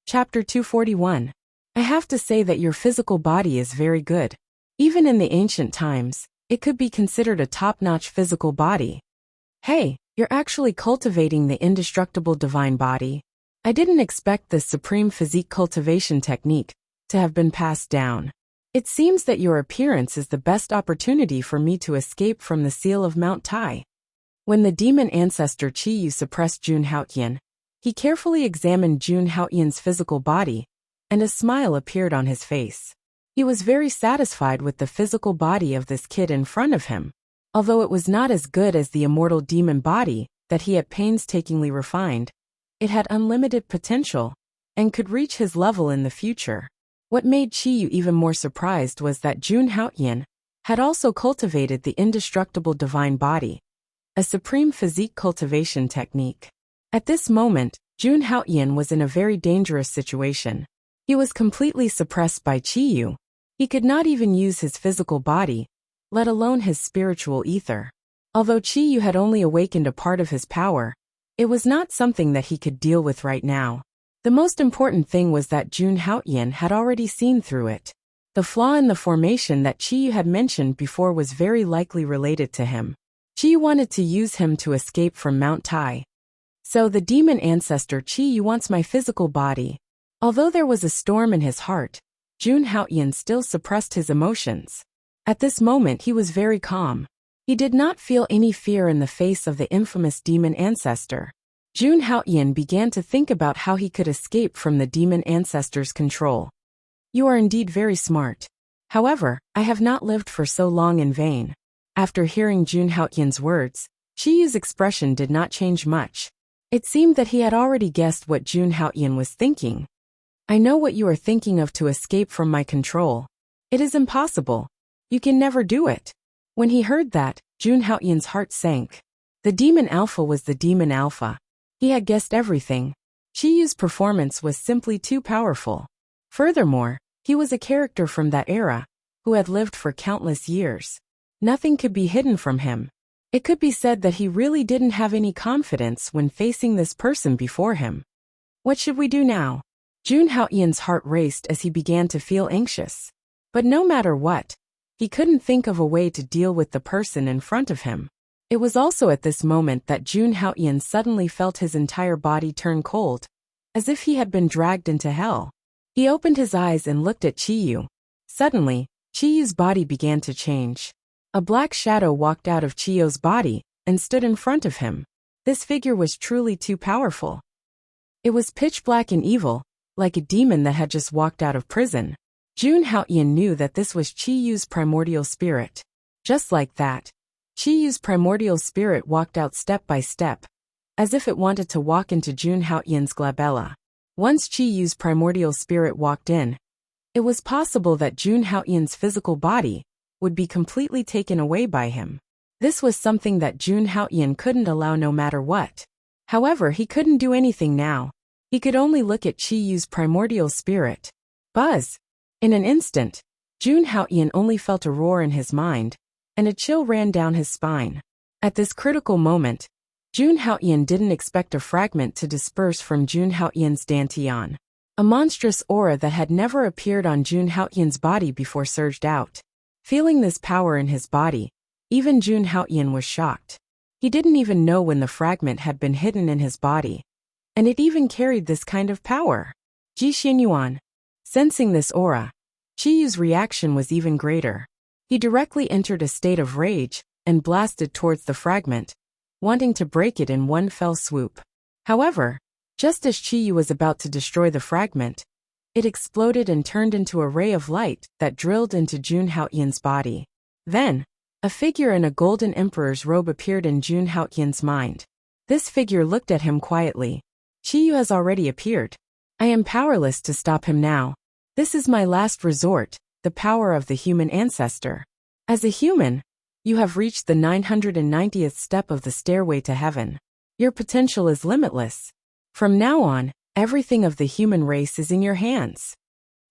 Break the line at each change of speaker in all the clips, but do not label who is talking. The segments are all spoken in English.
Chapter 241. I have to say that your physical body is very good. Even in the ancient times, it could be considered a top-notch physical body. Hey, you're actually cultivating the indestructible divine body. I didn't expect this supreme physique cultivation technique to have been passed down. It seems that your appearance is the best opportunity for me to escape from the seal of Mount Tai. When the demon ancestor Chi-Yu suppressed Jun Haotian, he carefully examined Jun Haotian's physical body, and a smile appeared on his face. He was very satisfied with the physical body of this kid in front of him. Although it was not as good as the immortal demon body that he had painstakingly refined, it had unlimited potential and could reach his level in the future. What made Chi-Yu even more surprised was that Jun Haotian had also cultivated the indestructible divine body, a supreme physique cultivation technique. At this moment, Jun Haotian was in a very dangerous situation. He was completely suppressed by Chi-Yu. He could not even use his physical body, let alone his spiritual ether. Although Chi-Yu had only awakened a part of his power, it was not something that he could deal with right now. The most important thing was that Jun Haotian had already seen through it. The flaw in the formation that Chi-Yu had mentioned before was very likely related to him. Chi-Yu wanted to use him to escape from Mount Tai. So the demon ancestor Chi-Yu wants my physical body. Although there was a storm in his heart, Jun Haotian still suppressed his emotions. At this moment he was very calm. He did not feel any fear in the face of the infamous demon ancestor. Jun Haotian began to think about how he could escape from the demon ancestor's control. You are indeed very smart. However, I have not lived for so long in vain. After hearing Jun Haotian's words, Chi-Yu's expression did not change much. It seemed that he had already guessed what Jun Haotian was thinking. I know what you are thinking of to escape from my control. It is impossible. You can never do it. When he heard that, Jun Haotian's heart sank. The demon alpha was the demon alpha. He had guessed everything. Chi-Yu's performance was simply too powerful. Furthermore, he was a character from that era, who had lived for countless years. Nothing could be hidden from him. It could be said that he really didn't have any confidence when facing this person before him. What should we do now? Jun Haotian's heart raced as he began to feel anxious. But no matter what, he couldn't think of a way to deal with the person in front of him. It was also at this moment that Jun Haotian suddenly felt his entire body turn cold, as if he had been dragged into hell. He opened his eyes and looked at Chi-Yu. Suddenly, Chi-Yu's body began to change. A black shadow walked out of Chi-Yu's body and stood in front of him. This figure was truly too powerful. It was pitch black and evil, like a demon that had just walked out of prison. Jun Haotian knew that this was Chi-Yu's primordial spirit. Just like that, Chi-Yu's primordial spirit walked out step by step, as if it wanted to walk into Jun Haotian's glabella. Once Chi-Yu's primordial spirit walked in, it was possible that Jun Haotian's physical body would be completely taken away by him. This was something that Jun Haotian couldn't allow no matter what. However, he couldn't do anything now. He could only look at Chi-Yu's primordial spirit. Buzz! In an instant, Jun Haotian only felt a roar in his mind, and a chill ran down his spine. At this critical moment, Jun Haotian didn't expect a fragment to disperse from Jun Haotian's dantian. A monstrous aura that had never appeared on Jun Haotian's body before surged out. Feeling this power in his body, even Jun Haotian was shocked. He didn't even know when the fragment had been hidden in his body. And it even carried this kind of power. Ji Xinyuan. Sensing this aura, Chi-Yu's reaction was even greater. He directly entered a state of rage and blasted towards the fragment, wanting to break it in one fell swoop. However, just as Chi-Yu was about to destroy the fragment, it exploded and turned into a ray of light that drilled into Jun Haotian's body. Then, a figure in a golden emperor's robe appeared in Jun Haotian's mind. This figure looked at him quietly. Chi-Yu has already appeared. I am powerless to stop him now. This is my last resort, the power of the human ancestor. As a human, you have reached the 990th step of the stairway to heaven. Your potential is limitless. From now on, everything of the human race is in your hands.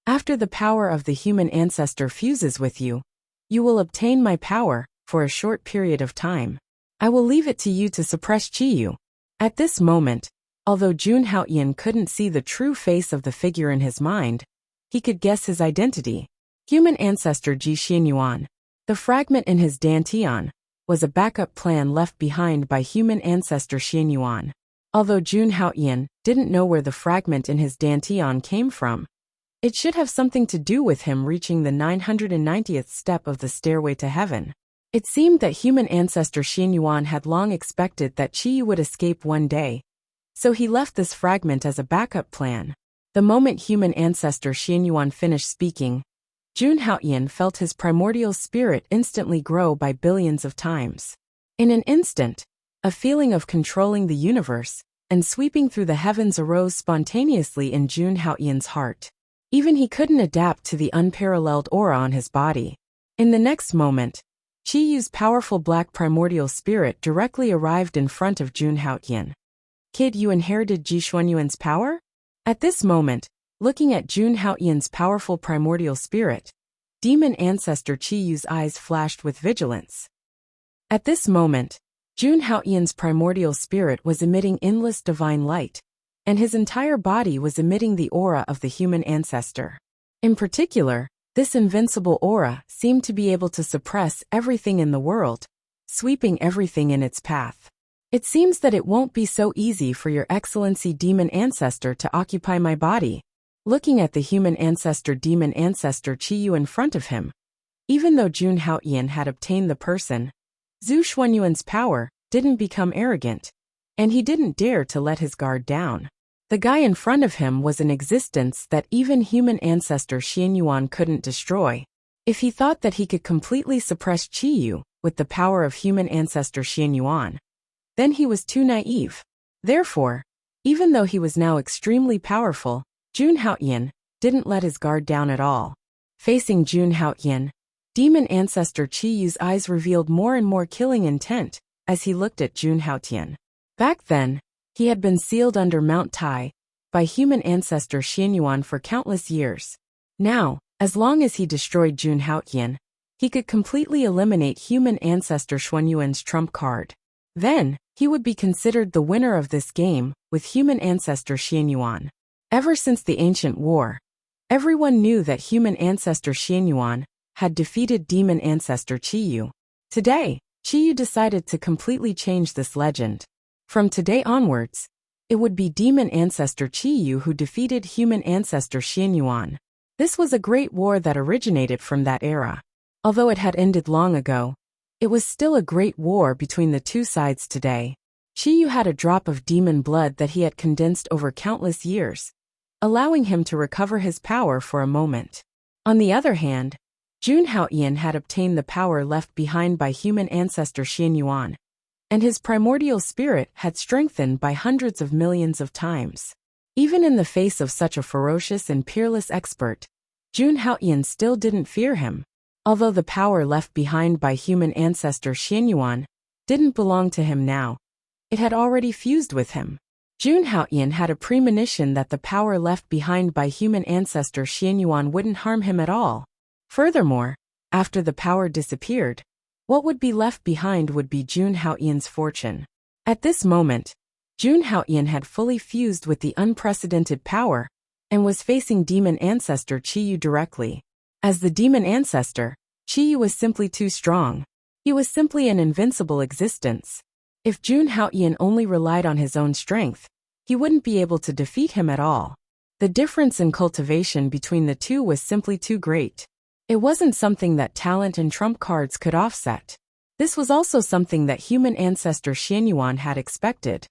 After the power of the human ancestor fuses with you, you will obtain my power for a short period of time. I will leave it to you to suppress Chi-Yu. At this moment, Although Jun Haoyan couldn't see the true face of the figure in his mind, he could guess his identity. Human ancestor Ji Xianyuan. The fragment in his dantian was a backup plan left behind by human ancestor Xianyuan. Although Jun Haoyan didn't know where the fragment in his dantian came from, it should have something to do with him reaching the 990th step of the stairway to heaven. It seemed that human ancestor Xianyuan had long expected that Qiyu would escape one day, so he left this fragment as a backup plan. The moment human ancestor Xianyuan finished speaking, Jun Haoyan felt his primordial spirit instantly grow by billions of times. In an instant, a feeling of controlling the universe and sweeping through the heavens arose spontaneously in Jun Haoyan's heart. Even he couldn't adapt to the unparalleled aura on his body. In the next moment, Qiyu's powerful black primordial spirit directly arrived in front of Jun Haoyan. Kid, you inherited Ji Xuanyuan's power? At this moment, looking at Jun Haoyan's powerful primordial spirit, demon ancestor Qiyu's eyes flashed with vigilance. At this moment, Jun Haoyan's primordial spirit was emitting endless divine light, and his entire body was emitting the aura of the human ancestor. In particular, this invincible aura seemed to be able to suppress everything in the world, sweeping everything in its path. It seems that it won't be so easy for your excellency demon ancestor to occupy my body. Looking at the human ancestor demon ancestor Qiyu in front of him, even though Jun Haoyan had obtained the person, Zhu Xuanyuan's power didn't become arrogant, and he didn't dare to let his guard down. The guy in front of him was an existence that even human ancestor Xianyuan couldn't destroy. If he thought that he could completely suppress Qiyu with the power of human ancestor Xianyuan, then he was too naive. Therefore, even though he was now extremely powerful, Jun Haoyan didn't let his guard down at all. Facing Jun Haoyan, demon ancestor Qiyu's eyes revealed more and more killing intent as he looked at Jun Haoyan. Back then, he had been sealed under Mount Tai by human ancestor Xianyuan for countless years. Now, as long as he destroyed Jun Haoyan, he could completely eliminate human ancestor Xuanyuan's trump card. Then, he would be considered the winner of this game with human ancestor Xianyuan. Ever since the ancient war, everyone knew that human ancestor Xianyuan had defeated demon ancestor Qiyu. Today, Qiyu decided to completely change this legend. From today onwards, it would be demon ancestor Qiyu who defeated human ancestor Xianyuan. This was a great war that originated from that era. Although it had ended long ago, it was still a great war between the two sides today. Qiyu had a drop of demon blood that he had condensed over countless years, allowing him to recover his power for a moment. On the other hand, Jun Haoyan had obtained the power left behind by human ancestor Xianyuan, and his primordial spirit had strengthened by hundreds of millions of times. Even in the face of such a ferocious and peerless expert, Jun Haoyan still didn't fear him. Although the power left behind by human ancestor Xianyuan didn't belong to him now, it had already fused with him. Jun Haoyan had a premonition that the power left behind by human ancestor Xianyuan wouldn't harm him at all. Furthermore, after the power disappeared, what would be left behind would be Jun Haoyan's fortune. At this moment, Jun Haoyan had fully fused with the unprecedented power and was facing demon ancestor Qiyu directly. As the demon ancestor, Qiyu was simply too strong. He was simply an invincible existence. If Jun Haoyan only relied on his own strength, he wouldn't be able to defeat him at all. The difference in cultivation between the two was simply too great. It wasn't something that talent and trump cards could offset. This was also something that human ancestor Xianyuan had expected.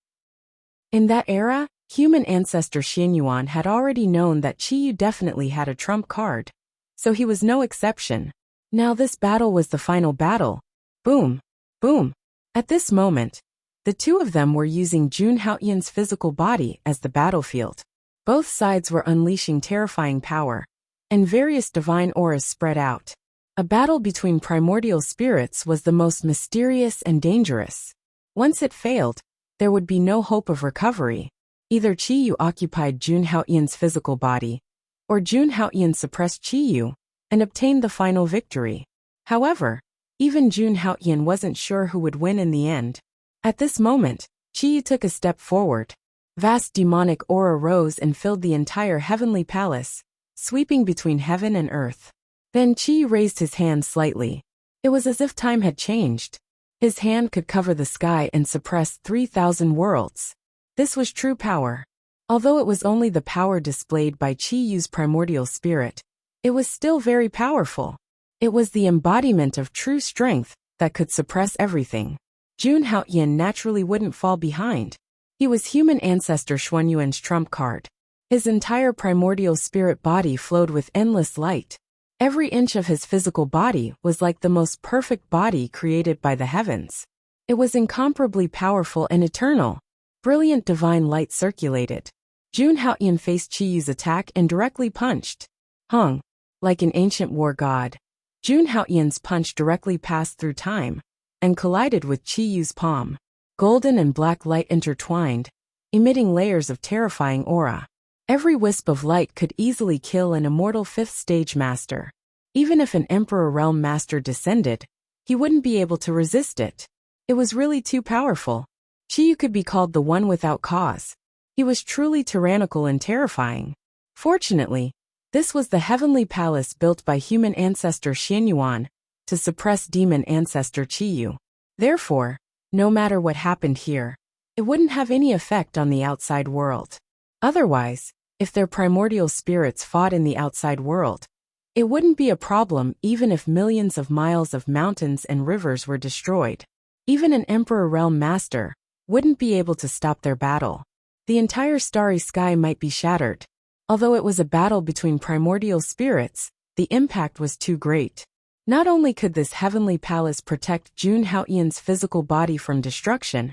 In that era, human ancestor Xianyuan had already known that Qiyu definitely had a trump card, so he was no exception. Now this battle was the final battle. Boom, boom. At this moment, the two of them were using Jun Haoyan's physical body as the battlefield. Both sides were unleashing terrifying power, and various divine auras spread out. A battle between primordial spirits was the most mysterious and dangerous. Once it failed, there would be no hope of recovery. Either Qiyu occupied Jun Haoyan's physical body, or Jun Haoyan suppressed Qiyu and obtained the final victory. However, even Jun Haoyan wasn't sure who would win in the end. At this moment, Qiyu took a step forward. Vast demonic aura rose and filled the entire heavenly palace, sweeping between heaven and earth. Then Chi raised his hand slightly. It was as if time had changed. His hand could cover the sky and suppress 3,000 worlds. This was true power. Although it was only the power displayed by Chi Yu's primordial spirit, it was still very powerful. It was the embodiment of true strength that could suppress everything. Jun Haoyan naturally wouldn't fall behind. He was human ancestor Xuanyuan's trump card. His entire primordial spirit body flowed with endless light. Every inch of his physical body was like the most perfect body created by the heavens. It was incomparably powerful and eternal. Brilliant divine light circulated. Jun Haoyan faced Chi Yu's attack and directly punched. Hung. Like an ancient war god, Jun Haoyan's punch directly passed through time and collided with Chi Yu's palm. Golden and black light intertwined, emitting layers of terrifying aura. Every wisp of light could easily kill an immortal 5th stage master. Even if an Emperor Realm master descended, he wouldn't be able to resist it. It was really too powerful. Chi Yu could be called the one without cause. He was truly tyrannical and terrifying. Fortunately, this was the heavenly palace built by human ancestor Xianyuan to suppress demon ancestor Chi Yu. Therefore, no matter what happened here, it wouldn't have any effect on the outside world. Otherwise, if their primordial spirits fought in the outside world, it wouldn't be a problem even if millions of miles of mountains and rivers were destroyed. Even an Emperor Realm master wouldn't be able to stop their battle. The entire starry sky might be shattered. Although it was a battle between primordial spirits, the impact was too great. Not only could this heavenly palace protect Jun Haoyan's physical body from destruction,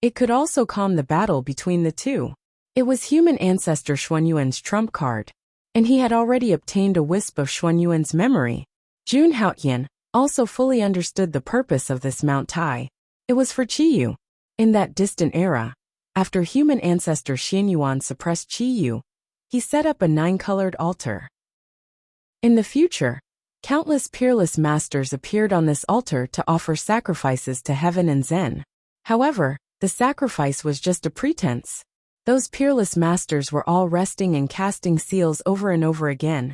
it could also calm the battle between the two. It was human ancestor Xuanyuan's trump card, and he had already obtained a wisp of Xuanyuan's memory. Jun Haoyan also fully understood the purpose of this Mount Tai. It was for Chi Yu. In that distant era, after human ancestor Xianyuan suppressed Chi Yu, he set up a 9-colored altar. In the future, countless peerless masters appeared on this altar to offer sacrifices to heaven and Zen. However, the sacrifice was just a pretense. Those peerless masters were all resting and casting seals over and over again,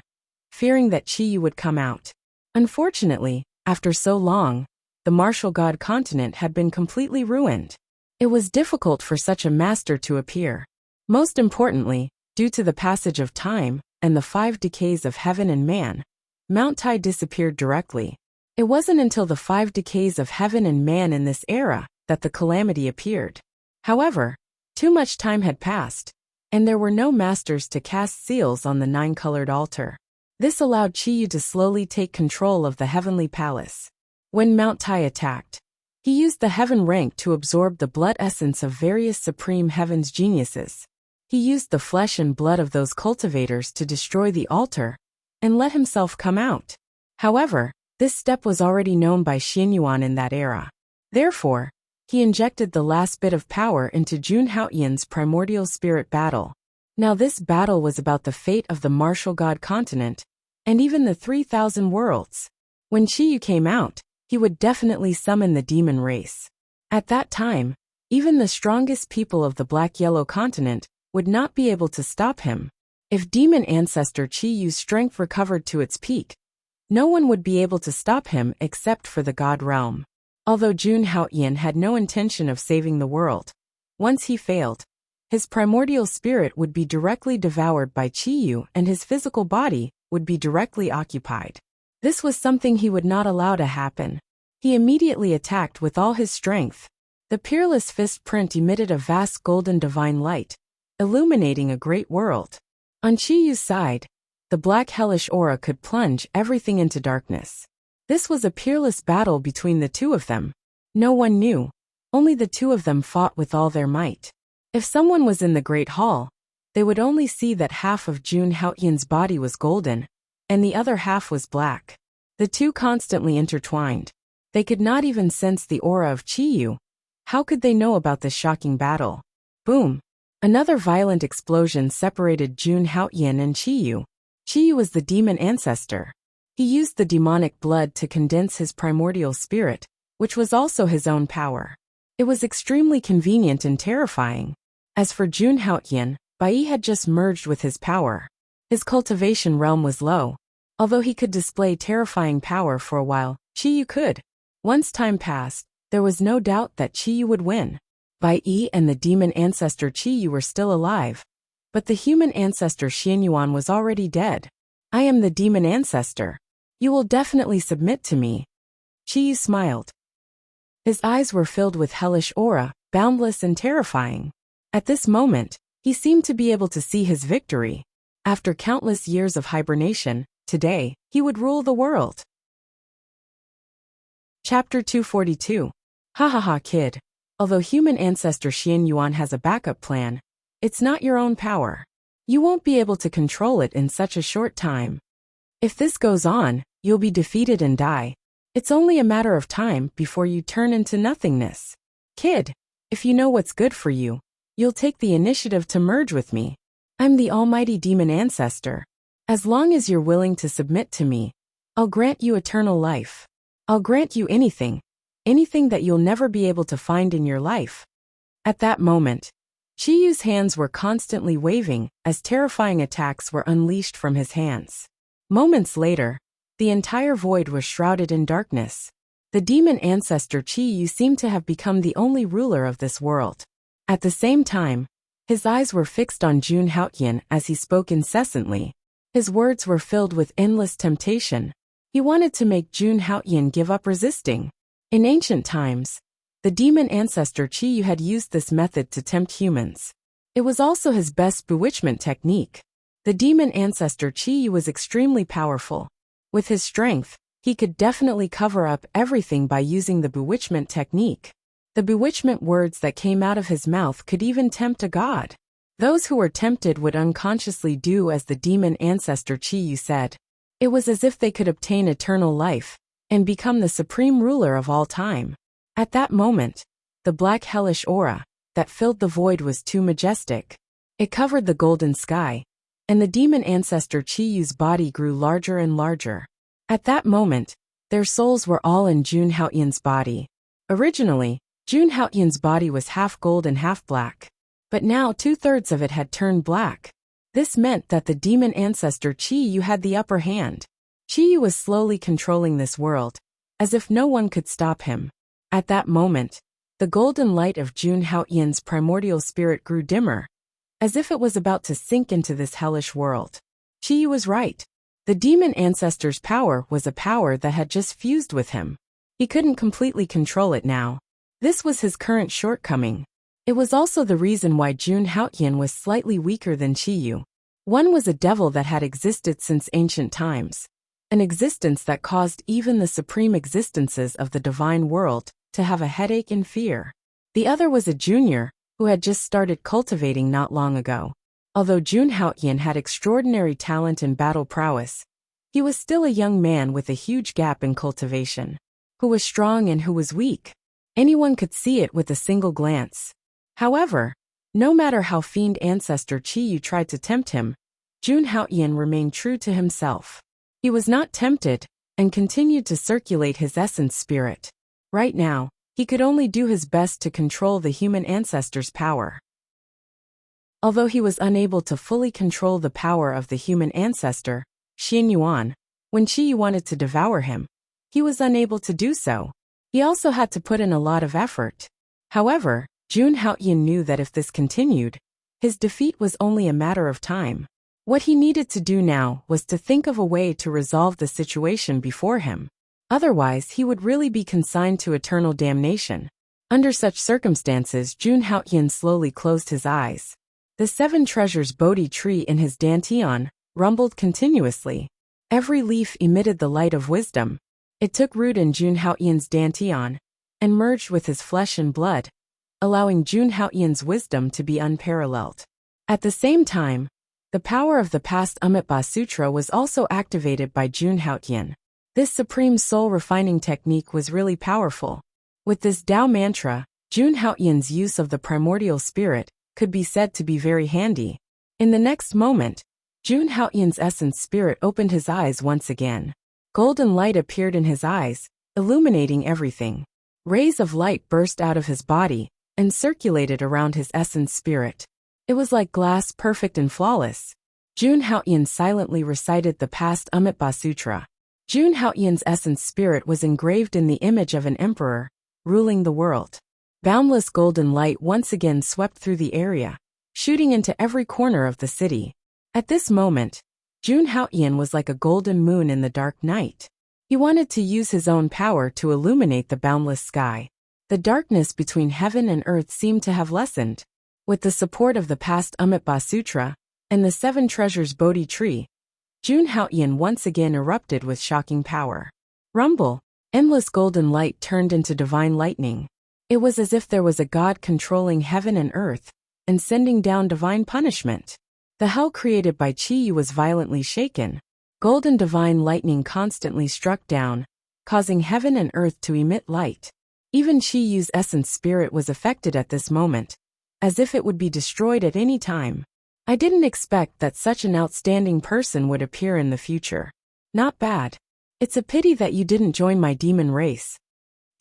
fearing that Chi Yu would come out. Unfortunately, after so long, the martial god continent had been completely ruined. It was difficult for such a master to appear. Most importantly, due to the passage of time and the 5 decays of heaven and man, Mount Tai disappeared directly. It wasn't until the 5 decays of heaven and man in this era that the calamity appeared. However, too much time had passed, and there were no masters to cast seals on the 9-colored altar. This allowed Chi Yu to slowly take control of the heavenly palace. When Mount Tai attacked, he used the heaven rank to absorb the blood essence of various supreme heavens geniuses. He used the flesh and blood of those cultivators to destroy the altar and let himself come out. However, this step was already known by Xianyuan in that era. Therefore, he injected the last bit of power into Jun Haoyan's primordial spirit battle. Now this battle was about the fate of the martial god continent, and even the 3,000 worlds. When Chi Yu came out, he would definitely summon the demon race. At that time, even the strongest people of the black-yellow continent would not be able to stop him. If demon ancestor Chi Yu's strength recovered to its peak, no one would be able to stop him except for the god realm. Although Jun Haoyan had no intention of saving the world, once he failed, his primordial spirit would be directly devoured by Chi Yu and his physical body would be directly occupied. This was something he would not allow to happen. He immediately attacked with all his strength. The peerless fist print emitted a vast golden divine light, illuminating a great world. On Chi Yu's side, the black hellish aura could plunge everything into darkness. This was a peerless battle between the two of them. No one knew. Only the two of them fought with all their might. If someone was in the Great Hall, they would only see that half of Jun Haoyan's body was golden, and the other half was black. The two constantly intertwined. They could not even sense the aura of Chi Yu. How could they know about this shocking battle? Boom! Another violent explosion separated Jun Haoyan and Chi Yu. Chi Yu was the demon ancestor. He used the demonic blood to condense his primordial spirit, which was also his own power. It was extremely convenient and terrifying. As for Jun Haotian, Bai had just merged with his power. His cultivation realm was low. Although he could display terrifying power for a while, Qiyu could. Once time passed, there was no doubt that Qiyu would win. Bai and the demon ancestor Qiyu were still alive. But the human ancestor Xianyuan was already dead. I am the demon ancestor. You will definitely submit to me. Qiyu smiled. His eyes were filled with hellish aura, boundless and terrifying. At this moment, he seemed to be able to see his victory. After countless years of hibernation, today, he would rule the world. Chapter 242. Ha ha ha, kid. Although human ancestor Xianyuan has a backup plan, it's not your own power. You won't be able to control it in such a short time. If this goes on, you'll be defeated and die. It's only a matter of time before you turn into nothingness. Kid, if you know what's good for you, you'll take the initiative to merge with me. I'm the almighty demon ancestor. As long as you're willing to submit to me, I'll grant you eternal life. I'll grant you anything that you'll never be able to find in your life. At that moment, Qiyu's hands were constantly waving as terrifying attacks were unleashed from his hands. Moments later, the entire void was shrouded in darkness. The demon ancestor Qiyu seemed to have become the only ruler of this world. At the same time, his eyes were fixed on Jun Haotian as he spoke incessantly. His words were filled with endless temptation. He wanted to make Jun Haotian give up resisting. In ancient times, the demon ancestor Qiyu had used this method to tempt humans. It was also his best bewitchment technique. The demon ancestor Qiyu was extremely powerful. With his strength, he could definitely cover up everything by using the bewitchment technique. The bewitchment words that came out of his mouth could even tempt a god. Those who were tempted would unconsciously do as the demon ancestor Qiyu said. It was as if they could obtain eternal life and become the supreme ruler of all time. At that moment, the black hellish aura that filled the void was too majestic. It covered the golden sky, and the demon ancestor Qiyu's body grew larger and larger. At that moment, their souls were all in Jun Haotian's body. Originally, Jun Haotian's body was half gold and half black. But now 2/3 of it had turned black. This meant that the demon ancestor Qiyu had the upper hand. Qiyu was slowly controlling this world, as if no one could stop him. At that moment, the golden light of Jun Haotian's primordial spirit grew dimmer, as if it was about to sink into this hellish world. Qiyu was right. The demon ancestor's power was a power that had just fused with him. He couldn't completely control it now. This was his current shortcoming. It was also the reason why Jun Haotian was slightly weaker than Qiyu. One was a devil that had existed since ancient times, an existence that caused even the supreme existences of the divine world to have a headache and fear. The other was a junior, who had just started cultivating not long ago. Although Jun Haotian had extraordinary talent and battle prowess, he was still a young man with a huge gap in cultivation. Who was strong and who was weak? Anyone could see it with a single glance. However, no matter how fiend ancestor Qiyu tried to tempt him, Jun Haotian remained true to himself. He was not tempted, and continued to circulate his essence spirit. Right now, he could only do his best to control the human ancestor's power. Although he was unable to fully control the power of the human ancestor, Xianyuan, when Qiyu wanted to devour him, he was unable to do so. He also had to put in a lot of effort. However, Jun Haotian knew that if this continued, his defeat was only a matter of time. What he needed to do now was to think of a way to resolve the situation before him. Otherwise, he would really be consigned to eternal damnation. Under such circumstances, Jun Haotian slowly closed his eyes. The 7 treasures Bodhi tree in his dantian rumbled continuously. Every leaf emitted the light of wisdom. It took root in Jun Haotian's dantian and merged with his flesh and blood, allowing Jun Haotian's wisdom to be unparalleled. At the same time, the power of the past Amitabha Sutra was also activated by Jun Haotian. This supreme soul refining technique was really powerful. With this Tao mantra, Jun Haotian's use of the primordial spirit could be said to be very handy. In the next moment, Jun Haotian's essence spirit opened his eyes once again. Golden light appeared in his eyes, illuminating everything. Rays of light burst out of his body, and circulated around his essence spirit. It was like glass, perfect and flawless. Jun Haoyan silently recited the past Amitabha Sutra. Jun Haoyan's essence spirit was engraved in the image of an emperor, ruling the world. Boundless golden light once again swept through the area, shooting into every corner of the city. At this moment, Jun Haoyan was like a golden moon in the dark night. He wanted to use his own power to illuminate the boundless sky. The darkness between heaven and earth seemed to have lessened. With the support of the past Amitabha Sutra and the 7 treasures Bodhi tree, Jun Haoyan once again erupted with shocking power. Rumble, endless golden light turned into divine lightning. It was as if there was a god controlling heaven and earth and sending down divine punishment. The hell created by Chi Yu was violently shaken. Golden divine lightning constantly struck down, causing heaven and earth to emit light. Even Chi Yu's essence spirit was affected at this moment, as if it would be destroyed at any time. I didn't expect that such an outstanding person would appear in the future. Not bad. It's a pity that you didn't join my demon race,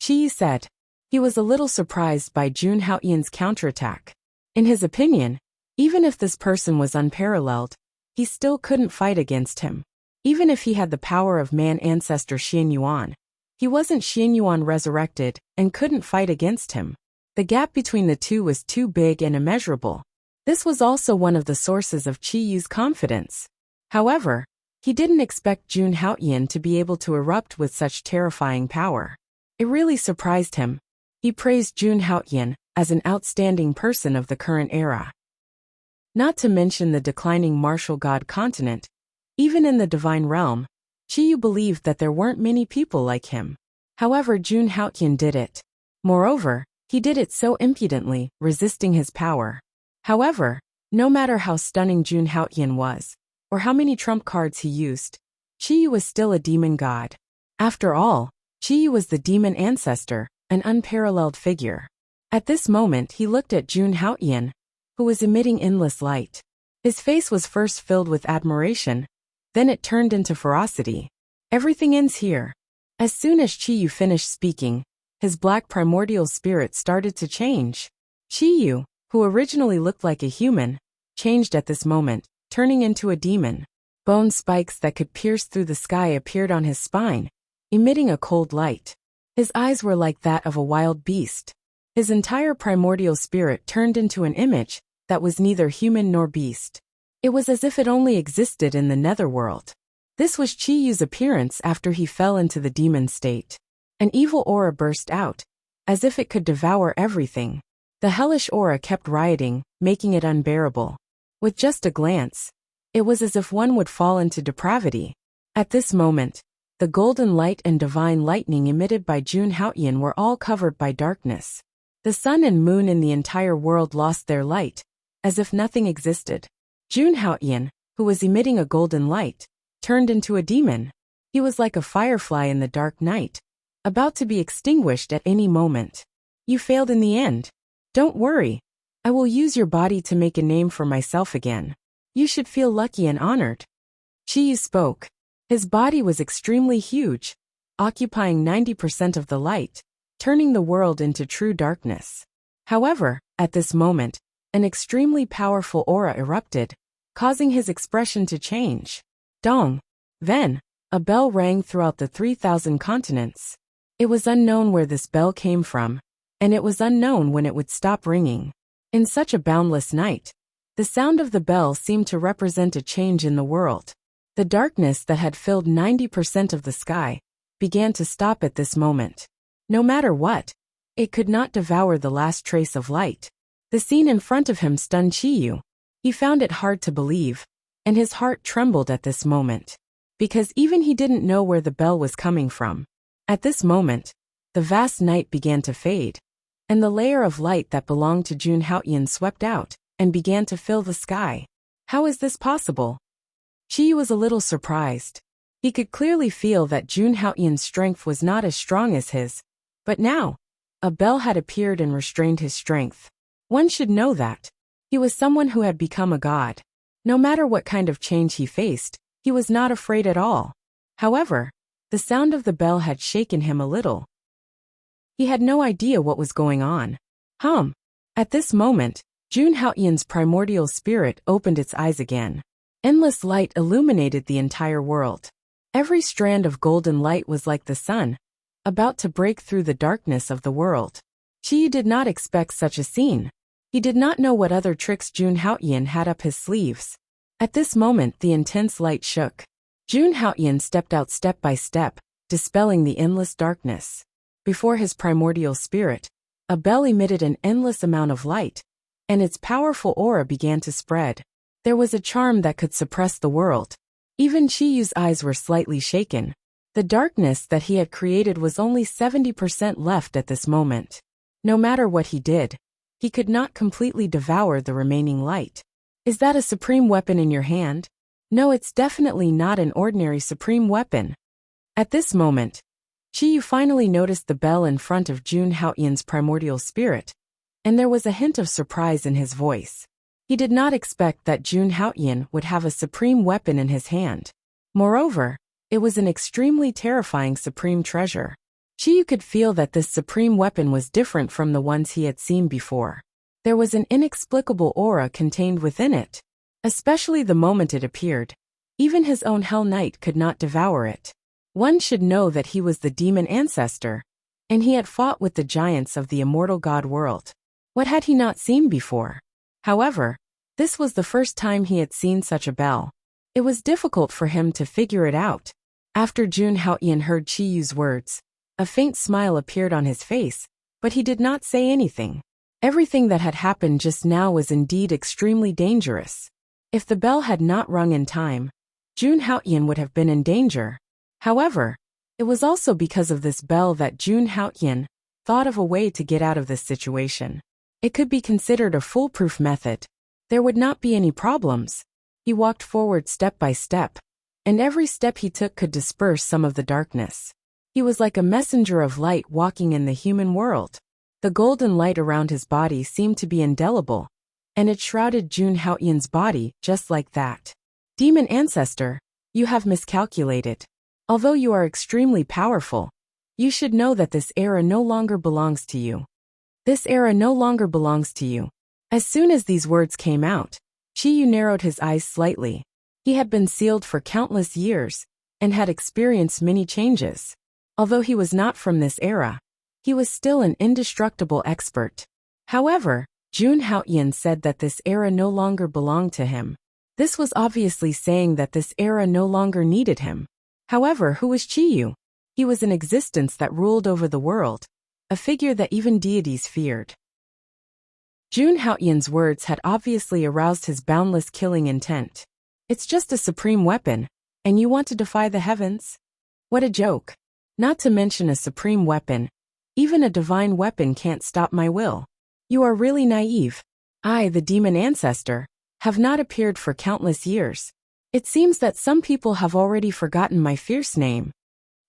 Chi Yu said. He was a little surprised by Jun Haoyan's counterattack. In his opinion, even if this person was unparalleled, he still couldn't fight against him. Even if he had the power of man ancestor Xian Yuan, he wasn't Xian Yuan resurrected and couldn't fight against him. The gap between the two was too big and immeasurable. This was also one of the sources of Chi Yu's confidence. However, he didn't expect Jun Haoyan to be able to erupt with such terrifying power. It really surprised him. He praised Jun Haoyan as an outstanding person of the current era. Not to mention the declining martial god continent. Even in the divine realm, Chi Yu believed that there weren't many people like him. However, Jun Haoyan did it. Moreover, he did it so impudently, resisting his power. However, no matter how stunning Jun Haoyan was, or how many trump cards he used, Chi Yu was still a demon god. After all, Chi Yu was the demon ancestor, an unparalleled figure. At this moment he looked at Jun Haoyan, who was emitting endless light. His face was first filled with admiration, then it turned into ferocity. Everything ends here. As soon as Chi Yu finished speaking, his black primordial spirit started to change. Chi Yu, who originally looked like a human, changed at this moment, turning into a demon. Bone spikes that could pierce through the sky appeared on his spine, emitting a cold light. His eyes were like that of a wild beast. His entire primordial spirit turned into an image that was neither human nor beast. It was as if it only existed in the netherworld. This was Chi Yu's appearance after he fell into the demon state. An evil aura burst out, as if it could devour everything. The hellish aura kept rioting, making it unbearable. With just a glance, it was as if one would fall into depravity. At this moment, the golden light and divine lightning emitted by Jun Haoyan were all covered by darkness. The sun and moon in the entire world lost their light, as if nothing existed. Jun Haoyan, who was emitting a golden light, turned into a demon. He was like a firefly in the dark night, about to be extinguished at any moment. You failed in the end. Don't worry. I will use your body to make a name for myself again. You should feel lucky and honored. Chi Yu spoke. His body was extremely huge, occupying 90% of the light, turning the world into true darkness. However, at this moment, an extremely powerful aura erupted, causing his expression to change. Dong. Then, a bell rang throughout the 3,000 continents. It was unknown where this bell came from, and it was unknown when it would stop ringing. In such a boundless night, the sound of the bell seemed to represent a change in the world. The darkness that had filled 90% of the sky began to stop at this moment. No matter what, it could not devour the last trace of light. The scene in front of him stunned Chi Yu. He found it hard to believe, and his heart trembled at this moment, because even he didn't know where the bell was coming from. At this moment, the vast night began to fade, and the layer of light that belonged to Jun Haoyan swept out and began to fill the sky. How is this possible? Chi Yu was a little surprised. He could clearly feel that Jun Haoyan's strength was not as strong as his, but now, a bell had appeared and restrained his strength. One should know that. He was someone who had become a god. No matter what kind of change he faced, he was not afraid at all. However, the sound of the bell had shaken him a little. He had no idea what was going on. At this moment, Jun Haoyan's primordial spirit opened its eyes again. Endless light illuminated the entire world. Every strand of golden light was like the sun, about to break through the darkness of the world. Qiyu did not expect such a scene. He did not know what other tricks Jun Haoyan had up his sleeves. At this moment the intense light shook. Jun Haoyan stepped out step by step, dispelling the endless darkness. Before his primordial spirit, a bell emitted an endless amount of light, and its powerful aura began to spread. There was a charm that could suppress the world. Even Qiyu's eyes were slightly shaken. The darkness that he had created was only 70% left at this moment. No matter what he did, he could not completely devour the remaining light. Is that a supreme weapon in your hand? No, it's definitely not an ordinary supreme weapon. At this moment, Qiyu finally noticed the bell in front of Jun Haoyan's primordial spirit, and there was a hint of surprise in his voice. He did not expect that Jun Haoyan would have a supreme weapon in his hand. Moreover, it was an extremely terrifying supreme treasure. Qiyu could feel that this supreme weapon was different from the ones he had seen before. There was an inexplicable aura contained within it, especially the moment it appeared. Even his own Hell Knight could not devour it. One should know that he was the demon ancestor, and he had fought with the giants of the immortal god world. What had he not seen before? However, this was the first time he had seen such a bell. It was difficult for him to figure it out. After Jun Haoyan heard Qiyu's words, a faint smile appeared on his face, but he did not say anything. Everything that had happened just now was indeed extremely dangerous. If the bell had not rung in time, Jun Haoyan would have been in danger. However, it was also because of this bell that Jun Haoyan thought of a way to get out of this situation. It could be considered a foolproof method. There would not be any problems. He walked forward step by step, and every step he took could disperse some of the darkness. He was like a messenger of light walking in the human world. The golden light around his body seemed to be indelible, and it shrouded Jun Haoyan's body just like that. Demon Ancestor, you have miscalculated. Although you are extremely powerful, you should know that this era no longer belongs to you. This era no longer belongs to you. As soon as these words came out, Qiyu narrowed his eyes slightly. He had been sealed for countless years, and had experienced many changes. Although he was not from this era, he was still an indestructible expert. However, Jun Haoyan said that this era no longer belonged to him. This was obviously saying that this era no longer needed him. However, who was Qiyu? He was an existence that ruled over the world, a figure that even deities feared. Jun Haoyan's words had obviously aroused his boundless killing intent. It's just a supreme weapon, and you want to defy the heavens? What a joke. Not to mention a supreme weapon. Even a divine weapon can't stop my will. You are really naive. I, the demon ancestor, have not appeared for countless years. It seems that some people have already forgotten my fierce name.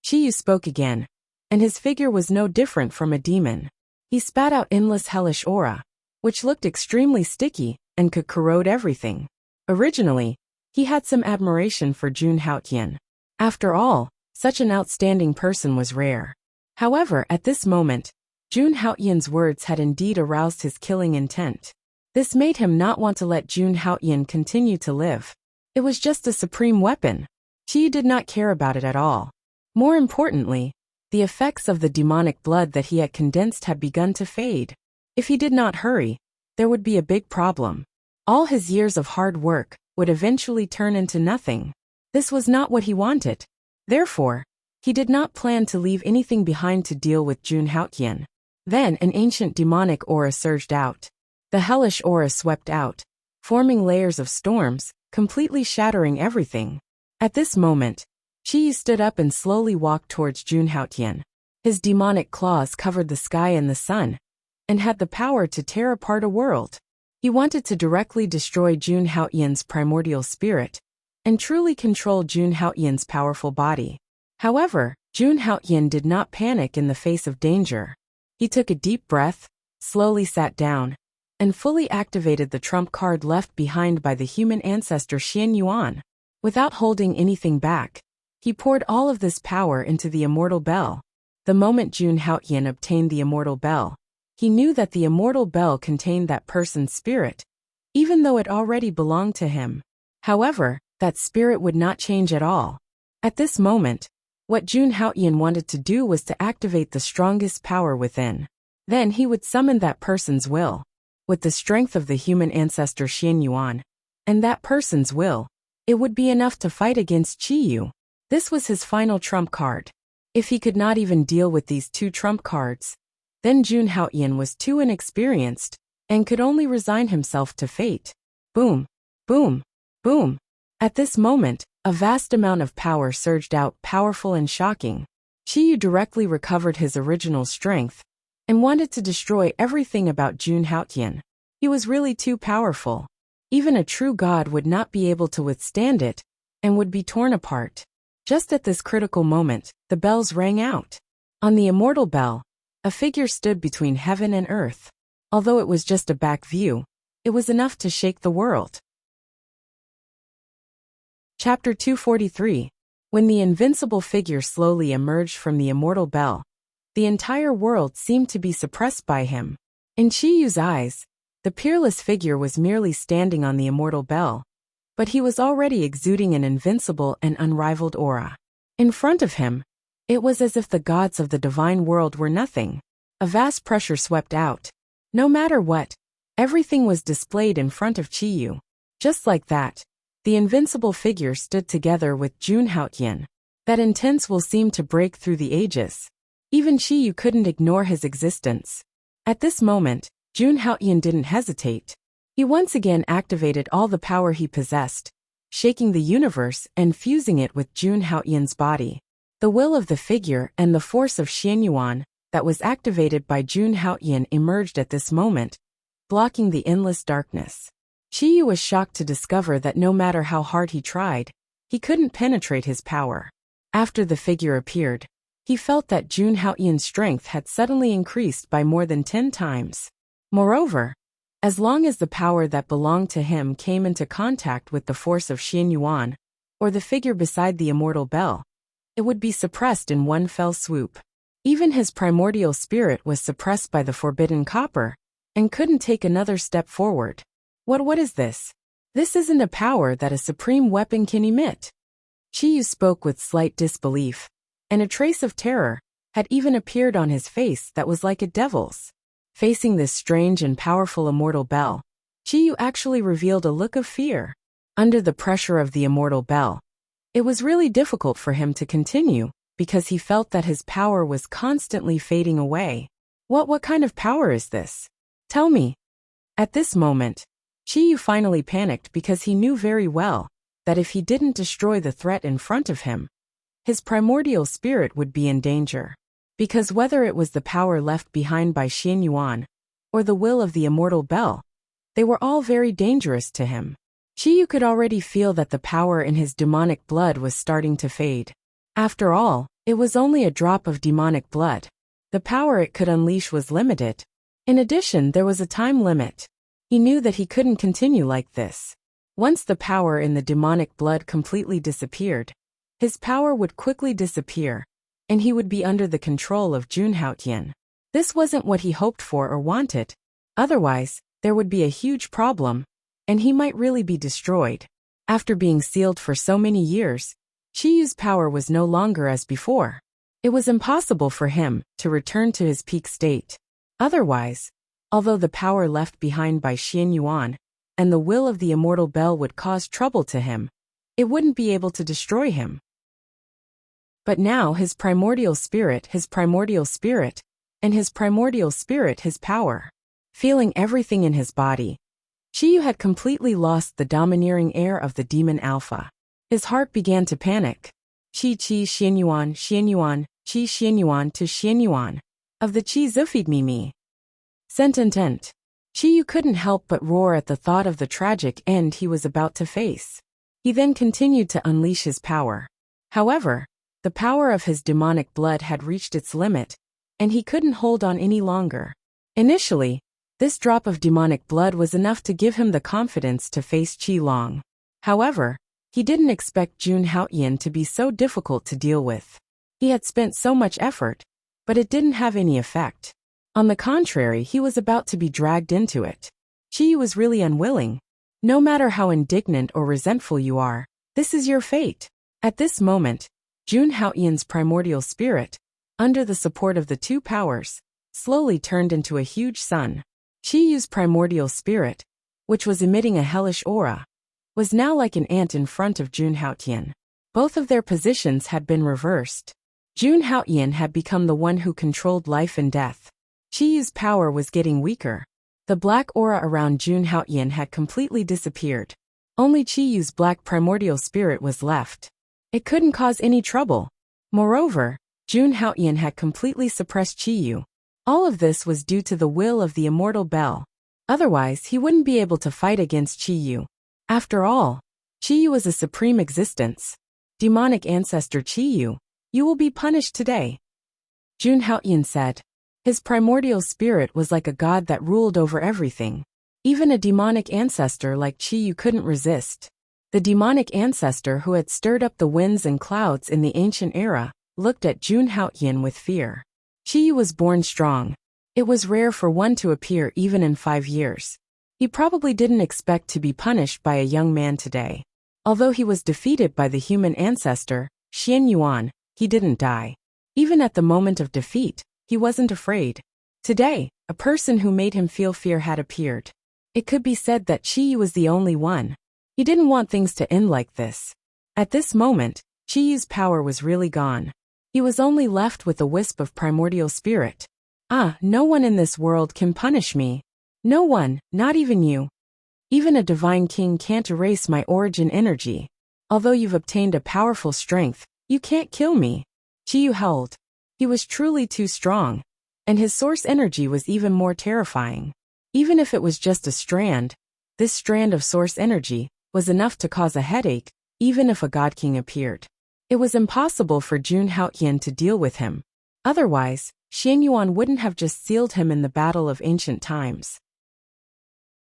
Qiyu spoke again, and his figure was no different from a demon. He spat out endless hellish aura, which looked extremely sticky and could corrode everything. Originally, he had some admiration for Jun Haoyan. After all, such an outstanding person was rare. However, at this moment, Jun Haoyan's words had indeed aroused his killing intent. This made him not want to let Jun Haoyan continue to live. It was just a supreme weapon. Qiyu did not care about it at all. More importantly, the effects of the demonic blood that he had condensed had begun to fade. If he did not hurry, there would be a big problem. All his years of hard work would eventually turn into nothing. This was not what he wanted. Therefore, he did not plan to leave anything behind to deal with Jun Haoyan. Then an ancient demonic aura surged out. The hellish aura swept out, forming layers of storms, completely shattering everything. At this moment, Qiyu stood up and slowly walked towards Jun Haoyan. His demonic claws covered the sky and the sun, and had the power to tear apart a world. He wanted to directly destroy Jun Haoyan's primordial spirit, and truly control Jun Haoyan's powerful body. However, Jun Haoyan did not panic in the face of danger. He took a deep breath, slowly sat down, and fully activated the trump card left behind by the human ancestor Xian Yuan. Without holding anything back, he poured all of this power into the immortal bell. The moment Jun Haoyan obtained the immortal bell, He knew that the immortal bell contained that person's spirit, even though it already belonged to him. However, that spirit would not change at all. At this moment, what Jun Haotian wanted to do was to activate the strongest power within. Then he would summon that person's will, with the strength of the human ancestor Xian Yuan, and that person's will. It would be enough to fight against Qi Yu. This was his final trump card. If he could not even deal with these two trump cards, then Jun Haotian was too inexperienced and could only resign himself to fate. Boom, boom, boom. At this moment, a vast amount of power surged out, powerful and shocking. Qi Yu directly recovered his original strength and wanted to destroy everything about Jun Haotian. He was really too powerful. Even a true god would not be able to withstand it and would be torn apart. Just at this critical moment, the bells rang out. On the immortal bell, a figure stood between heaven and earth. Although it was just a back view, it was enough to shake the world. Chapter 243. When the invincible figure slowly emerged from the immortal bell, the entire world seemed to be suppressed by him. In Qi Yu's eyes, the peerless figure was merely standing on the immortal bell, but he was already exuding an invincible and unrivaled aura. In front of him, it was as if the gods of the divine world were nothing. A vast pressure swept out. No matter what, everything was displayed in front of Qi Yu. Just like that, the invincible figure stood together with Jun Haotian. That intense will seemed to break through the ages. Even Qi Yu couldn't ignore his existence. At this moment, Jun Haotian didn't hesitate. He once again activated all the power he possessed, shaking the universe and fusing it with Jun Haotian's body. The will of the figure and the force of Xian Yuan that was activated by Jun Haotian emerged at this moment, blocking the endless darkness. Qi Yu was shocked to discover that no matter how hard he tried, he couldn't penetrate his power. After the figure appeared, he felt that Jun Haotian's strength had suddenly increased by more than 10 times. Moreover, as long as the power that belonged to him came into contact with the force of Xian Yuan, or the figure beside the immortal bell, it would be suppressed in one fell swoop. Even his primordial spirit was suppressed by the forbidden copper, and couldn't take another step forward. What is this? This isn't a power that a supreme weapon can emit. Qi Yu spoke with slight disbelief, and a trace of terror had even appeared on his face that was like a devil's. Facing this strange and powerful immortal bell, Qi Yu actually revealed a look of fear. Under the pressure of the immortal bell, it was really difficult for him to continue, because he felt that his power was constantly fading away. What kind of power is this? Tell me. At this moment, Qi Yu finally panicked because he knew very well that if he didn't destroy the threat in front of him, his primordial spirit would be in danger. Because whether it was the power left behind by Xian Yuan, or the will of the immortal bell, they were all very dangerous to him. Qi Yu could already feel that the power in his demonic blood was starting to fade. After all, it was only a drop of demonic blood. The power it could unleash was limited. In addition, there was a time limit. He knew that he couldn't continue like this. Once the power in the demonic blood completely disappeared, his power would quickly disappear, and he would be under the control of Jun Haotian. This wasn't what he hoped for or wanted. Otherwise, there would be a huge problem, and he might really be destroyed. After being sealed for so many years, Qi Yu's power was no longer as before. It was impossible for him to return to his peak state. Otherwise, although the power left behind by Xian Yuan and the will of the immortal bell would cause trouble to him, it wouldn't be able to destroy him. But now his primordial spirit, and his primordial spirit, his power. Feeling everything in his body, Qi Yu had completely lost the domineering air of the demon alpha. His heart began to panic. Qi Xian Yuan, Qi Xian Yuan to Xian Yuan. Of the Qi Zufid Mimi. Sententent. Qi Yu couldn't help but roar at the thought of the tragic end he was about to face. He then continued to unleash his power. However, the power of his demonic blood had reached its limit, and he couldn't hold on any longer. Initially, this drop of demonic blood was enough to give him the confidence to face Qi Long. However, he didn't expect Jun Haotian to be so difficult to deal with. He had spent so much effort, but it didn't have any effect. On the contrary, he was about to be dragged into it. Qi was really unwilling. No matter how indignant or resentful you are, this is your fate. At this moment, Jun Haoyan's primordial spirit, under the support of the two powers, slowly turned into a huge sun. Qiyu's primordial spirit, which was emitting a hellish aura, was now like an ant in front of Jun Haoyan. Both of their positions had been reversed. Jun Haoyan had become the one who controlled life and death. Qiyu's power was getting weaker. The black aura around Jun Haoyan had completely disappeared. Only Qiyu's black primordial spirit was left. It couldn't cause any trouble. Moreover, Jun Haoyan had completely suppressed Qiyu. All of this was due to the will of the immortal Bell. Otherwise, he wouldn't be able to fight against Qiyu. After all, Qiyu was a supreme existence. Demonic ancestor Qiyu, you will be punished today. Jun Haoyan said. His primordial spirit was like a god that ruled over everything. Even a demonic ancestor like Qiyu couldn't resist. The demonic ancestor who had stirred up the winds and clouds in the ancient era looked at Jun Haoyan with fear. Qiyu was born strong. It was rare for one to appear even in 5 years. He probably didn't expect to be punished by a young man today. Although he was defeated by the human ancestor, Xian Yuan, he didn't die. Even at the moment of defeat, he wasn't afraid. Today, a person who made him feel fear had appeared. It could be said that Qiyu was the only one. He didn't want things to end like this. At this moment, Qiyu's power was really gone. He was only left with a wisp of primordial spirit. No one in this world can punish me. No one, not even you. Even a divine king can't erase my origin energy. Although you've obtained a powerful strength, you can't kill me. Qiyu held. He was truly too strong. And his source energy was even more terrifying. Even if it was just a strand, this strand of source energy was enough to cause a headache, even if a god king appeared. It was impossible for Jun Haoyan to deal with him. Otherwise, Xian Yuan wouldn't have just sealed him in the battle of ancient times.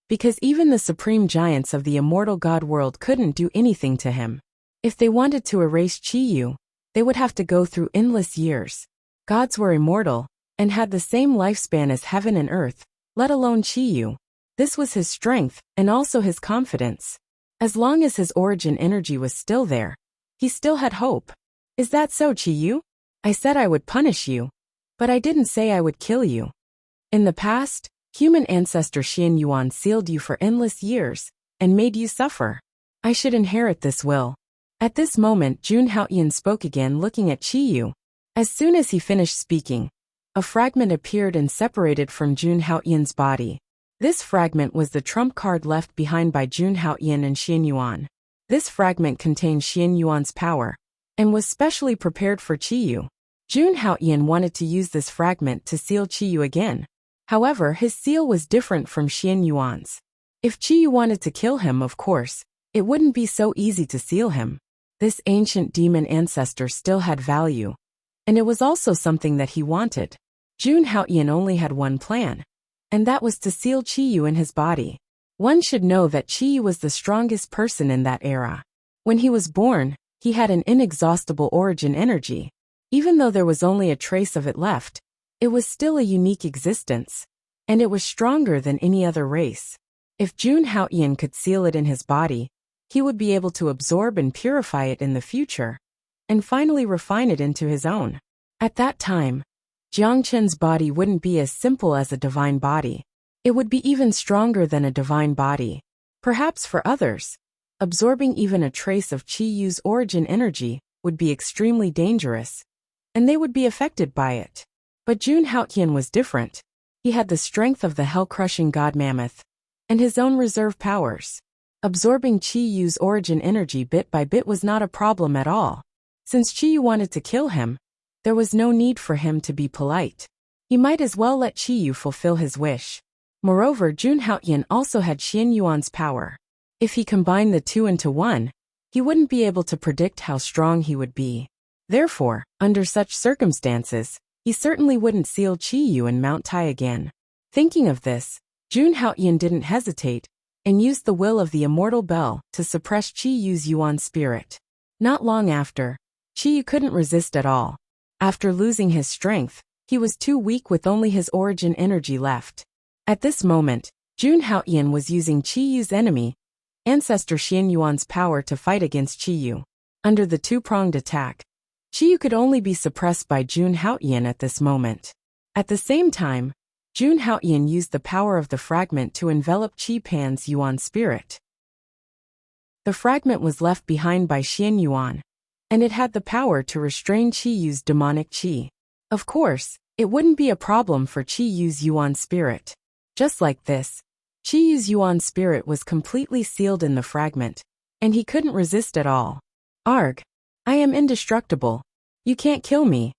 Because even the supreme giants of the immortal god world couldn't do anything to him. If they wanted to erase Qiyu, they would have to go through endless years. Gods were immortal, and had the same lifespan as heaven and earth, let alone Qiyu. This was his strength, and also his confidence. As long as his origin energy was still there, he still had hope. Is that so, Qiyu? I said I would punish you. But I didn't say I would kill you. In the past, human ancestor Xian Yuan sealed you for endless years, and made you suffer. I should inherit this will. At this moment Jun Haoyan spoke again, looking at Qiyu. As soon as he finished speaking, a fragment appeared and separated from Jun Haoyan's body. This fragment was the trump card left behind by Jun Haoyan and Xian Yuan. This fragment contained Xian Yuan's power, and was specially prepared for Qiyu. Jun Haoyan wanted to use this fragment to seal Qiyu again. However, his seal was different from Xian Yuan's. If Qiyu wanted to kill him, of course, it wouldn't be so easy to seal him. This ancient demon ancestor still had value. And it was also something that he wanted. Jun Haoyan only had one plan, and that was to seal Qiyu in his body. One should know that Qiyu was the strongest person in that era. When he was born, he had an inexhaustible origin energy. Even though there was only a trace of it left, it was still a unique existence, and it was stronger than any other race. If Jun Haoyan could seal it in his body, he would be able to absorb and purify it in the future, and finally refine it into his own. At that time, Jiangchen's body wouldn't be as simple as a divine body. It would be even stronger than a divine body. Perhaps for others, absorbing even a trace of Qiyu's origin energy would be extremely dangerous, and they would be affected by it. But Jun Haoyan was different. He had the strength of the hell-crushing god mammoth, and his own reserve powers. Absorbing Qiyu's origin energy bit by bit was not a problem at all. Since Qiyu wanted to kill him, there was no need for him to be polite. He might as well let Qiyu fulfill his wish. Moreover, Jun Haoyan also had Xian Yuan's power. If he combined the two into one, he wouldn't be able to predict how strong he would be. Therefore, under such circumstances, he certainly wouldn't seal Qiyu in Mount Tai again. Thinking of this, Jun Haoyan didn't hesitate, and used the will of the immortal Bell to suppress Qiyu's Yuan spirit. Not long after, Qiyu couldn't resist at all. After losing his strength, He was too weak with only his origin energy left. At this moment, Jun Haoyan was using Qiyu's enemy, ancestor Xian Yuan's power to fight against Qiyu. Under the two-pronged attack, Qiyu could only be suppressed by Jun Haoyan at this moment. At the same time, Jun Haoyan used the power of the fragment to envelop Qi Pan's Yuan spirit. The fragment was left behind by Xian Yuan, and it had the power to restrain Qiyu's demonic qi. Of course, it wouldn't be a problem for Qiyu's Yuan spirit. Just like this, Qiyu's Yuan spirit was completely sealed in the fragment, and he couldn't resist at all. Arg! I am indestructible. You can't kill me.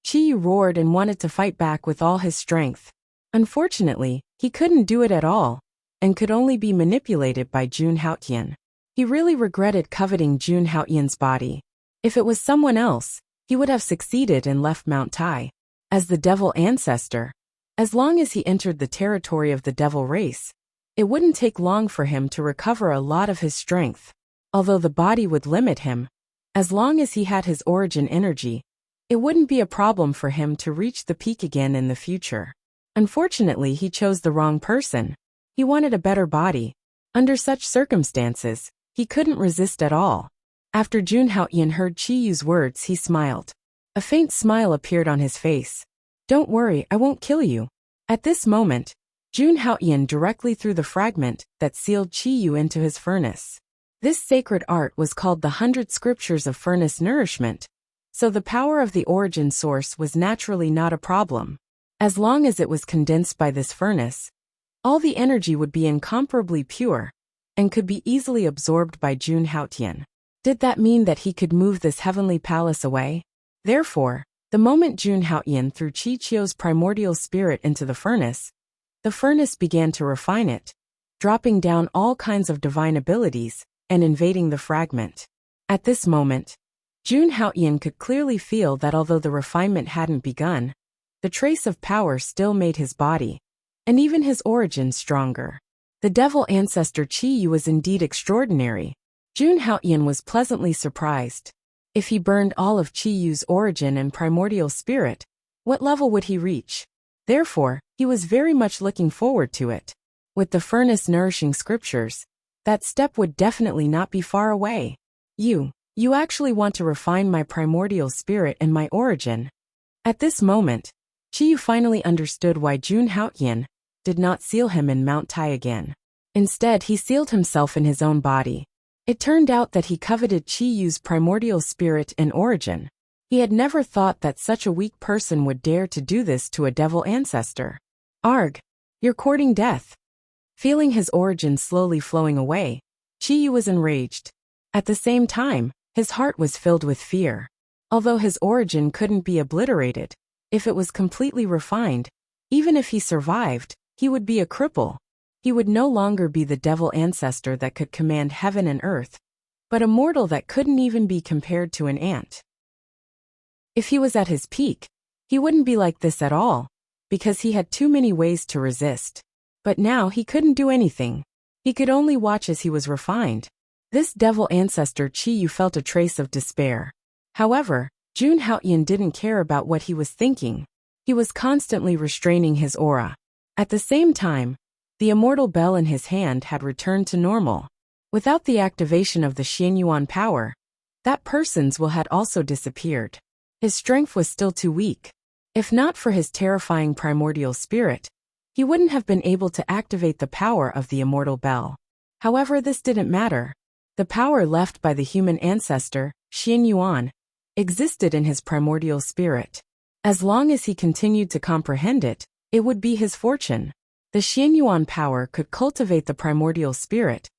Qiyu roared and wanted to fight back with all his strength. Unfortunately, he couldn't do it at all, and could only be manipulated by Jun Haoyan. He really regretted coveting Jun Haoyan's body. If it was someone else, he would have succeeded and left Mount Tai. As the devil ancestor, as long as he entered the territory of the devil race, it wouldn't take long for him to recover a lot of his strength. Although the body would limit him, as long as he had his origin energy, it wouldn't be a problem for him to reach the peak again in the future. Unfortunately, he chose the wrong person. He wanted a better body. Under such circumstances, he couldn't resist at all. After Jun Haoyan heard Qiyu's words, he smiled. A faint smile appeared on his face. Don't worry, I won't kill you. At this moment, Jun Haoyan directly threw the fragment that sealed Qiyu into his furnace. This sacred art was called the 100 Scriptures of Furnace Nourishment, so the power of the origin source was naturally not a problem. As long as it was condensed by this furnace, all the energy would be incomparably pure, and could be easily absorbed by Jun Haoyan. Did that mean that he could move this heavenly palace away? Therefore, the moment Jun Haoyan threw Qi Qiu's primordial spirit into the furnace began to refine it, dropping down all kinds of divine abilities, and invading the fragment. At this moment, Jun Haoyan could clearly feel that although the refinement hadn't begun, the trace of power still made his body, and even his origin stronger. The devil ancestor Qiyu was indeed extraordinary. Jun Haoyan was pleasantly surprised. If he burned all of Qiyu's origin and primordial spirit, what level would he reach? Therefore, he was very much looking forward to it. With the furnace nourishing scriptures, that step would definitely not be far away. You actually want to refine my primordial spirit and my origin. At this moment, Qiyu finally understood why Jun Haoyan did not seal him in Mount Tai again. Instead, he sealed himself in his own body. It turned out that he coveted Qiyu's primordial spirit and origin. He had never thought that such a weak person would dare to do this to a devil ancestor. Arg! You're courting death. Feeling his origin slowly flowing away, Qiyu was enraged. At the same time, his heart was filled with fear. Although his origin couldn't be obliterated, if it was completely refined, even if he survived, he would be a cripple. He would no longer be the devil ancestor that could command heaven and earth, but a mortal that couldn't even be compared to an ant. If he was at his peak, he wouldn't be like this at all, because he had too many ways to resist. But now he couldn't do anything. He could only watch as he was refined. This devil ancestor Qiyu felt a trace of despair. However, Jun Haoyan didn't care about what he was thinking. He was constantly restraining his aura. At the same time, the immortal bell in his hand had returned to normal. Without the activation of the Xian Yuan power, that person's will had also disappeared. His strength was still too weak. If not for his terrifying primordial spirit, he wouldn't have been able to activate the power of the immortal bell. However, this didn't matter. The power left by the human ancestor, Xian Yuan, existed in his primordial spirit. As long as he continued to comprehend it, it would be his fortune. The Xian Yuan power could cultivate the primordial spirit,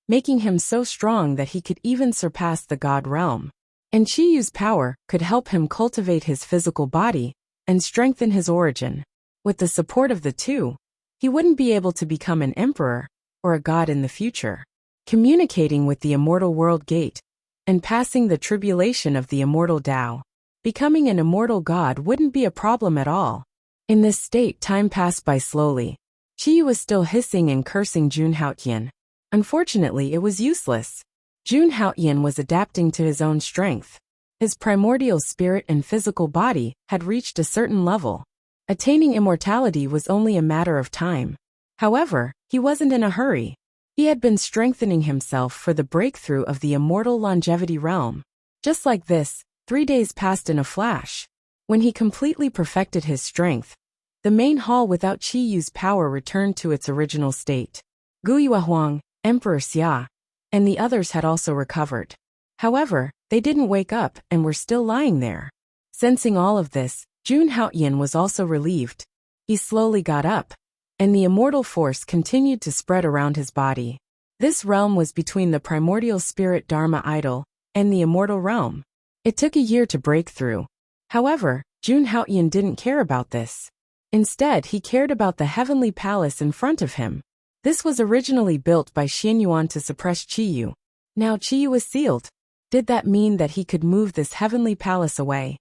making him so strong that he could even surpass the god realm. And Qiyu's power could help him cultivate his physical body and strengthen his origin. With the support of the two, he wouldn't be able to become an emperor or a god in the future. Communicating with the immortal world gate and passing the tribulation of the immortal Tao, becoming an immortal god wouldn't be a problem at all. In this state, time passed by slowly. Qiyu was still hissing and cursing Jun Haoyan. Unfortunately, it was useless. Jun Haoyan was adapting to his own strength. His primordial spirit and physical body had reached a certain level. Attaining immortality was only a matter of time. However, he wasn't in a hurry. He had been strengthening himself for the breakthrough of the immortal longevity realm. Just like this, 3 days passed in a flash. When he completely perfected his strength, the main hall without Qi Yu's power returned to its original state. Gu Yuehuang, Emperor Xia, and the others had also recovered. However, they didn't wake up and were still lying there. Sensing all of this, Jun Haoyan was also relieved. He slowly got up, and the immortal force continued to spread around his body. This realm was between the primordial spirit Dharma idol and the immortal realm. It took a year to break through. However, Jun Haoyan didn't care about this. Instead, he cared about the heavenly palace in front of him. This was originally built by Xianyuan to suppress Qiyu. Now Qiyu is sealed. Did that mean that he could move this heavenly palace away?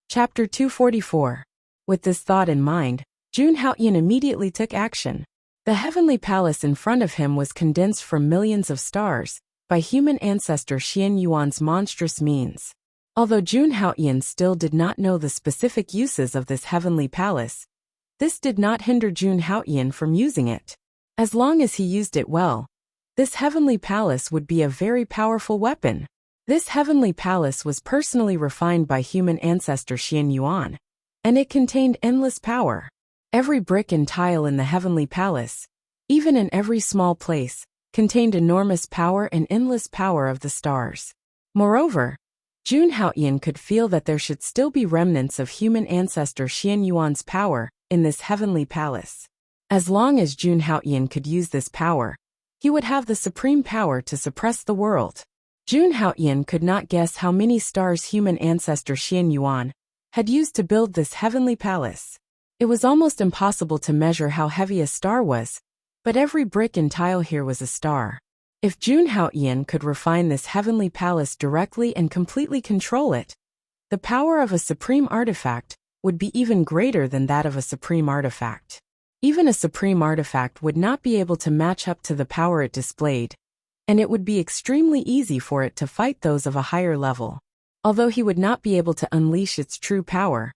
Chapter 244. With this thought in mind, Jun Haoyan immediately took action. The heavenly palace in front of him was condensed from millions of stars by human ancestor Xianyuan's monstrous means. Although Jun Haoyan still did not know the specific uses of this heavenly palace, this did not hinder Jun Haoyan from using it. As long as he used it well, this heavenly palace would be a very powerful weapon. This heavenly palace was personally refined by human ancestor Xianyuan, and it contained endless power. Every brick and tile in the heavenly palace, even in every small place, contained enormous power and endless power of the stars. Moreover, Jun Haoyan could feel that there should still be remnants of human ancestor Xianyuan's power in this heavenly palace. As long as Jun Haoyan could use this power, he would have the supreme power to suppress the world. Jun Haoyan could not guess how many stars human ancestor Xianyuan had used to build this heavenly palace. It was almost impossible to measure how heavy a star was, but every brick and tile here was a star. If Jun Haoyan could refine this heavenly palace directly and completely control it, the power of a supreme artifact would be even greater than that of a supreme artifact. Even a supreme artifact would not be able to match up to the power it displayed, and it would be extremely easy for it to fight those of a higher level. Although he would not be able to unleash its true power,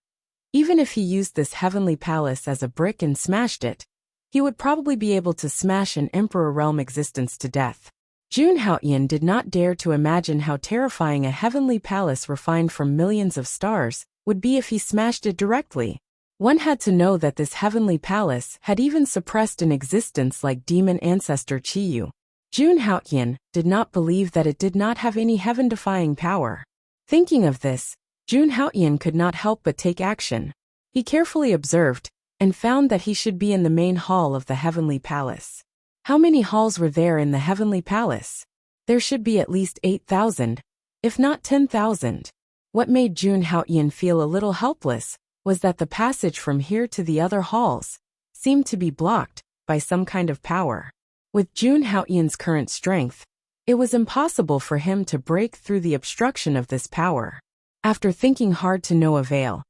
even if he used this heavenly palace as a brick and smashed it, he would probably be able to smash an emperor realm existence to death. Jun Haoyan did not dare to imagine how terrifying a heavenly palace refined from millions of stars would be if he smashed it directly. One had to know that this heavenly palace had even suppressed an existence like demon ancestor Qiyu. Jun Haoyan did not believe that it did not have any heaven-defying power. Thinking of this, Jun Haoyan could not help but take action. He carefully observed and found that he should be in the main hall of the heavenly palace. How many halls were there in the heavenly palace? There should be at least 8,000, if not 10,000. What made Jun Haoyan feel a little helpless was that the passage from here to the other halls seemed to be blocked by some kind of power. With Jun Haoyan's current strength, it was impossible for him to break through the obstruction of this power. After thinking hard to no avail,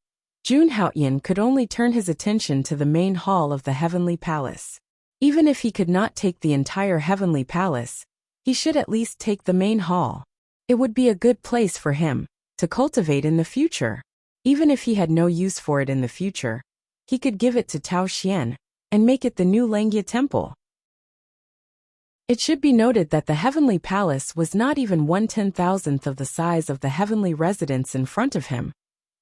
Jun Haoyan could only turn his attention to the main hall of the heavenly palace. Even if he could not take the entire heavenly palace, he should at least take the main hall. It would be a good place for him to cultivate in the future. Even if he had no use for it in the future, he could give it to Tao Xian and make it the new Langia temple. It should be noted that the heavenly palace was not even 1/10,000th of the size of the heavenly residence in front of him,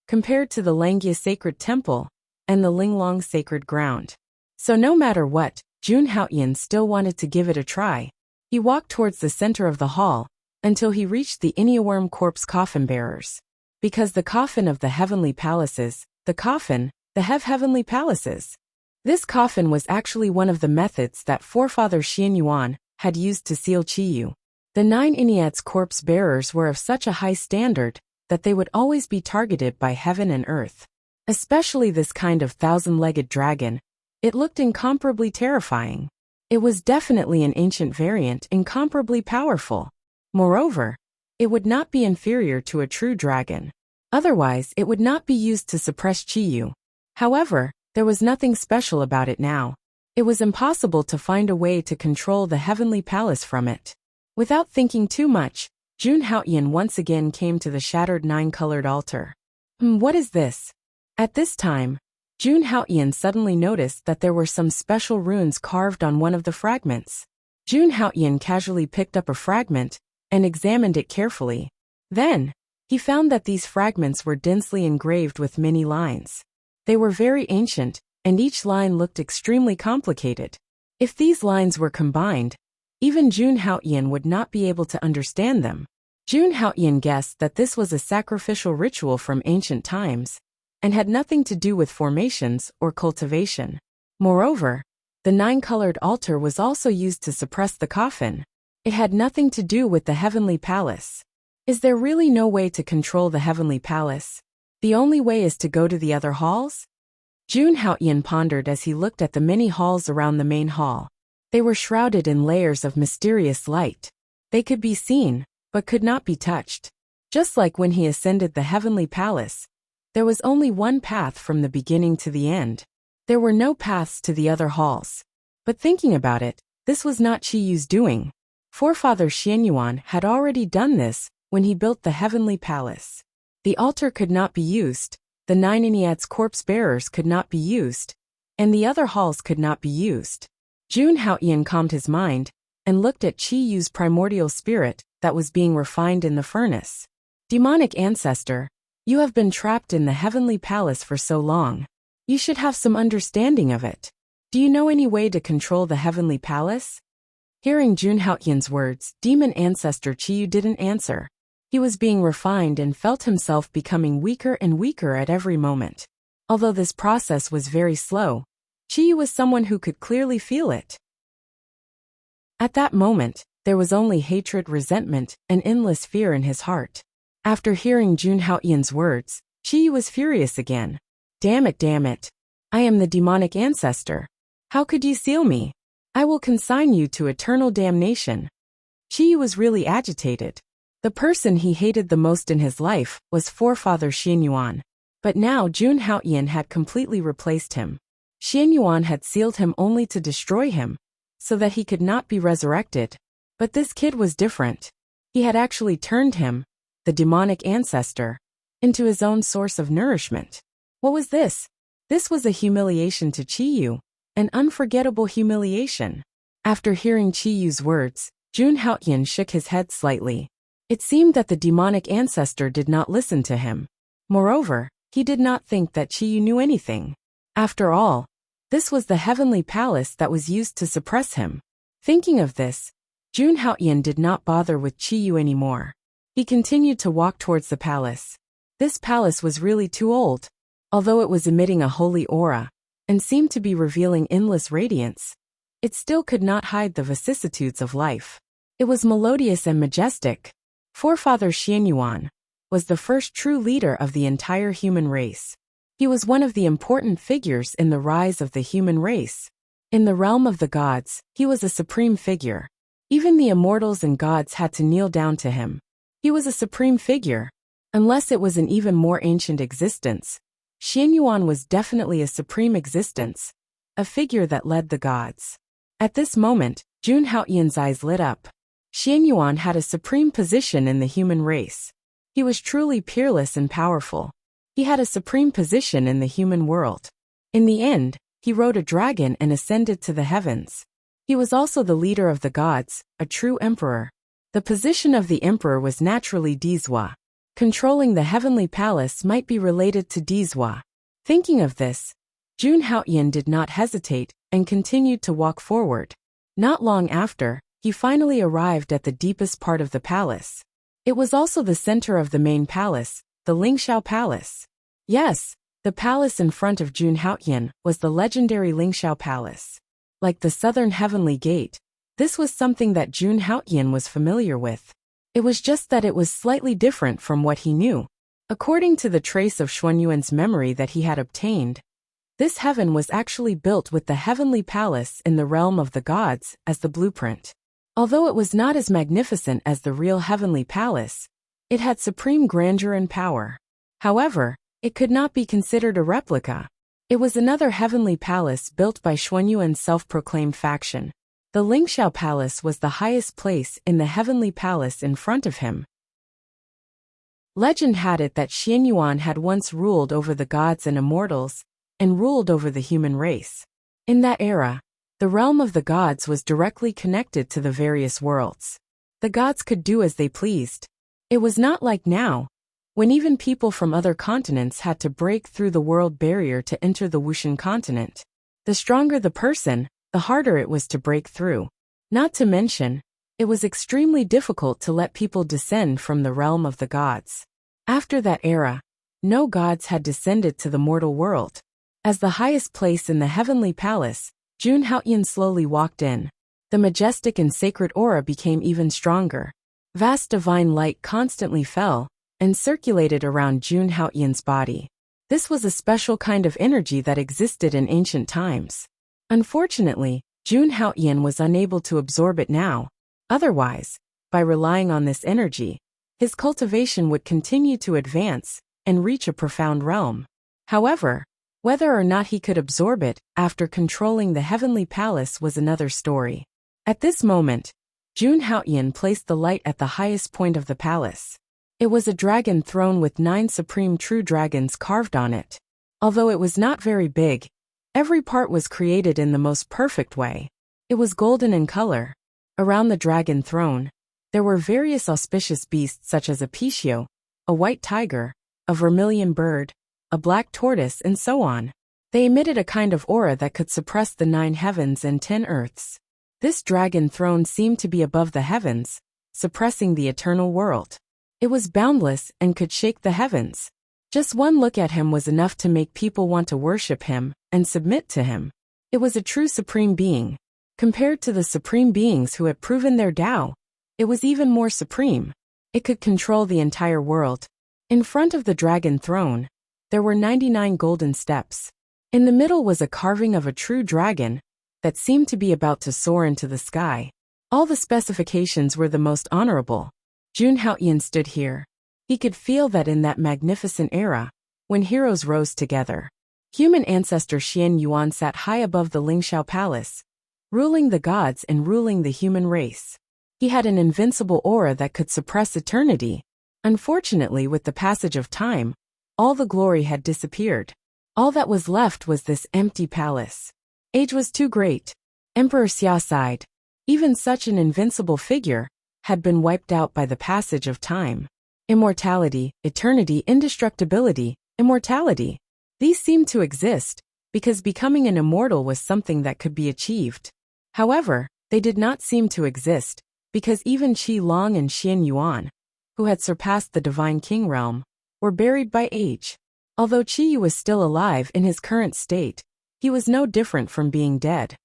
compared to the Langia sacred temple and the Linglong sacred ground. So no matter what, Jun Haoyan still wanted to give it a try. He walked towards the center of the hall until he reached the Ineaworm corpse coffin bearers. Because the coffin of the heavenly palaces, the heavenly palaces. This coffin was actually one of the methods that forefather Xianyuan had used to seal Qiyu. The 9 Ineats corpse bearers were of such a high standard that they would always be targeted by heaven and earth. Especially this kind of 1,000-legged dragon. It looked incomparably terrifying. It was definitely an ancient variant, incomparably powerful. Moreover, it would not be inferior to a true dragon. Otherwise, it would not be used to suppress Qiyu. However, there was nothing special about it now. It was impossible to find a way to control the heavenly palace from it. Without thinking too much, Jun Haoyan once again came to the shattered 9-colored altar. What is this? At this time, Jun Haoyan suddenly noticed that there were some special runes carved on one of the fragments. Jun Haoyan casually picked up a fragment and examined it carefully. Then, he found that these fragments were densely engraved with many lines. They were very ancient, and each line looked extremely complicated. If these lines were combined, even Jun Haoyan would not be able to understand them. Jun Haoyan guessed that this was a sacrificial ritual from ancient times, and had nothing to do with formations or cultivation. Moreover, the 9-colored altar was also used to suppress the coffin. It had nothing to do with the heavenly palace. Is there really no way to control the heavenly palace? The only way is to go to the other halls? Jun Haoyan pondered as he looked at the many halls around the main hall. They were shrouded in layers of mysterious light. They could be seen, but could not be touched. Just like when he ascended the heavenly palace, there was only one path from the beginning to the end. There were no paths to the other halls. But thinking about it, this was not Qiyu's doing. Forefather Xianyuan had already done this when he built the heavenly palace. The altar could not be used, the 9 Ennead's corpse bearers could not be used, and the other halls could not be used. Jun Haoyan calmed his mind and looked at Qiyu's primordial spirit that was being refined in the furnace. Demonic ancestor, you have been trapped in the heavenly palace for so long. You should have some understanding of it. Do you know any way to control the heavenly palace? Hearing Jun Haoyan's words, demon ancestor Qiyu didn't answer. He was being refined and felt himself becoming weaker and weaker at every moment. Although this process was very slow, Qiyu was someone who could clearly feel it. At that moment, there was only hatred, resentment, and endless fear in his heart. After hearing Jun Haoyan's words, Qiyu was furious again. Damn it. I am the demonic ancestor. How could you seal me? I will consign you to eternal damnation. Qiyu was really agitated. The person he hated the most in his life was forefather Xianyuan. But now Jun Haoyan had completely replaced him. Xianyuan had sealed him only to destroy him, so that he could not be resurrected. But this kid was different. He had actually turned him, the demonic ancestor, into his own source of nourishment. What was this? This was a humiliation to Qiyu, an unforgettable humiliation. After hearing Qiyu's words, Jun Haoyan shook his head slightly. It seemed that the demonic ancestor did not listen to him. Moreover, he did not think that Qiyu knew anything. After all, this was the heavenly palace that was used to suppress him. Thinking of this, Jun Haoyan did not bother with Qiyu anymore. He continued to walk towards the palace. This palace was really too old. Although it was emitting a holy aura, and seemed to be revealing endless radiance, it still could not hide the vicissitudes of life. It was melodious and majestic. Forefather Xianyuan was the first true leader of the entire human race. He was one of the important figures in the rise of the human race. In the realm of the gods, he was a supreme figure. Even the immortals and gods had to kneel down to him. He was a supreme figure. Unless it was an even more ancient existence, Xianyuan was definitely a supreme existence, a figure that led the gods. At this moment, Jun Haoyan's eyes lit up. Xianyuan had a supreme position in the human race. He was truly peerless and powerful. He had a supreme position in the human world. In the end, he rode a dragon and ascended to the heavens. He was also the leader of the gods, a true emperor. The position of the emperor was naturally Dizwa. Controlling the heavenly palace might be related to Dizwa. Thinking of this, Jun Haoyan did not hesitate and continued to walk forward. Not long after, he finally arrived at the deepest part of the palace. It was also the center of the main palace, the Lingxiao Palace. Yes, the palace in front of Jun Haoyan was the legendary Lingxiao Palace. Like the southern heavenly gate, this was something that Jun Haoyan was familiar with. It was just that it was slightly different from what he knew. According to the trace of Xuanyuan's memory that he had obtained, this heaven was actually built with the heavenly palace in the realm of the gods as the blueprint. Although it was not as magnificent as the real heavenly palace, it had supreme grandeur and power. However, it could not be considered a replica. It was another heavenly palace built by Xuanyuan's self-proclaimed faction. The Lingxiao Palace was the highest place in the heavenly palace in front of him. Legend had it that Xianyuan had once ruled over the gods and immortals, and ruled over the human race. In that era, the realm of the gods was directly connected to the various worlds. The gods could do as they pleased. It was not like now, when even people from other continents had to break through the world barrier to enter the Wushan continent. The stronger the person, the harder it was to break through. Not to mention, it was extremely difficult to let people descend from the realm of the gods. After that era, no gods had descended to the mortal world. As the highest place in the heavenly palace, Jun Haoyan slowly walked in. The majestic and sacred aura became even stronger. Vast divine light constantly fell and circulated around Jun Haoyan's body. This was a special kind of energy that existed in ancient times. Unfortunately, Jun Haoyan was unable to absorb it now. Otherwise, by relying on this energy, his cultivation would continue to advance and reach a profound realm. However, whether or not he could absorb it after controlling the heavenly palace was another story. At this moment, Jun Haoyan placed the light at the highest point of the palace. It was a dragon throne with 9 supreme true dragons carved on it. Although it was not very big, every part was created in the most perfect way. It was golden in color. Around the dragon throne, there were various auspicious beasts such as a pishio, a white tiger, a vermilion bird, a black tortoise, and so on. They emitted a kind of aura that could suppress the 9 heavens and 10 earths. This dragon throne seemed to be above the heavens, suppressing the eternal world. It was boundless and could shake the heavens. Just one look at him was enough to make people want to worship him and submit to him. It was a true supreme being. Compared to the supreme beings who had proven their Tao, it was even more supreme. It could control the entire world. In front of the dragon throne, there were 99 golden steps. In the middle was a carving of a true dragon that seemed to be about to soar into the sky. All the specifications were the most honorable. Jun Haoyan stood here. He could feel that in that magnificent era, when heroes rose together. Human ancestor Xianyuan sat high above the Lingxiao Palace, ruling the gods and ruling the human race. He had an invincible aura that could suppress eternity. Unfortunately, with the passage of time, all the glory had disappeared. All that was left was this empty palace. Age was too great. Emperor Xia sighed. Even such an invincible figure had been wiped out by the passage of time. Immortality, eternity, indestructibility, immortality. These seemed to exist, because becoming an immortal was something that could be achieved. However, they did not seem to exist, because even Qi Long and Xianyuan, who had surpassed the divine king realm, were buried by age. Although Qi Yu was still alive in his current state, he was no different from being dead.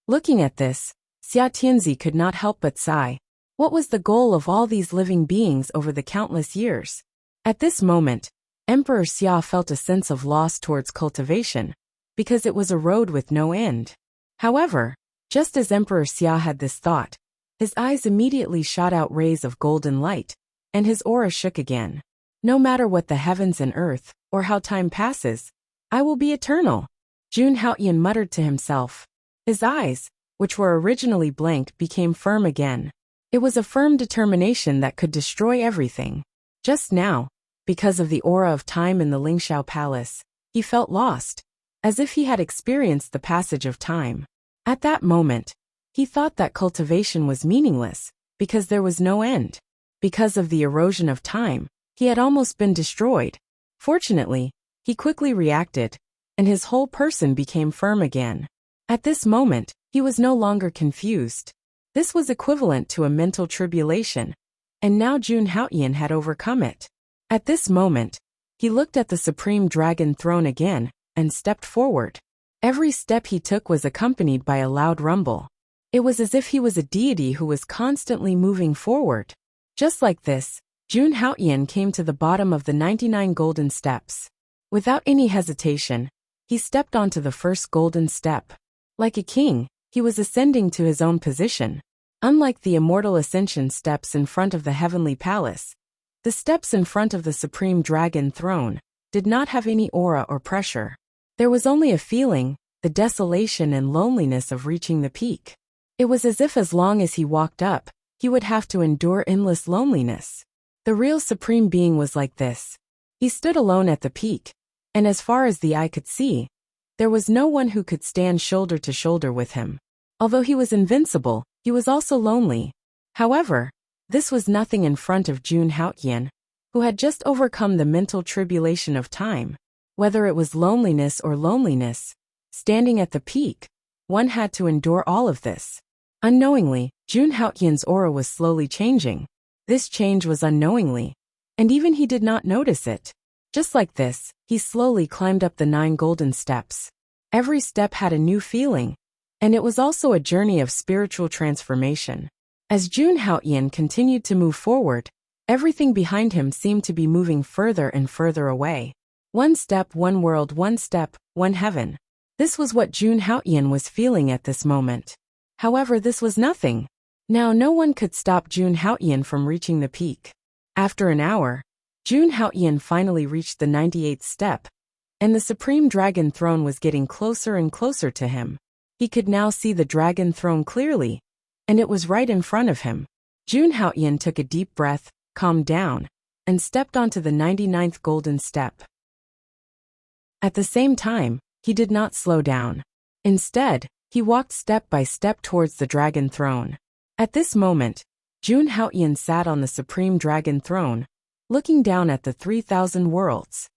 Looking at this, Xia Tianzi could not help but sigh. What was the goal of all these living beings over the countless years? At this moment, Emperor Xia felt a sense of loss towards cultivation, because it was a road with no end. However, just as Emperor Xia had this thought, his eyes immediately shot out rays of golden light, and his aura shook again. No matter what the heavens and earth, or how time passes, I will be eternal. Jun Haoyan muttered to himself. His eyes, which were originally blank, became firm again. It was a firm determination that could destroy everything. Just now, because of the aura of time in the Lingxiao Palace, he felt lost, as if he had experienced the passage of time. At that moment, he thought that cultivation was meaningless, because there was no end. Because of the erosion of time, he had almost been destroyed. Fortunately, he quickly reacted, and his whole person became firm again. At this moment, he was no longer confused. This was equivalent to a mental tribulation, and now Jun Haoyan had overcome it. At this moment, he looked at the supreme dragon throne again, and stepped forward. Every step he took was accompanied by a loud rumble. It was as if he was a deity who was constantly moving forward. Just like this, Jun Haoyan came to the bottom of the 99 golden steps. Without any hesitation, he stepped onto the first golden step. Like a king, he was ascending to his own position. Unlike the immortal ascension steps in front of the heavenly palace, the steps in front of the supreme dragon throne did not have any aura or pressure. There was only a feeling, the desolation and loneliness of reaching the peak. It was as if as long as he walked up, he would have to endure endless loneliness. The real Supreme Being was like this. He stood alone at the peak, and as far as the eye could see, there was no one who could stand shoulder to shoulder with him. Although he was invincible, he was also lonely. However, this was nothing in front of Jun Haotian, who had just overcome the mental tribulation of time. Whether it was loneliness or loneliness, standing at the peak, one had to endure all of this. Unknowingly, Jun Haotian's aura was slowly changing. This change was unknowingly, and even he did not notice it. Just like this, he slowly climbed up the 9 golden steps. Every step had a new feeling, and it was also a journey of spiritual transformation. As Jun Haotian continued to move forward, everything behind him seemed to be moving further and further away. One step, one world, one step, one heaven. This was what Jun Haotian was feeling at this moment. However, this was nothing. Now no one could stop Jun Haotian from reaching the peak. After an hour, Jun Haotian finally reached the 98th step, and the Supreme Dragon Throne was getting closer and closer to him. He could now see the Dragon Throne clearly, and it was right in front of him. Jun Haotian took a deep breath, calmed down, and stepped onto the 99th golden step. At the same time, he did not slow down. Instead, he walked step by step towards the Dragon Throne. At this moment, Jun Haotian sat on the Supreme Dragon Throne, looking down at the 3,000 worlds.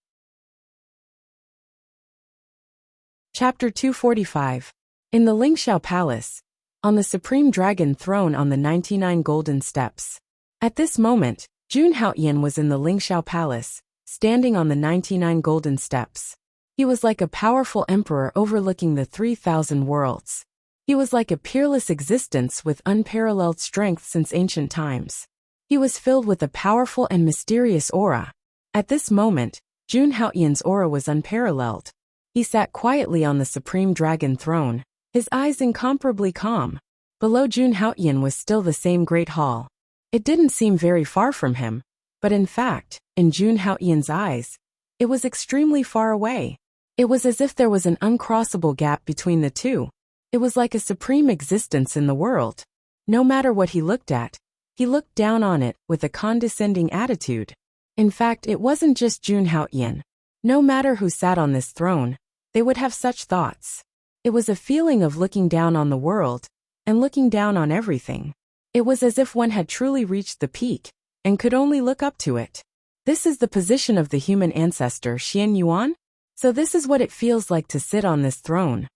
Chapter 245. In the Lingxiao Palace, on the Supreme Dragon Throne on the 99 golden steps. At this moment, Jun Haotian was in the Lingxiao Palace, standing on the 99 golden steps. He was like a powerful emperor overlooking the 3,000 worlds. He was like a peerless existence with unparalleled strength since ancient times. He was filled with a powerful and mysterious aura. At this moment, Jun Haotian's aura was unparalleled. He sat quietly on the Supreme Dragon Throne, his eyes incomparably calm. Below Jun Haotian was still the same great hall. It didn't seem very far from him, but in fact, in Jun Haotian's eyes, it was extremely far away. It was as if there was an uncrossable gap between the two. It was like a supreme existence in the world. No matter what he looked at, he looked down on it with a condescending attitude. In fact, it wasn't just Jun Haotian. No matter who sat on this throne, they would have such thoughts. It was a feeling of looking down on the world, and looking down on everything. It was as if one had truly reached the peak, and could only look up to it. This is the position of the human ancestor Xian Yuan? So this is what it feels like to sit on this throne.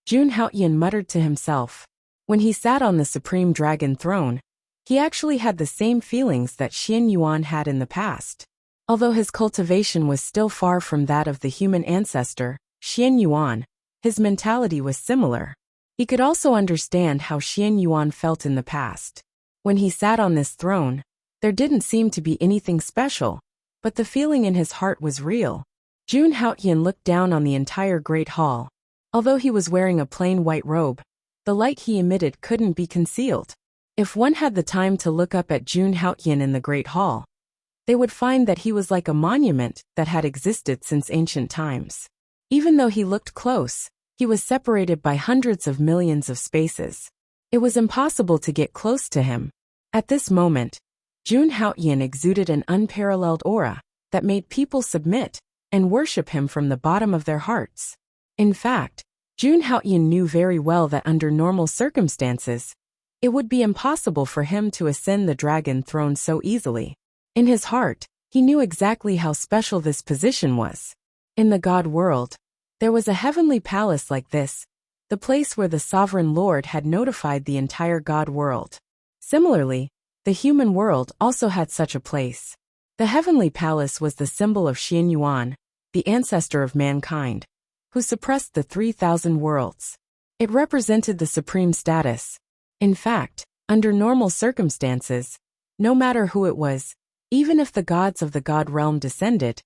Jun Haotian muttered to himself. When he sat on the Supreme Dragon Throne, he actually had the same feelings that Xian Yuan had in the past. Although his cultivation was still far from that of the human ancestor, Xian Yuan, his mentality was similar. He could also understand how Xian Yuan felt in the past. When he sat on this throne, there didn't seem to be anything special, but the feeling in his heart was real. Jun Haotian looked down on the entire Great Hall. Although he was wearing a plain white robe, the light he emitted couldn't be concealed. If one had the time to look up at Jun Haotian in the Great Hall, they would find that he was like a monument that had existed since ancient times. Even though he looked close, he was separated by hundreds of millions of spaces. It was impossible to get close to him. At this moment, Jun Haotian exuded an unparalleled aura that made people submit and worship him from the bottom of their hearts. In fact, Jun Haotian knew very well that under normal circumstances, it would be impossible for him to ascend the Dragon Throne so easily. In his heart, he knew exactly how special this position was. In the God world, there was a heavenly palace like this, the place where the Sovereign Lord had notified the entire God world. Similarly, the human world also had such a place. The heavenly palace was the symbol of Xian Yuan, the ancestor of mankind, who suppressed the 3,000 worlds. It represented the supreme status. In fact, under normal circumstances, no matter who it was, even if the gods of the God realm descended,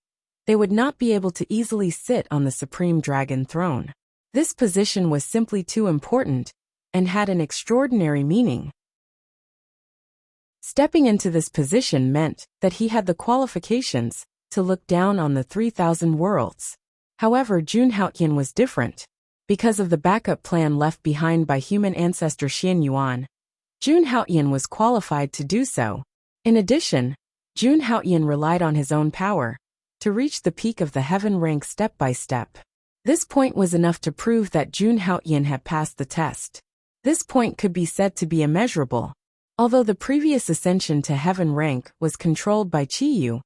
they would not be able to easily sit on the Supreme Dragon Throne. This position was simply too important, and had an extraordinary meaning. Stepping into this position meant that he had the qualifications to look down on the 3,000 worlds. However, Jun Haotian was different. Because of the backup plan left behind by human ancestor Xian Yuan, Jun Haotian was qualified to do so. In addition, Jun Haoyan relied on his own power to reach the peak of the heaven rank step by step. This point was enough to prove that Jun Haoyan had passed the test. This point could be said to be immeasurable. Although the previous ascension to heaven rank was controlled by Qiyu,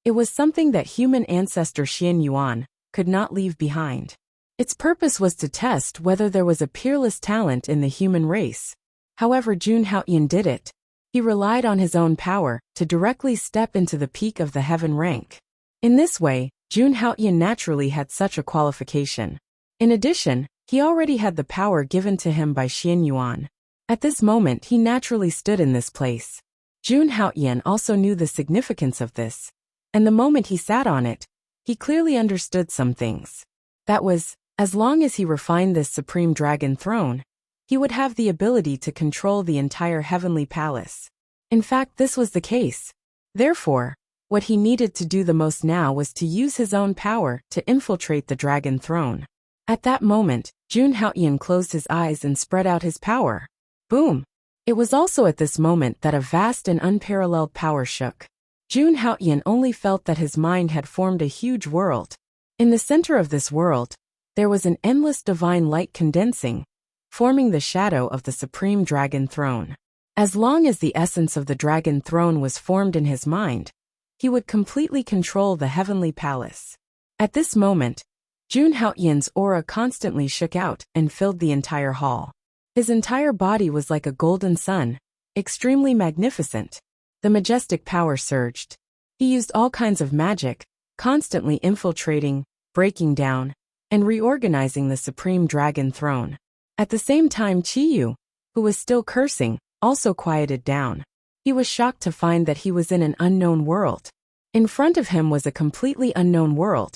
it was something that human ancestor Xian Yuan could not leave behind. Its purpose was to test whether there was a peerless talent in the human race. However, Jun Haoyan did it. He relied on his own power to directly step into the peak of the heaven rank. In this way, Jun Haoyan naturally had such a qualification. In addition, he already had the power given to him by Xian Yuan. At this moment, he naturally stood in this place. Jun Haoyan also knew the significance of this, and the moment he sat on it, he clearly understood some things. That was, as long as he refined this supreme dragon throne, he would have the ability to control the entire heavenly palace. In fact, this was the case. Therefore, what he needed to do the most now was to use his own power to infiltrate the dragon throne. At that moment, Jun Haoyan closed his eyes and spread out his power. Boom! It was also at this moment that a vast and unparalleled power shook. Jun Haoyan only felt that his mind had formed a huge world. In the center of this world, there was an endless divine light condensing, forming the shadow of the supreme dragon throne. As long as the essence of the dragon throne was formed in his mind, he would completely control the heavenly palace. At this moment, Jun Haoyan's aura constantly shook out and filled the entire hall. His entire body was like a golden sun, extremely magnificent. The majestic power surged. He used all kinds of magic, constantly infiltrating, breaking down, and reorganizing the supreme dragon throne. At the same time, Qiyu, who was still cursing, also quieted down. He was shocked to find that he was in an unknown world. In front of him was a completely unknown world,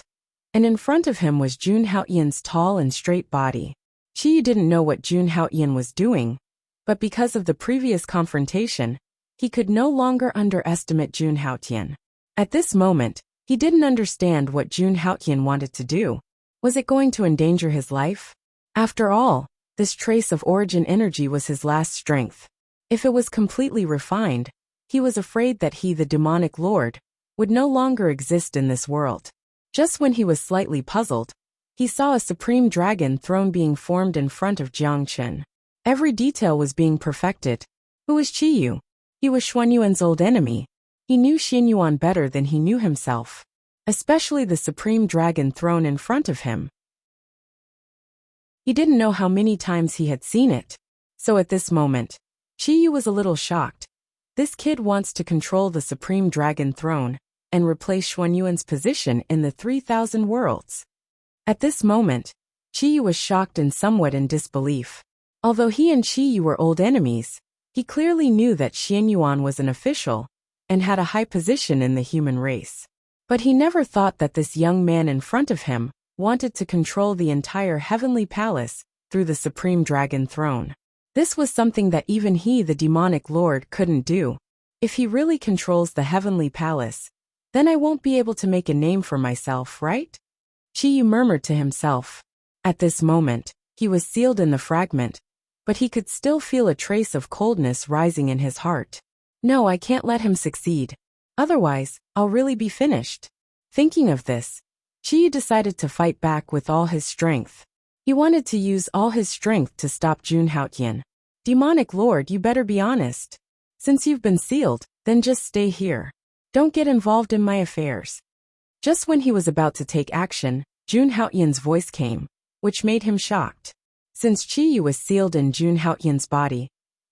and in front of him was Jun Haoyan's tall and straight body. Qiyu didn't know what Jun Haoyan was doing, but because of the previous confrontation, he could no longer underestimate Jun Haoyan. At this moment, he didn't understand what Jun Haoyan wanted to do. Was it going to endanger his life? After all, this trace of origin energy was his last strength. If it was completely refined, he was afraid that he, the demonic lord, would no longer exist in this world. Just when he was slightly puzzled, he saw a supreme dragon throne being formed in front of Jiang Chen. Every detail was being perfected. Who was Qiyu? He was Xuanyuan's old enemy. He knew Xian Yuan better than he knew himself, especially the supreme dragon throne in front of him. He didn't know how many times he had seen it. So at this moment, Qiyu was a little shocked. This kid wants to control the supreme dragon throne and replace Xuanyuan's position in the 3,000 worlds. At this moment, Qiyu was shocked and somewhat in disbelief. Although he and Qiyu were old enemies, he clearly knew that Xian Yuan was an official and had a high position in the human race. But he never thought that this young man in front of him wanted to control the entire heavenly palace through the supreme dragon throne. This was something that even he, the demonic lord, couldn't do. If he really controls the heavenly palace, then I won't be able to make a name for myself, right? Qiyu murmured to himself. At this moment, he was sealed in the fragment, but he could still feel a trace of coldness rising in his heart. No, I can't let him succeed. Otherwise, I'll really be finished. Thinking of this, Qiyu decided to fight back with all his strength. He wanted to use all his strength to stop Jun Haoyan. Demonic Lord, you better be honest. Since you've been sealed, then just stay here. Don't get involved in my affairs. Just when he was about to take action, Jun Haoyan's voice came, which made him shocked. Since Qiyu was sealed in Jun Haoyan's body,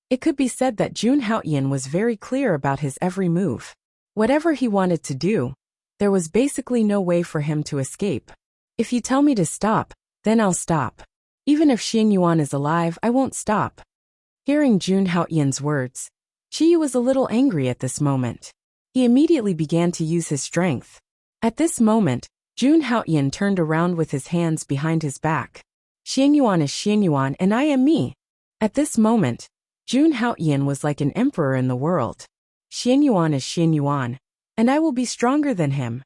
it could be said that Jun Haoyan was very clear about his every move. Whatever he wanted to do, there was basically no way for him to escape. If you tell me to stop, then I'll stop. Even if Xian Yuan is alive, I won't stop. Hearing Jun Haoyan's words, Qiyu was a little angry at this moment. He immediately began to use his strength. At this moment, Jun Haoyan turned around with his hands behind his back. Xian Yuan is Xian Yuan and I am me. At this moment, Jun Haoyan was like an emperor in the world. Xian Yuan is Xian Yuan, and I will be stronger than him.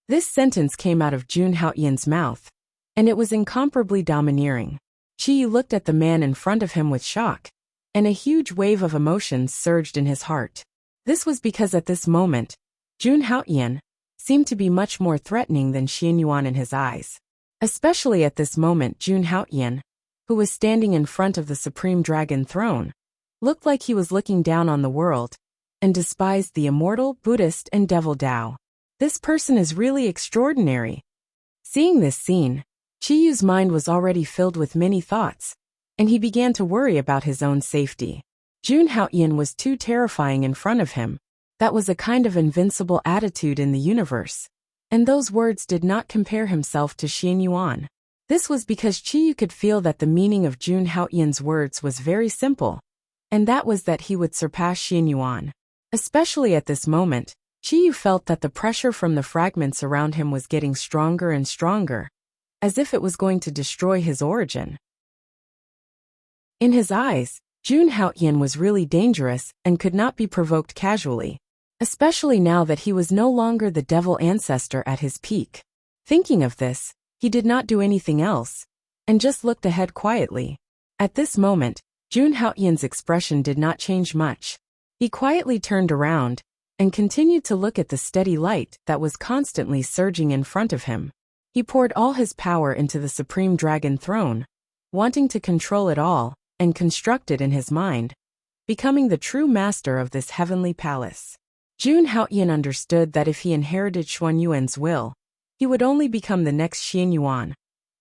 This sentence came out of Jun Haoyan's mouth, and it was incomparably domineering. Qiyu looked at the man in front of him with shock, and a huge wave of emotions surged in his heart. This was because at this moment, Jun Haoyan, seemed to be much more threatening than Xianyuan in his eyes. Especially at this moment, Jun Haoyan, who was standing in front of the Supreme Dragon Throne, looked like he was looking down on the world and despised the immortal, Buddhist, and devil Tao. This person is really extraordinary. Seeing this scene, Chiyu's mind was already filled with many thoughts, and he began to worry about his own safety. Jun Haoyan was too terrifying in front of him. That was a kind of invincible attitude in the universe. And those words did not compare himself to Xianyuan. This was because Chiyu could feel that the meaning of Jun Haoyan's words was very simple, and that was that he would surpass Xianyuan. Especially at this moment, Chiyu felt that the pressure from the fragments around him was getting stronger and stronger, as if it was going to destroy his origin. In his eyes, Jun Haoyan was really dangerous and could not be provoked casually, especially now that he was no longer the devil ancestor at his peak. Thinking of this, he did not do anything else, and just looked ahead quietly. At this moment, Jun Haoyan's expression did not change much. He quietly turned around and continued to look at the steady light that was constantly surging in front of him. He poured all his power into the Supreme Dragon Throne, wanting to control it all and construct it in his mind, becoming the true master of this heavenly palace. Jun Haoyan understood that if he inherited Xuanyuan's will, he would only become the next Xianyuan,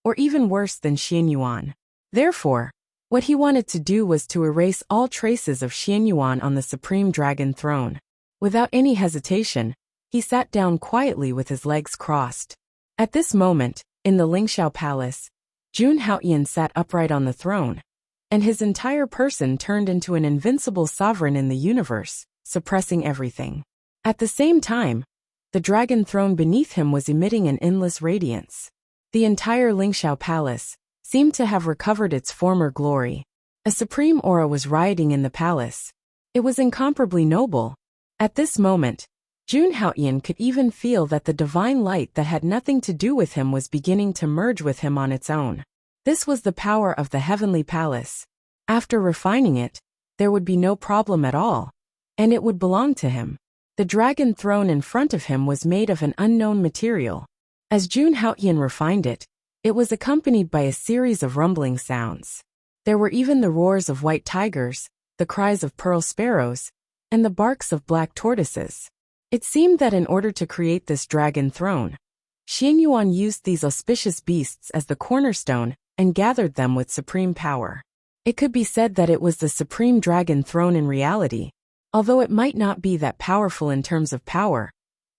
or even worse than Xianyuan. Therefore, what he wanted to do was to erase all traces of Xianyuan on the Supreme Dragon Throne. Without any hesitation, he sat down quietly with his legs crossed. At this moment, in the Lingxiao Palace, Jun Haoyan sat upright on the throne, and his entire person turned into an invincible sovereign in the universe, suppressing everything. At the same time, the dragon throne beneath him was emitting an endless radiance. The entire Lingxiao Palace seemed to have recovered its former glory. A supreme aura was rioting in the palace. It was incomparably noble. At this moment, Jun Haoyan could even feel that the divine light that had nothing to do with him was beginning to merge with him on its own. This was the power of the heavenly palace. After refining it, there would be no problem at all, and it would belong to him. The dragon throne in front of him was made of an unknown material. As Jun Haoyan refined it, it was accompanied by a series of rumbling sounds. There were even the roars of white tigers, the cries of pearl sparrows, and the barks of black tortoises. It seemed that in order to create this dragon throne, Xianyuan used these auspicious beasts as the cornerstone and gathered them with supreme power. It could be said that it was the supreme dragon throne in reality. Although it might not be that powerful in terms of power,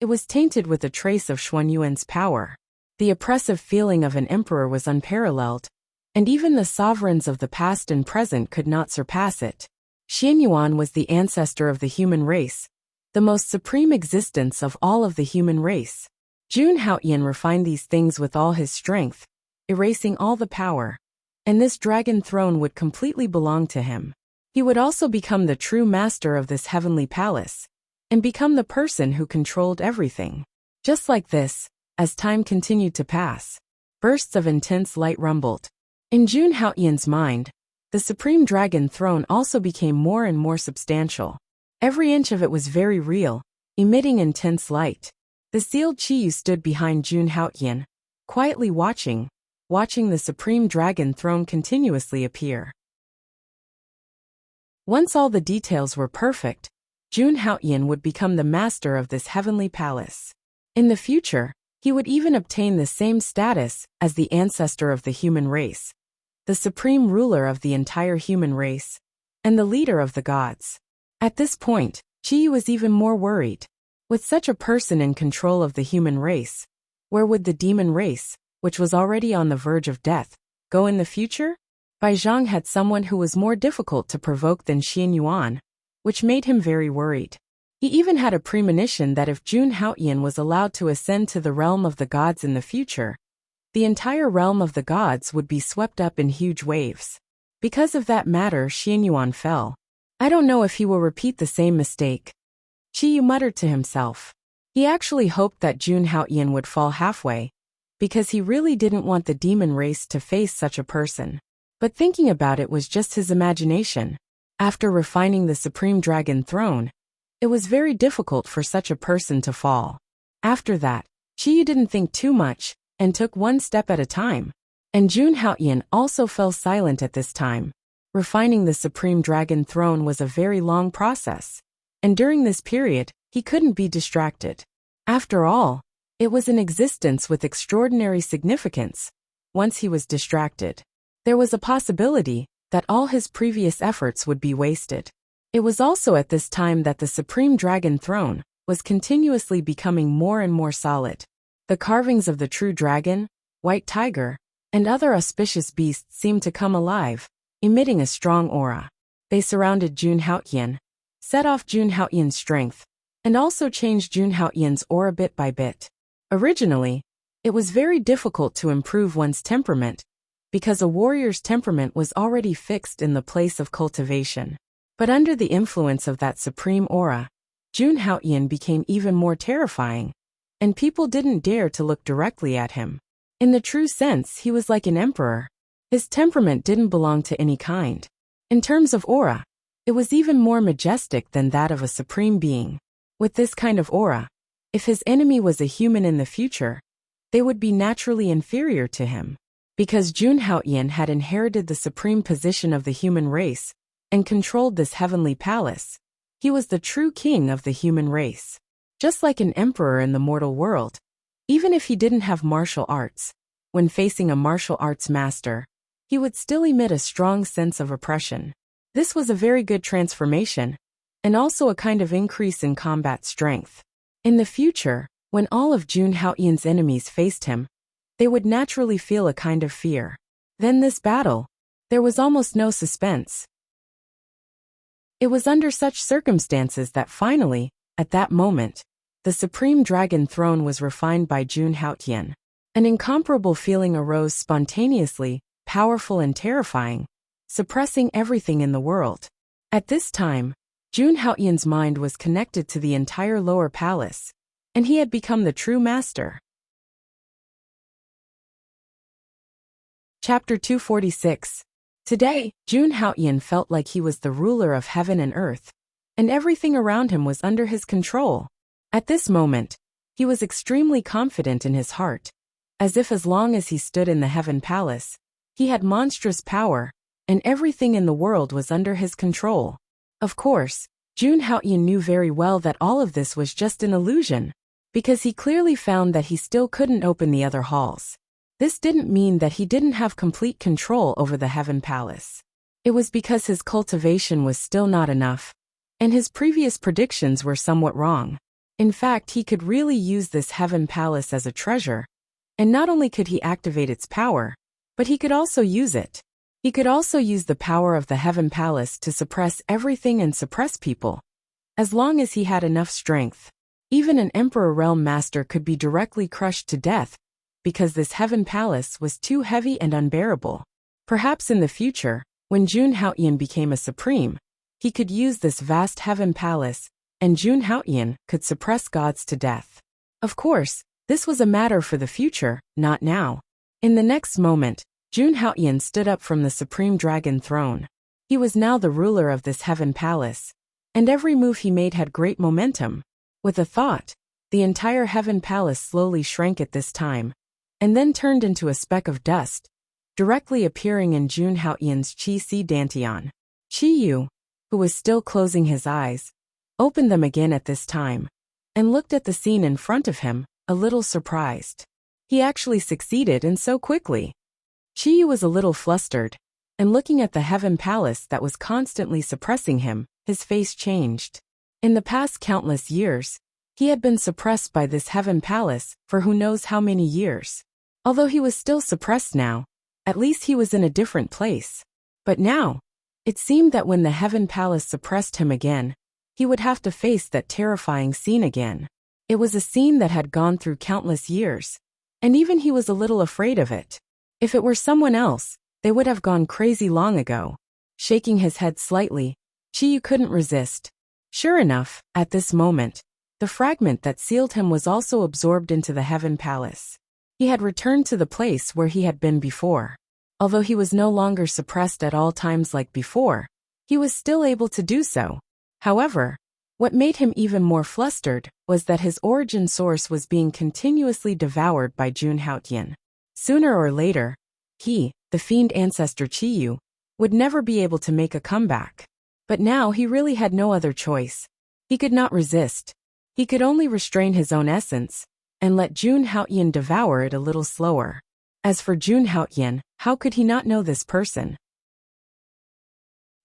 it was tainted with a trace of Xuanyuan's power. The oppressive feeling of an emperor was unparalleled, and even the sovereigns of the past and present could not surpass it. Xianyuan was the ancestor of the human race, the most supreme existence of all of the human race. Jun Haoyan refined these things with all his strength, erasing all the power, and this dragon throne would completely belong to him. He would also become the true master of this heavenly palace, and become the person who controlled everything. Just like this, as time continued to pass, bursts of intense light rumbled. In Jun Haoyan's mind, the Supreme Dragon Throne also became more and more substantial. Every inch of it was very real, emitting intense light. The sealed Chiyu stood behind Jun Haoyan, quietly watching the Supreme Dragon Throne continuously appear. Once all the details were perfect, Jun Haoyan would become the master of this heavenly palace. In the future, he would even obtain the same status as the ancestor of the human race, the supreme ruler of the entire human race, and the leader of the gods. At this point, Chi was even more worried. With such a person in control of the human race, where would the demon race, which was already on the verge of death, go in the future? Bai Zhang had someone who was more difficult to provoke than Xianyuan, which made him very worried. He even had a premonition that if Jun Haoyan was allowed to ascend to the realm of the gods in the future, the entire realm of the gods would be swept up in huge waves. Because of that matter, Xianyuan fell. I don't know if he will repeat the same mistake. Chiyu muttered to himself. He actually hoped that Jun Haoyan would fall halfway, because he really didn't want the demon race to face such a person. But thinking about it was just his imagination. After refining the Supreme Dragon Throne, It was very difficult for such a person to fall. After that, Chiyu didn't think too much, and took one step at a time. And Jun Haoyan also fell silent at this time. Refining the Supreme Dragon Throne was a very long process. And during this period, he couldn't be distracted. After all, it was an existence with extraordinary significance. Once he was distracted, there was a possibility that all his previous efforts would be wasted. It was also at this time that the Supreme Dragon Throne was continuously becoming more and more solid. The carvings of the true dragon, white tiger, and other auspicious beasts seemed to come alive, emitting a strong aura. They surrounded Jun Haoyan, set off Jun Haoyan's strength, and also changed Jun Haoyan's aura bit by bit. Originally, it was very difficult to improve one's temperament, because a warrior's temperament was already fixed in the place of cultivation. But under the influence of that supreme aura, Jun Haoyan became even more terrifying, and people didn't dare to look directly at him. In the true sense, he was like an emperor. His temperament didn't belong to any kind. In terms of aura, it was even more majestic than that of a supreme being. With this kind of aura, if his enemy was a human in the future, they would be naturally inferior to him. Because Jun Haoyan had inherited the supreme position of the human race and controlled this heavenly palace, he was the true king of the human race. Just like an emperor in the mortal world, even if he didn't have martial arts, when facing a martial arts master, he would still emit a strong sense of oppression. This was a very good transformation, and also a kind of increase in combat strength. In the future, when all of Jun Haoyan's enemies faced him, they would naturally feel a kind of fear. Then this battle, there was almost no suspense. It was under such circumstances that finally, at that moment, the Supreme Dragon Throne was refined by Jun Haoyan. An incomparable feeling arose spontaneously, powerful and terrifying, suppressing everything in the world. At this time, Jun Haoyan's mind was connected to the entire lower palace, and he had become the true master. Chapter 246. Today, Jun Haoyan felt like he was the ruler of heaven and earth, and everything around him was under his control. At this moment, he was extremely confident in his heart, as if as long as he stood in the heaven palace, he had monstrous power, and everything in the world was under his control. Of course, Jun Haoyan knew very well that all of this was just an illusion, because he clearly found that he still couldn't open the other halls. This didn't mean that he didn't have complete control over the heaven palace. It was because his cultivation was still not enough, and his previous predictions were somewhat wrong. In fact, he could really use this heaven palace as a treasure, and not only could he activate its power, but he could also use it. He could also use the power of the heaven palace to suppress everything and suppress people. As long as he had enough strength, even an emperor realm master could be directly crushed to death, because this heaven palace was too heavy and unbearable. Perhaps in the future, when Jun Haoyan became a supreme, he could use this vast heaven palace, and Jun Haoyan could suppress gods to death. Of course, this was a matter for the future, not now. In the next moment, Jun Haoyan stood up from the Supreme Dragon Throne. He was now the ruler of this heaven palace, and every move he made had great momentum. With a thought, the entire heaven palace slowly shrank at this time, and then turned into a speck of dust, directly appearing in Jun Haoyan's Chi-Si Dantian. Chiyu, who was still closing his eyes, opened them again at this time, and looked at the scene in front of him, a little surprised. He actually succeeded, and so quickly. Chiyu was a little flustered, and looking at the heaven palace that was constantly suppressing him, his face changed. In the past countless years, he had been suppressed by this heaven palace for who knows how many years. Although he was still suppressed now, at least he was in a different place. But now, it seemed that when the heaven palace suppressed him again, he would have to face that terrifying scene again. It was a scene that had gone through countless years, and even he was a little afraid of it. If it were someone else, they would have gone crazy long ago. Shaking his head slightly, Chiyu couldn't resist. Sure enough, at this moment, the fragment that sealed him was also absorbed into the heaven palace. He had returned to the place where he had been before. Although he was no longer suppressed at all times like before, he was still able to do so. However, What made him even more flustered was that his origin source was being continuously devoured by Jun Haotian. Sooner or later, he, the fiend ancestor Chiyu, would never be able to make a comeback. But now he really had no other choice. He could not resist. He could only restrain his own essence and let Jun Haotian devour it a little slower. As for Jun Haotian, how could he not know this person?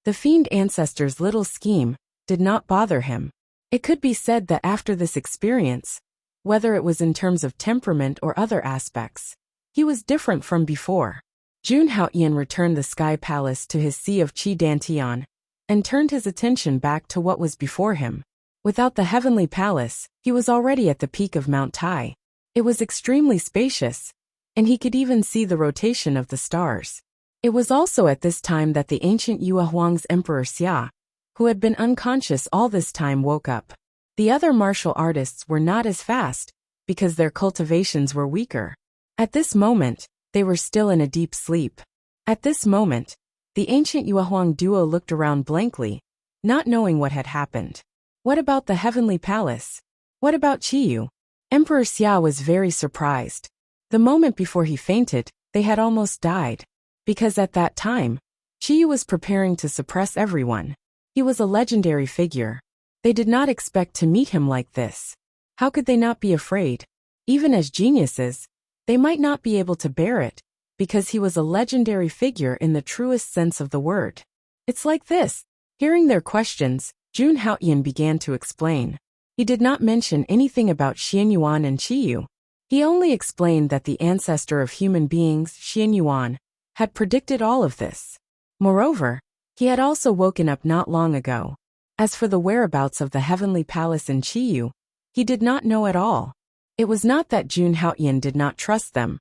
The fiend ancestor's little scheme did not bother him. It could be said that after this experience, whether it was in terms of temperament or other aspects, he was different from before. Jun Haotian returned the Sky Palace to his Sea of Qi Dantian and turned his attention back to what was before him. Without the Heavenly Palace, he was already at the peak of Mount Tai. It was extremely spacious, and he could even see the rotation of the stars. It was also at this time that the ancient Yue Huang's Emperor Xia, who had been unconscious all this time, woke up. The other martial artists were not as fast, because their cultivations were weaker. At this moment, they were still in a deep sleep. At this moment, the ancient Yue Huang duo looked around blankly, not knowing what had happened. What about the Heavenly Palace? What about Chiyu? Emperor Xia was very surprised. The moment before he fainted, they had almost died. Because at that time, Chiyu was preparing to suppress everyone. He was a legendary figure. They did not expect to meet him like this. How could they not be afraid? Even as geniuses, they might not be able to bear it, because he was a legendary figure in the truest sense of the word. It's like this. Hearing their questions, Jun Haotian began to explain. He did not mention anything about Xian Yuan and Chiyu. He only explained that the ancestor of human beings, Xian Yuan, had predicted all of this. Moreover, he had also woken up not long ago. As for the whereabouts of the Heavenly Palace in Chiyu, he did not know at all. It was not that Jun Haotian did not trust them,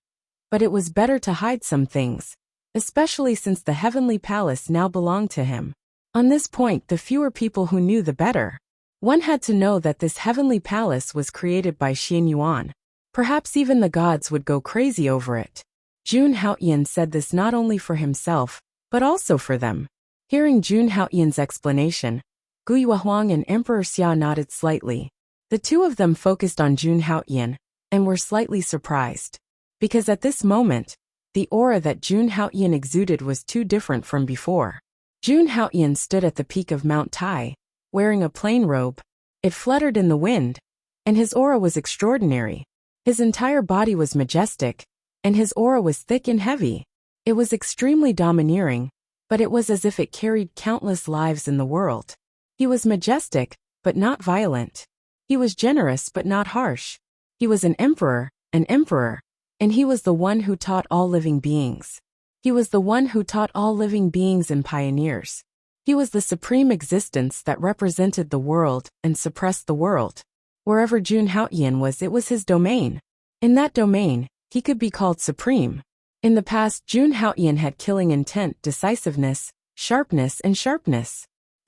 but it was better to hide some things, especially since the Heavenly Palace now belonged to him. On this point, the fewer people who knew the better. One had to know that this Heavenly Palace was created by Xian Yuan. Perhaps even the gods would go crazy over it. Jun Haotian said this not only for himself, but also for them. Hearing Jun Haotian's explanation, Gu Yuehuang and Emperor Xia nodded slightly. The two of them focused on Jun Haotian and were slightly surprised. Because at this moment, the aura that Jun Haotian exuded was too different from before. Jun Haotian stood at the peak of Mount Tai, wearing a plain robe. It fluttered in the wind, and his aura was extraordinary. His entire body was majestic, and his aura was thick and heavy. It was extremely domineering, but it was as if it carried countless lives in the world. He was majestic, but not violent. He was generous but not harsh. He was an emperor, and he was the one who taught all living beings. He was the one who taught all living beings and pioneers. He was the supreme existence that represented the world and suppressed the world. Wherever Jun Haotian was, it was his domain. In that domain, he could be called supreme. In the past, Jun Haotian had killing intent, decisiveness, sharpness.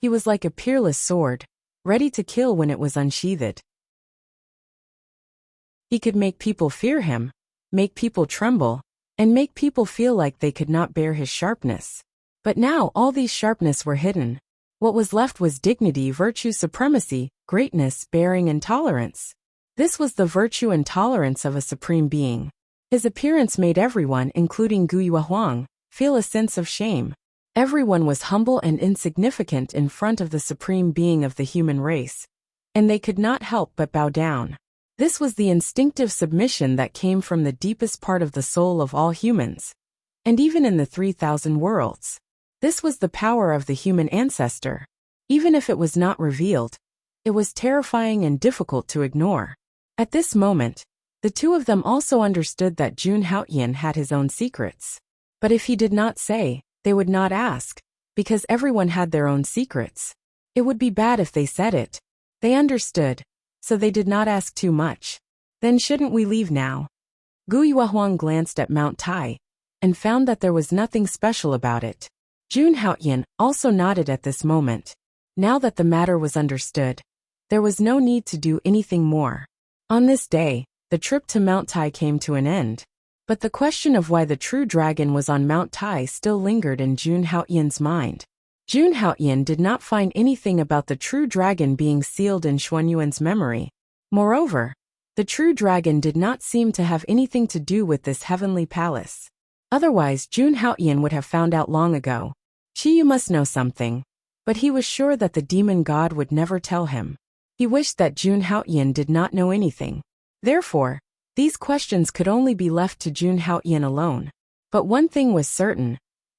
He was like a peerless sword, ready to kill when it was unsheathed. He could make people fear him, make people tremble, and make people feel like they could not bear his sharpness. But now all these sharpness were hidden. What was left was dignity, virtue, supremacy, greatness, bearing, and tolerance. This was the virtue and tolerance of a supreme being. His appearance made everyone, including Gu Yuehuang, feel a sense of shame. Everyone was humble and insignificant in front of the supreme being of the human race, and they could not help but bow down. This was the instinctive submission that came from the deepest part of the soul of all humans, and even in the 3,000 worlds. This was the power of the human ancestor. Even if it was not revealed, it was terrifying and difficult to ignore. At this moment, the two of them also understood that Jun Haotian had his own secrets. But if he did not say, they would not ask, because everyone had their own secrets. It would be bad if they said it. They understood, so they did not ask too much. Then shouldn't we leave now? Gu Yuehuang glanced at Mount Tai, and found that there was nothing special about it. Jun Haotian also nodded at this moment. Now that the matter was understood, there was no need to do anything more. On this day, the trip to Mount Tai came to an end. But the question of why the true dragon was on Mount Tai still lingered in Jun Haotian's mind. Jun Haoyan did not find anything about the true dragon being sealed in Xuanyuan's memory. Moreover, the true dragon did not seem to have anything to do with this heavenly palace. Otherwise, Jun Haoyan would have found out long ago. Qiyu must know something, but he was sure that the demon god would never tell him. He wished that Jun Haoyan did not know anything. Therefore, these questions could only be left to Jun Haoyan alone. But one thing was certain,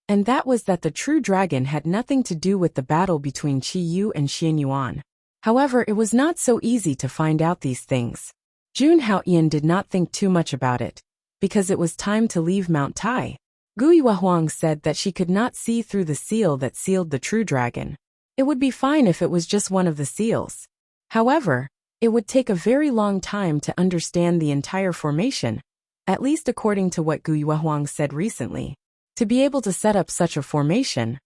and that was that the true dragon had nothing to do with the battle between Qiyu and Xianyuan. However, it was not so easy to find out these things. Jun Haoyan did not think too much about it, because it was time to leave Mount Tai. Guiyuahuang said that she could not see through the seal that sealed the true dragon. It would be fine if it was just one of the seals. However, it would take a very long time to understand the entire formation, at least according to what Guiyuahuang said recently. To be able to set up such a formation,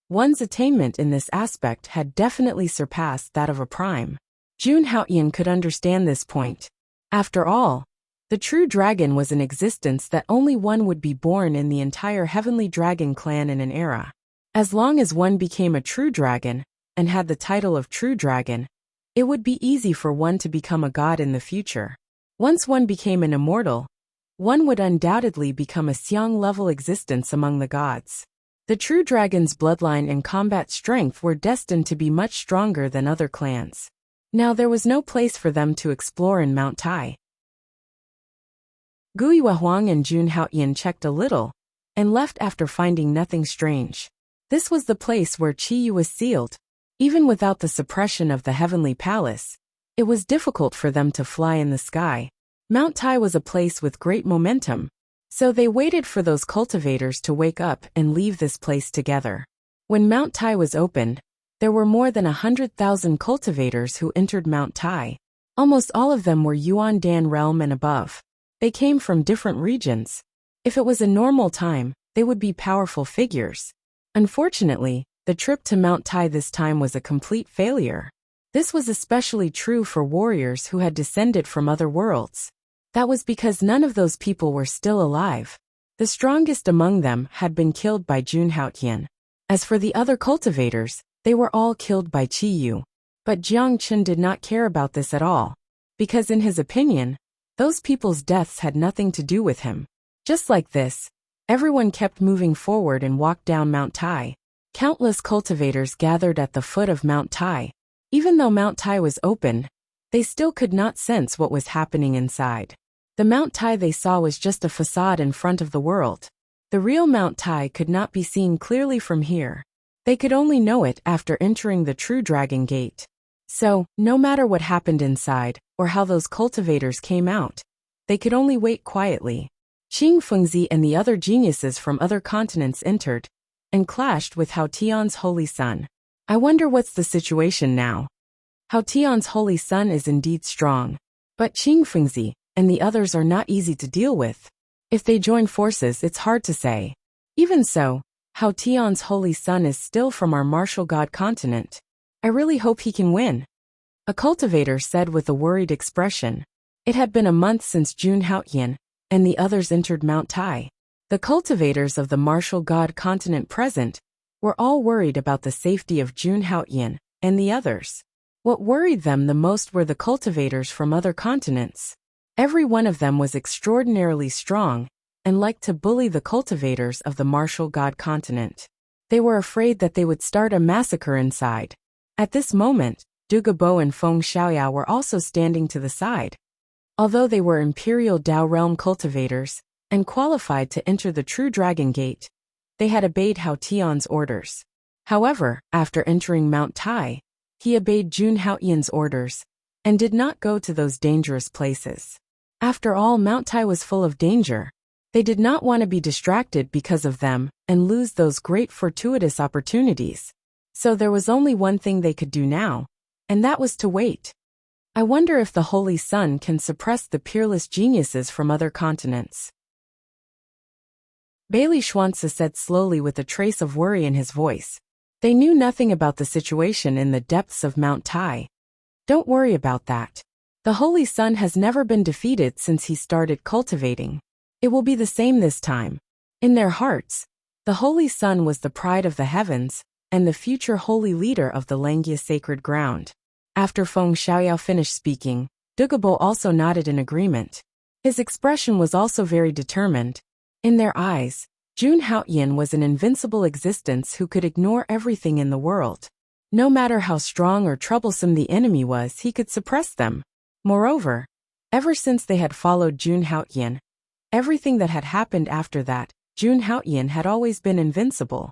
one's attainment in this aspect had definitely surpassed that of a prime. Jun Haoyan could understand this point. After all, the true dragon was an existence that only one would be born in the entire heavenly dragon clan in an era. As long as one became a true dragon, and had the title of true dragon, it would be easy for one to become a god in the future. Once one became an immortal, one would undoubtedly become a Xiang-level existence among the gods. The true dragon's bloodline and combat strength were destined to be much stronger than other clans. Now there was no place for them to explore in Mount Tai. Guiyuahuang and Jun Haoyan checked a little, and left after finding nothing strange. This was the place where Qiyu was sealed. Even without the suppression of the heavenly palace, it was difficult for them to fly in the sky. Mount Tai was a place with great momentum, so they waited for those cultivators to wake up and leave this place together. When Mount Tai was opened, there were more than 100,000 cultivators who entered Mount Tai. Almost all of them were Yuan Dan realm and above. They came from different regions. If it was a normal time, they would be powerful figures. Unfortunately, the trip to Mount Tai this time was a complete failure. This was especially true for warriors who had descended from other worlds. That was because none of those people were still alive. The strongest among them had been killed by Jun Haoyan. As for the other cultivators, they were all killed by Qiyu. But Jiang Chen did not care about this at all, because in his opinion, those people's deaths had nothing to do with him. Just like this, everyone kept moving forward and walked down Mount Tai. Countless cultivators gathered at the foot of Mount Tai. Even though Mount Tai was open, they still could not sense what was happening inside. The Mount Tai they saw was just a facade in front of the world. The real Mount Tai could not be seen clearly from here. They could only know it after entering the true dragon gate. So, no matter what happened inside, or how those cultivators came out, they could only wait quietly. Qing Fengzi and the other geniuses from other continents entered, and clashed with Hao Tian's holy son. I wonder what's the situation now. Hao Tian's holy son is indeed strong, but Qing Fengzi and the others are not easy to deal with. If they join forces, it's hard to say. Even so, Hao Tian's holy son is still from our martial god continent. I really hope he can win. A cultivator said with a worried expression. It had been a month since Jun Haoyan and the others entered Mount Tai. The cultivators of the martial god continent present were all worried about the safety of Jun Haoyan and the others. What worried them the most were the cultivators from other continents. Every one of them was extraordinarily strong and liked to bully the cultivators of the martial god continent. They were afraid that they would start a massacre inside. At this moment, Du Gabo and Feng Xiaoyao were also standing to the side. Although they were Imperial Dao Realm cultivators and qualified to enter the True Dragon Gate, they had obeyed Hao Tian's orders. However, after entering Mount Tai, he obeyed Jun Haoyan's orders and did not go to those dangerous places. After all, Mount Tai was full of danger. They did not want to be distracted because of them and lose those great fortuitous opportunities. So there was only one thing they could do now, and that was to wait. I wonder if the Holy Sun can suppress the peerless geniuses from other continents. Bailey Schwanza said slowly with a trace of worry in his voice. They knew nothing about the situation in the depths of Mount Tai. Don't worry about that. The Holy Sun has never been defeated since he started cultivating. It will be the same this time. In their hearts, the Holy Sun was the pride of the heavens, and the future holy leader of the Langia sacred ground. After Feng Xiaoyao finished speaking, Dugabo also nodded in agreement. His expression was also very determined. In their eyes, Jun Haoyan was an invincible existence who could ignore everything in the world. No matter how strong or troublesome the enemy was, he could suppress them. Moreover, ever since they had followed Jun Haoyan, everything that had happened after that, Jun Haoyan had always been invincible.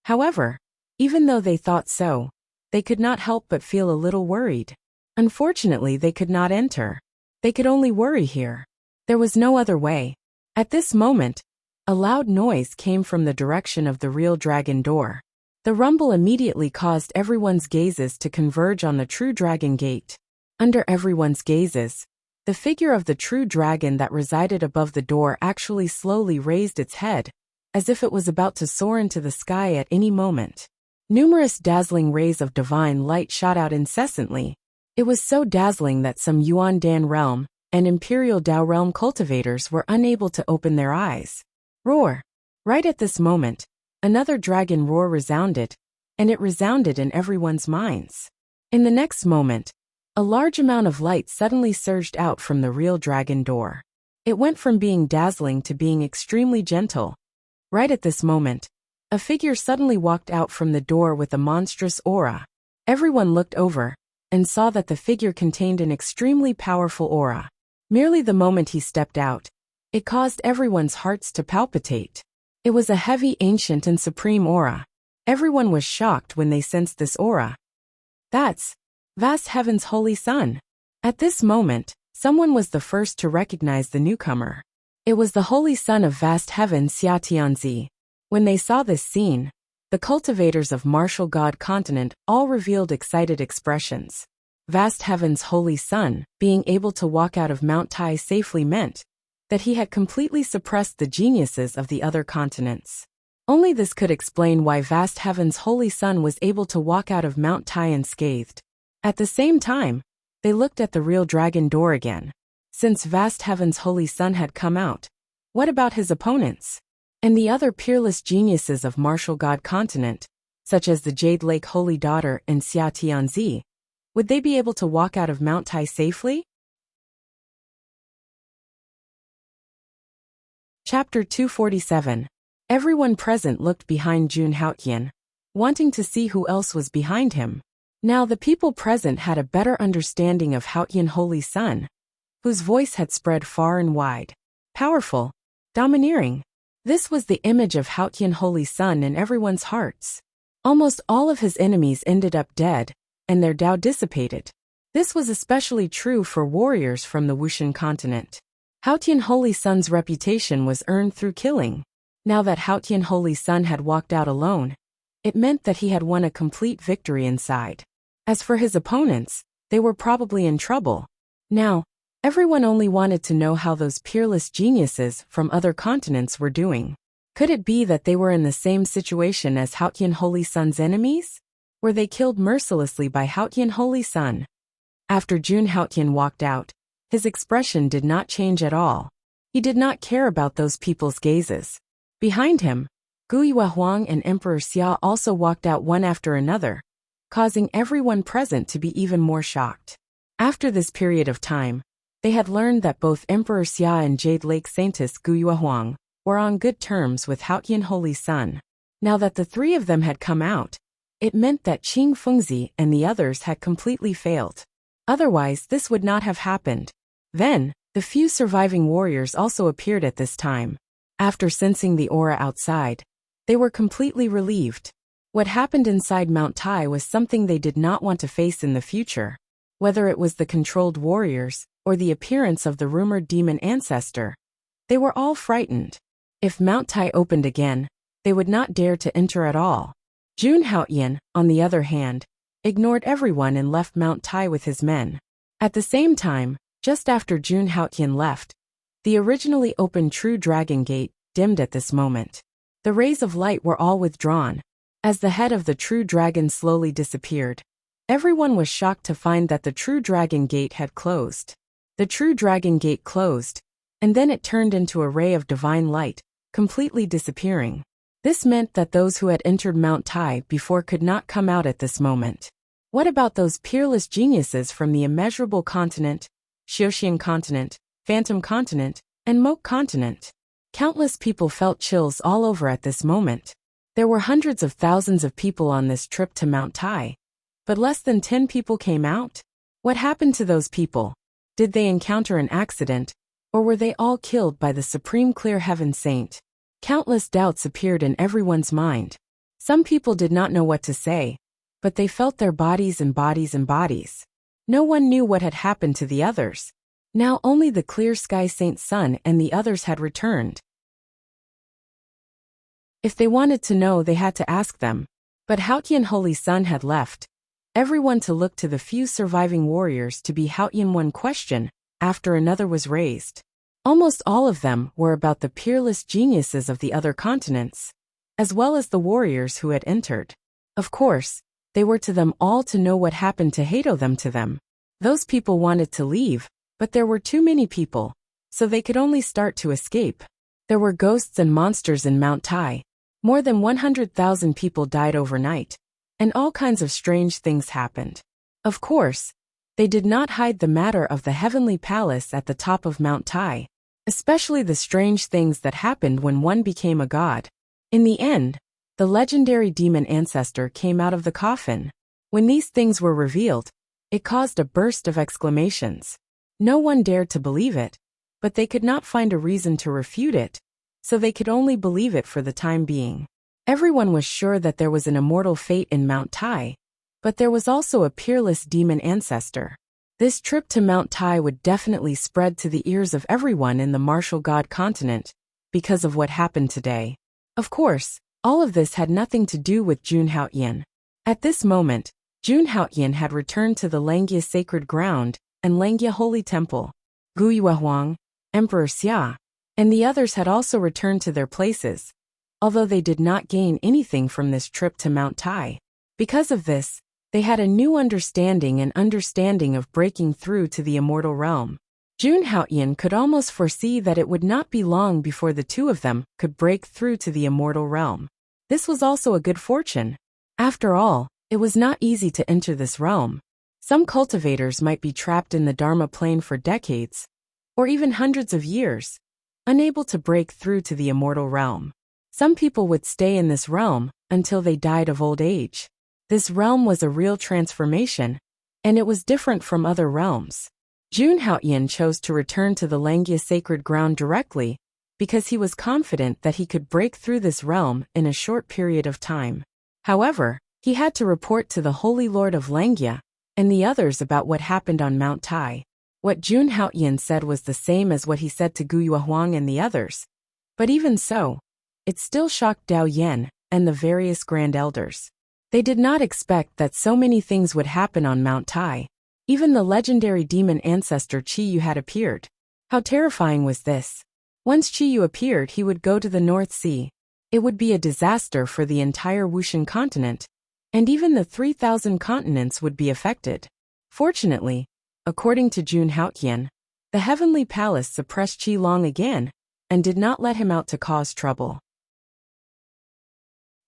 However, even though they thought so, they could not help but feel a little worried. Unfortunately, they could not enter. They could only worry here. There was no other way. At this moment, a loud noise came from the direction of the real dragon door. The rumble immediately caused everyone's gazes to converge on the true dragon gate. Under everyone's gazes, the figure of the true dragon that resided above the door actually slowly raised its head, as if it was about to soar into the sky at any moment. Numerous dazzling rays of divine light shot out incessantly. It was so dazzling that some Yuan Dan realm and Imperial Dao realm cultivators were unable to open their eyes. Roar! Right at this moment, another dragon roar resounded, and it resounded in everyone's minds. In the next moment, a large amount of light suddenly surged out from the real dragon door. It went from being dazzling to being extremely gentle. Right at this moment, a figure suddenly walked out from the door with a monstrous aura. Everyone looked over and saw that the figure contained an extremely powerful aura. Merely the moment he stepped out, it caused everyone's hearts to palpitate. It was a heavy, ancient, and supreme aura. Everyone was shocked when they sensed this aura. That's Vast Heaven's Holy Sun. At this moment, someone was the first to recognize the newcomer. It was the Holy Sun of Vast Heaven, Xia Tianzi. When they saw this scene, the cultivators of Martial God Continent all revealed excited expressions. Vast Heaven's Holy Sun, being able to walk out of Mount Tai safely meant that he had completely suppressed the geniuses of the other continents. Only this could explain why Vast Heaven's Holy Sun was able to walk out of Mount Tai unscathed. At the same time, they looked at the real dragon door again. Since Vast Heaven's Holy Sun had come out, what about his opponents? And the other peerless geniuses of Martial God Continent, such as the Jade Lake Holy Daughter and Xia Tianzi, would they be able to walk out of Mount Tai safely? Chapter 247. Everyone present looked behind Jun Haoyan, wanting to see who else was behind him. Now the people present had a better understanding of Haoyan Holy Sun, whose voice had spread far and wide. Powerful, domineering. This was the image of Haoyan Holy Sun in everyone's hearts. Almost all of his enemies ended up dead, and their Dao dissipated. This was especially true for warriors from the Wushan continent. Haoyan Holy Sun's reputation was earned through killing. Now that Haoyan Holy Sun had walked out alone, it meant that he had won a complete victory inside. As for his opponents, they were probably in trouble. Now, everyone only wanted to know how those peerless geniuses from other continents were doing. Could it be that they were in the same situation as Haoyan Holy Sun's enemies? Were they killed mercilessly by Haoyan Holy Sun? After Jun Haoyan walked out, his expression did not change at all. He did not care about those people's gazes. Behind him, Guiyue Huang and Emperor Xia also walked out one after another, causing everyone present to be even more shocked. After this period of time, they had learned that both Emperor Xia and Jade Lake Saintess Guiyue Huang were on good terms with Haoyan Holy Sun. Now that the three of them had come out, it meant that Qing Fengzi and the others had completely failed. Otherwise, this would not have happened. Then, the few surviving warriors also appeared at this time. After sensing the aura outside, they were completely relieved. What happened inside Mount Tai was something they did not want to face in the future. Whether it was the controlled warriors or the appearance of the rumored demon ancestor, they were all frightened. If Mount Tai opened again, they would not dare to enter at all. Jun Haoyan, on the other hand, ignored everyone and left Mount Tai with his men. At the same time, just after Jun Haoyan left, the originally open True Dragon Gate dimmed at this moment. The rays of light were all withdrawn. As the head of the True Dragon slowly disappeared, everyone was shocked to find that the True Dragon Gate had closed. The True Dragon Gate closed, and then it turned into a ray of divine light, completely disappearing. This meant that those who had entered Mount Tai before could not come out at this moment. What about those peerless geniuses from the immeasurable continent, Xiaoxian continent, Phantom continent, and Moke continent? Countless people felt chills all over at this moment. There were hundreds of thousands of people on this trip to Mount Tai, but less than 10 people came out. What happened to those people? Did they encounter an accident, or were they all killed by the supreme clear heaven saint? Countless doubts appeared in everyone's mind. Some people did not know what to say, but they felt their bodies and bodies and bodies. No one knew what had happened to the others. Now only the clear sky saint sun and the others had returned. If they wanted to know, they had to ask them. But Haotian Holy Sun had left everyone to look to the few surviving warriors to be Haotian. One question after another was raised. Almost all of them were about the peerless geniuses of the other continents, as well as the warriors who had entered. Of course, they were to them all to know what happened to Hato them to them. Those people wanted to leave, but there were too many people, so they could only start to escape. There were ghosts and monsters in Mount Tai. More than 100,000 people died overnight, and all kinds of strange things happened. Of course, they did not hide the matter of the heavenly palace at the top of Mount Tai, especially the strange things that happened when one became a god. In the end, the legendary demon ancestor came out of the coffin. When these things were revealed, it caused a burst of exclamations. No one dared to believe it, but they could not find a reason to refute it, so they could only believe it for the time being. Everyone was sure that there was an immortal fate in Mount Tai, but there was also a peerless demon ancestor. This trip to Mount Tai would definitely spread to the ears of everyone in the martial god continent, because of what happened today. Of course, all of this had nothing to do with Jun Haotian. At this moment, Jun Haotian had returned to the Langia sacred ground and Langia holy temple. Gu Yuehuang, Emperor Xia, and the others had also returned to their places, although they did not gain anything from this trip to Mount Tai. Because of this, they had a new understanding of breaking through to the immortal realm. Jun Haotian could almost foresee that it would not be long before the two of them could break through to the immortal realm. This was also a good fortune. After all, it was not easy to enter this realm. Some cultivators might be trapped in the Dharma plane for decades, or even hundreds of years, unable to break through to the immortal realm. Some people would stay in this realm until they died of old age. This realm was a real transformation, and it was different from other realms. Jun Haotian chose to return to the Langia sacred ground directly, because he was confident that he could break through this realm in a short period of time. However, he had to report to the Holy Lord of Langia and the others about what happened on Mount Tai. What Jun Haotian said was the same as what he said to Gu Yuehuang and the others. But even so, it still shocked Dao Yan and the various grand elders. They did not expect that so many things would happen on Mount Tai. Even the legendary demon ancestor Qiyu had appeared. How terrifying was this? Once Qiyu appeared, he would go to the North Sea. It would be a disaster for the entire Wushan continent, and even the 3,000 continents would be affected. Fortunately, according to Jun Haotian, the heavenly palace suppressed Qi Long again, and did not let him out to cause trouble.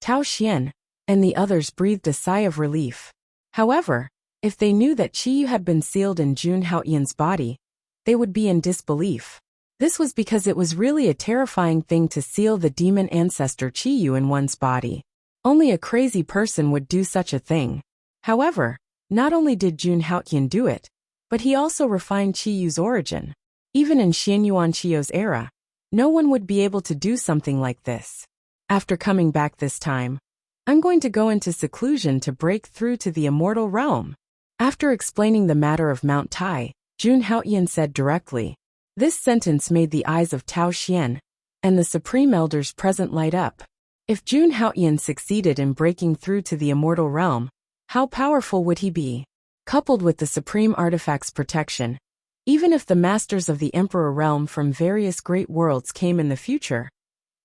Tao Xian and the others breathed a sigh of relief. However, if they knew that Qiyu had been sealed in Jun Haotian's body, they would be in disbelief. This was because it was really a terrifying thing to seal the demon ancestor Qiyu in one's body. Only a crazy person would do such a thing. However, not only did Jun Haotian do it, but he also refined Qiyu's origin. Even in Xianyuan Qiu's era, no one would be able to do something like this. After coming back this time, I'm going to go into seclusion to break through to the immortal realm. After explaining the matter of Mount Tai, Jun Haotian said directly. This sentence made the eyes of Tao Xian and the supreme elders present light up. If Jun Haotian succeeded in breaking through to the immortal realm, how powerful would he be? Coupled with the supreme artifact's protection, even if the masters of the emperor realm from various great worlds came in the future,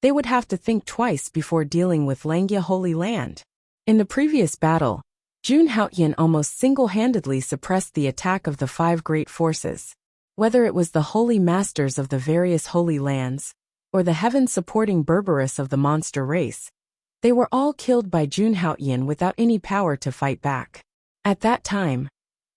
they would have to think twice before dealing with Langia Holy Land. In the previous battle, Jun Haotian almost single-handedly suppressed the attack of the 5 great forces. Whether it was the holy masters of the various holy lands, or the heaven-supporting Berberus of the monster race, They were all killed by Junhaoyan without any power to fight back. At that time,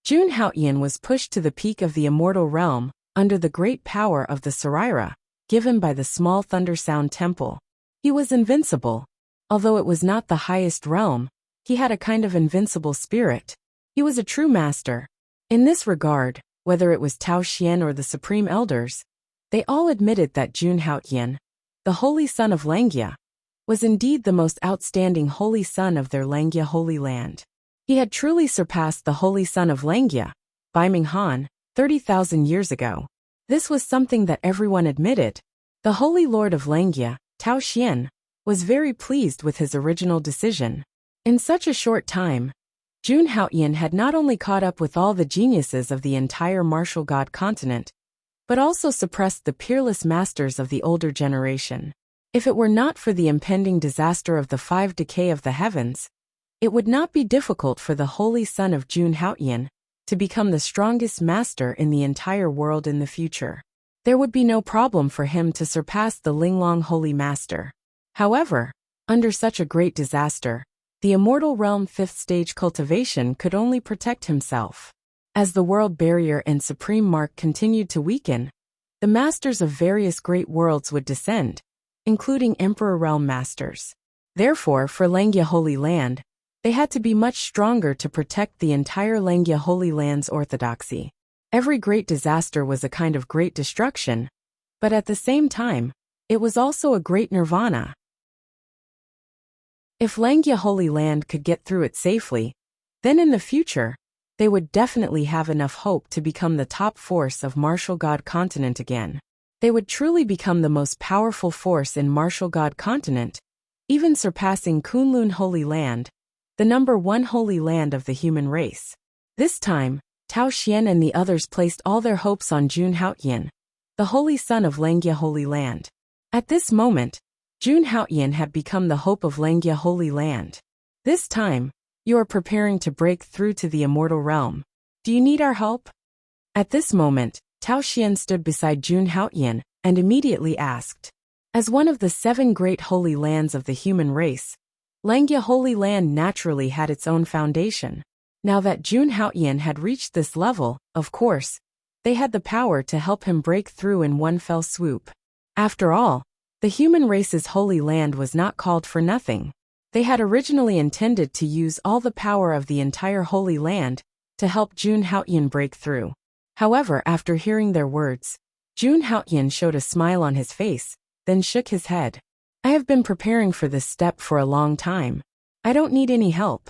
Junhaoyan was pushed to the peak of the immortal realm under the great power of the Saraira, given by the small Thunder Sound Temple. He was invincible. Although it was not the highest realm, he had a kind of invincible spirit. He was a true master. In this regard, whether it was Tao Xian or the Supreme Elders, they all admitted that Junhaoyan, the Holy Son of Langya, was indeed the most outstanding Holy Son of their Langya Holy Land. He had truly surpassed the Holy Son of Langya, Baiming Han, 30,000 years ago. This was something that everyone admitted. The Holy Lord of Langya, Tao Xian, was very pleased with his original decision. In such a short time, Junhaoyan had not only caught up with all the geniuses of the entire martial god continent, but also suppressed the peerless masters of the older generation. If it were not for the impending disaster of the 5 decay of the heavens, it would not be difficult for the Holy Son of Junhaoyan to become the strongest master in the entire world in the future. There would be no problem for him to surpass the Linglong Holy Master. However, under such a great disaster, the immortal realm 5th stage cultivation could only protect himself. As the world barrier and supreme mark continued to weaken, the masters of various great worlds would descend, including Emperor Realm Masters. Therefore, for Langya Holy Land, they had to be much stronger to protect the entire Langya Holy Land's orthodoxy. Every great disaster was a kind of great destruction, but at the same time, it was also a great nirvana. If Langya Holy Land could get through it safely, then in the future, they would definitely have enough hope to become the top force of Martial God Continent again. They would truly become the most powerful force in Martial God Continent, even surpassing Kunlun Holy Land, the number 1 holy land of the human race. This time, Tao Xian and the others placed all their hopes on Junhaoyan, the Holy Son of Langya Holy Land. At this moment, Junhaoyan had become the hope of Langya Holy Land. This time, you are preparing to break through to the immortal realm. Do you need our help? At this moment, Tao Xian stood beside Junhaoyan and immediately asked. As one of the 7 great holy lands of the human race, Langya Holy Land naturally had its own foundation. Now that Junhaoyan had reached this level, of course, they had the power to help him break through in one fell swoop. After all, the human race's holy land was not called for nothing. They had originally intended to use all the power of the entire holy land to help Junhaoyan break through. However, after hearing their words, Junhaoyan showed a smile on his face, then shook his head. I have been preparing for this step for a long time. I don't need any help.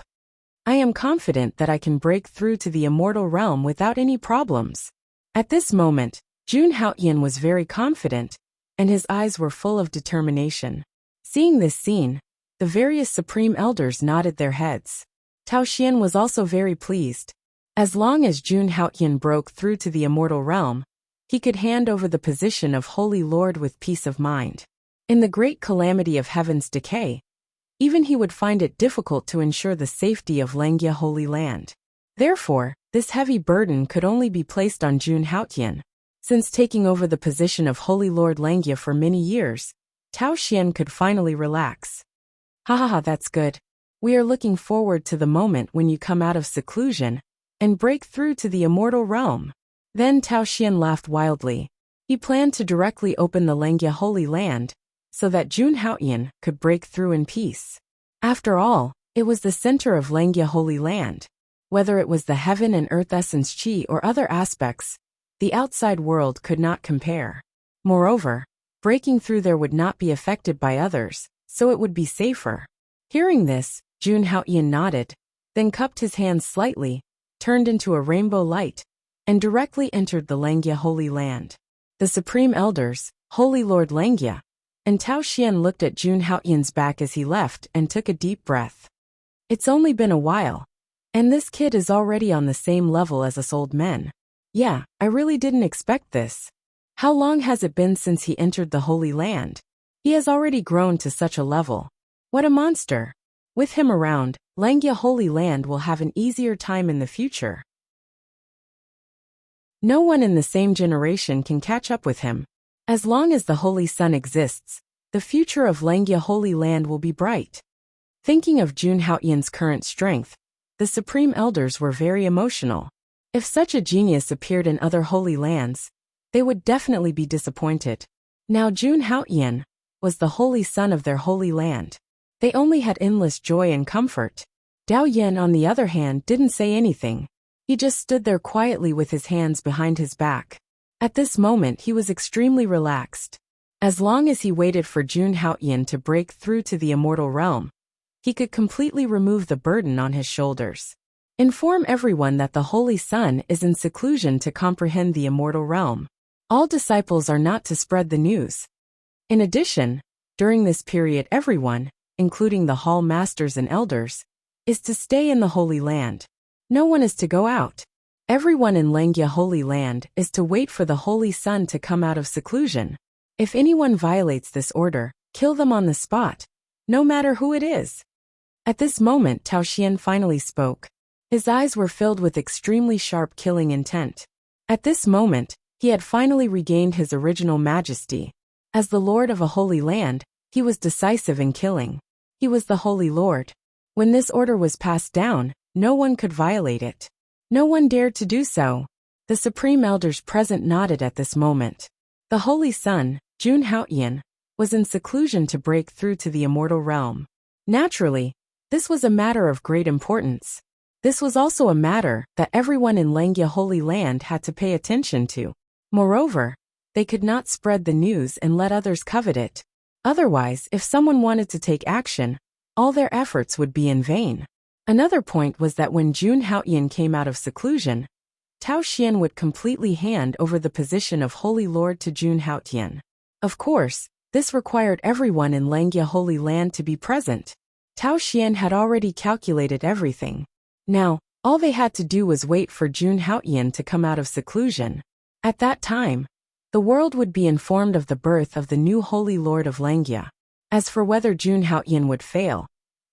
I am confident that I can break through to the immortal realm without any problems. At this moment, Junhaoyan was very confident, and his eyes were full of determination. Seeing this scene, the various supreme elders nodded their heads. Tao Xian was also very pleased. As long as Junhaoyan broke through to the immortal realm, he could hand over the position of Holy Lord with peace of mind. In the great calamity of heaven's decay, even he would find it difficult to ensure the safety of Langya Holy Land. Therefore, this heavy burden could only be placed on Junhaoyan. Since taking over the position of Holy Lord Langya for many years, Tao Xian could finally relax. Ha, that's good. We are looking forward to the moment when you come out of seclusion and break through to the immortal realm. Then Tao Xian laughed wildly. He planned to directly open the Langya Holy Land, so that Junhaoyan could break through in peace. After all, it was the center of Langya Holy Land. Whether it was the heaven and earth essence chi or other aspects, the outside world could not compare. Moreover, breaking through there would not be affected by others, so it would be safer. Hearing this, Junhaoyan nodded, then cupped his hands slightly, turned into a rainbow light, and directly entered the Langya Holy Land. The Supreme Elders, Holy Lord Langya, and Tao Xian looked at Junhaoyan's back as he left and took a deep breath. It's only been a while, and this kid is already on the same level as us old men. Yeah, I really didn't expect this. How long has it been since he entered the Holy Land? He has already grown to such a level. What a monster! With him around, Langya Holy Land will have an easier time in the future. No one in the same generation can catch up with him. As long as the Holy Sun exists, the future of Langya Holy Land will be bright. Thinking of Jun Haoyan's current strength, the Supreme Elders were very emotional. If such a genius appeared in other holy lands, they would definitely be disappointed. Now Jun Haoyan was the holy son of their holy land. They only had endless joy and comfort. Dao Yan, on the other hand, didn't say anything. He just stood there quietly with his hands behind his back. At this moment he was extremely relaxed. As long as he waited for Jun Haoyan to break through to the immortal realm, he could completely remove the burden on his shoulders. Inform everyone that the Holy Sun is in seclusion to comprehend the immortal realm. All disciples are not to spread the news. In addition, during this period everyone, including the hall masters and elders, is to stay in the Holy Land. No one is to go out. Everyone in Langya Holy Land is to wait for the Holy Sun to come out of seclusion. If anyone violates this order, kill them on the spot, no matter who it is. At this moment Tao Xian finally spoke. His eyes were filled with extremely sharp killing intent. At this moment, he had finally regained his original majesty. As the Lord of a holy land, he was decisive in killing. He was the Holy Lord. When this order was passed down, no one could violate it. No one dared to do so. The Supreme Elders present nodded at this moment. The Holy Sun, Jun Haoyan, was in seclusion to break through to the immortal realm. Naturally, this was a matter of great importance. This was also a matter that everyone in Langya Holy Land had to pay attention to. Moreover, they could not spread the news and let others covet it. Otherwise, if someone wanted to take action, all their efforts would be in vain. Another point was that when Jun Haoyan came out of seclusion, Tao Xian would completely hand over the position of Holy Lord to Jun Haoyan. Of course, this required everyone in Langya Holy Land to be present. Tao Xian had already calculated everything. Now, all they had to do was wait for Jun Haoyan to come out of seclusion. At that time, the world would be informed of the birth of the new Holy Lord of Langya. As for whether Jun Haoyan would fail,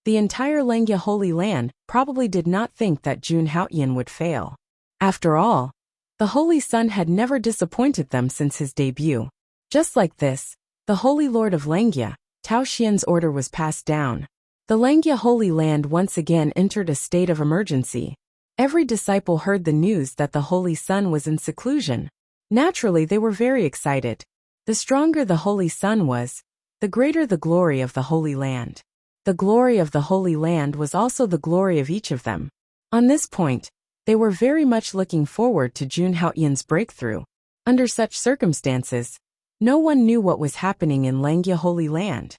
the entire Langya Holy Land probably did not think that Jun Haoyan would fail. After all, the Holy Sun had never disappointed them since his debut. Just like this, the Holy Lord of Langya, Tao Xian's order was passed down. The Langya Holy Land once again entered a state of emergency. Every disciple heard the news that the Holy Sun was in seclusion. Naturally, they were very excited. The stronger the Holy Sun was, the greater the glory of the Holy Land. The glory of the Holy Land was also the glory of each of them. On this point, they were very much looking forward to Jun Haoyan's breakthrough. Under such circumstances, no one knew what was happening in Langya Holy Land.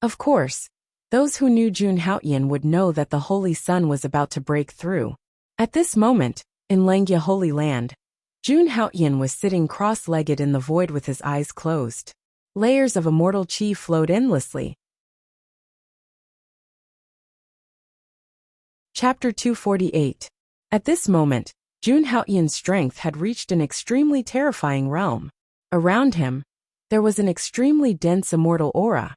Of course, those who knew Jun Haoyan would know that the Holy Sun was about to break through. At this moment, in Langya Holy Land, Jun Haoyan was sitting cross-legged in the void with his eyes closed. Layers of immortal qi flowed endlessly. Chapter 248. At this moment, Jun Haoyan's strength had reached an extremely terrifying realm. Around him, there was an extremely dense immortal aura,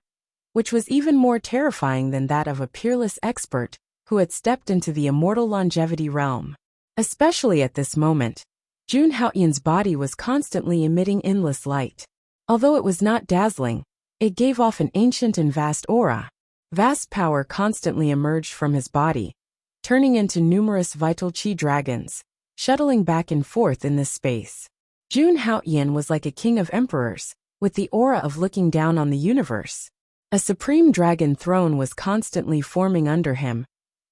which was even more terrifying than that of a peerless expert who had stepped into the immortal longevity realm. Especially at this moment, Jun Haoyan's body was constantly emitting endless light. Although it was not dazzling, it gave off an ancient and vast aura. Vast power constantly emerged from his body, turning into numerous vital qi dragons, shuttling back and forth in this space. Jun Haoyan was like a king of emperors, with the aura of looking down on the universe. A supreme dragon throne was constantly forming under him,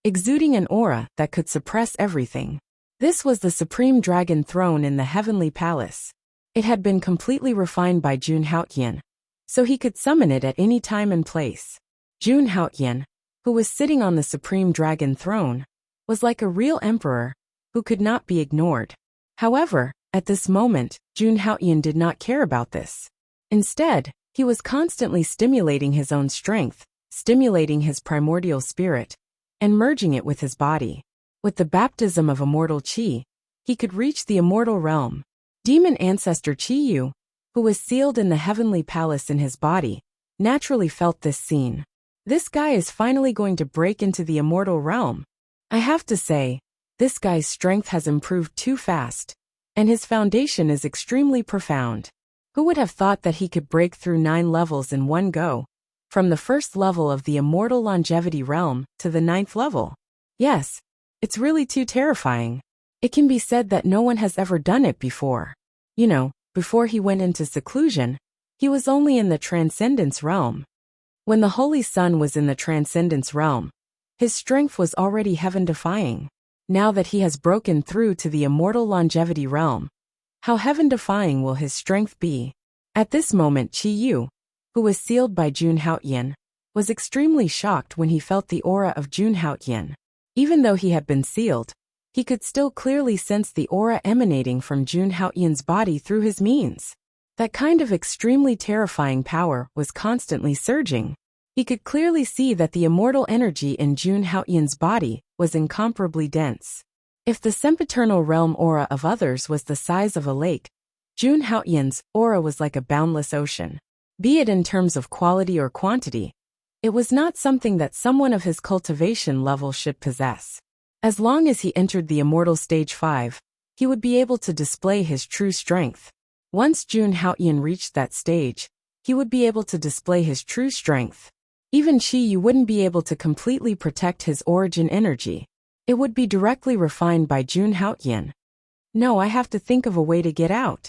exuding an aura that could suppress everything. This was the supreme dragon throne in the heavenly palace. It had been completely refined by Jun Haoyan, so he could summon it at any time and place. Jun Haoyan, who was sitting on the supreme dragon throne, was like a real emperor who could not be ignored. However, at this moment, Jun Haoyan did not care about this. Instead, he was constantly stimulating his own strength, stimulating his primordial spirit, and merging it with his body. With the baptism of immortal qi, he could reach the immortal realm. Demon ancestor Qiyu, who was sealed in the heavenly palace in his body, naturally felt this scene. This guy is finally going to break into the immortal realm. I have to say, this guy's strength has improved too fast, and his foundation is extremely profound. Who would have thought that he could break through 9 levels in one go? from the first level of the immortal longevity realm to the 9th level. Yes, it's really too terrifying. It can be said that no one has ever done it before. Before he went into seclusion, he was only in the transcendence realm. When the Holy Son was in the transcendence realm, his strength was already heaven-defying. Now that he has broken through to the immortal longevity realm, how heaven-defying will his strength be? At this moment, Qi Yu, who was sealed by Jun Haotian, was extremely shocked when he felt the aura of Jun Haotian. Even though he had been sealed, he could still clearly sense the aura emanating from Jun Haotian's body through his means. That kind of extremely terrifying power was constantly surging. He could clearly see that the immortal energy in Jun Haotian's body was incomparably dense. If the sempiternal realm aura of others was the size of a lake, Jun Haotian's aura was like a boundless ocean. Be it in terms of quality or quantity, it was not something that someone of his cultivation level should possess. As long as he entered the immortal stage 5, he would be able to display his true strength. Once Jun Haotian reached that stage, he would be able to display his true strength. Even Qi Yu wouldn't be able to completely protect his origin energy. It would be directly refined by Jun Haotian. No, I have to think of a way to get out.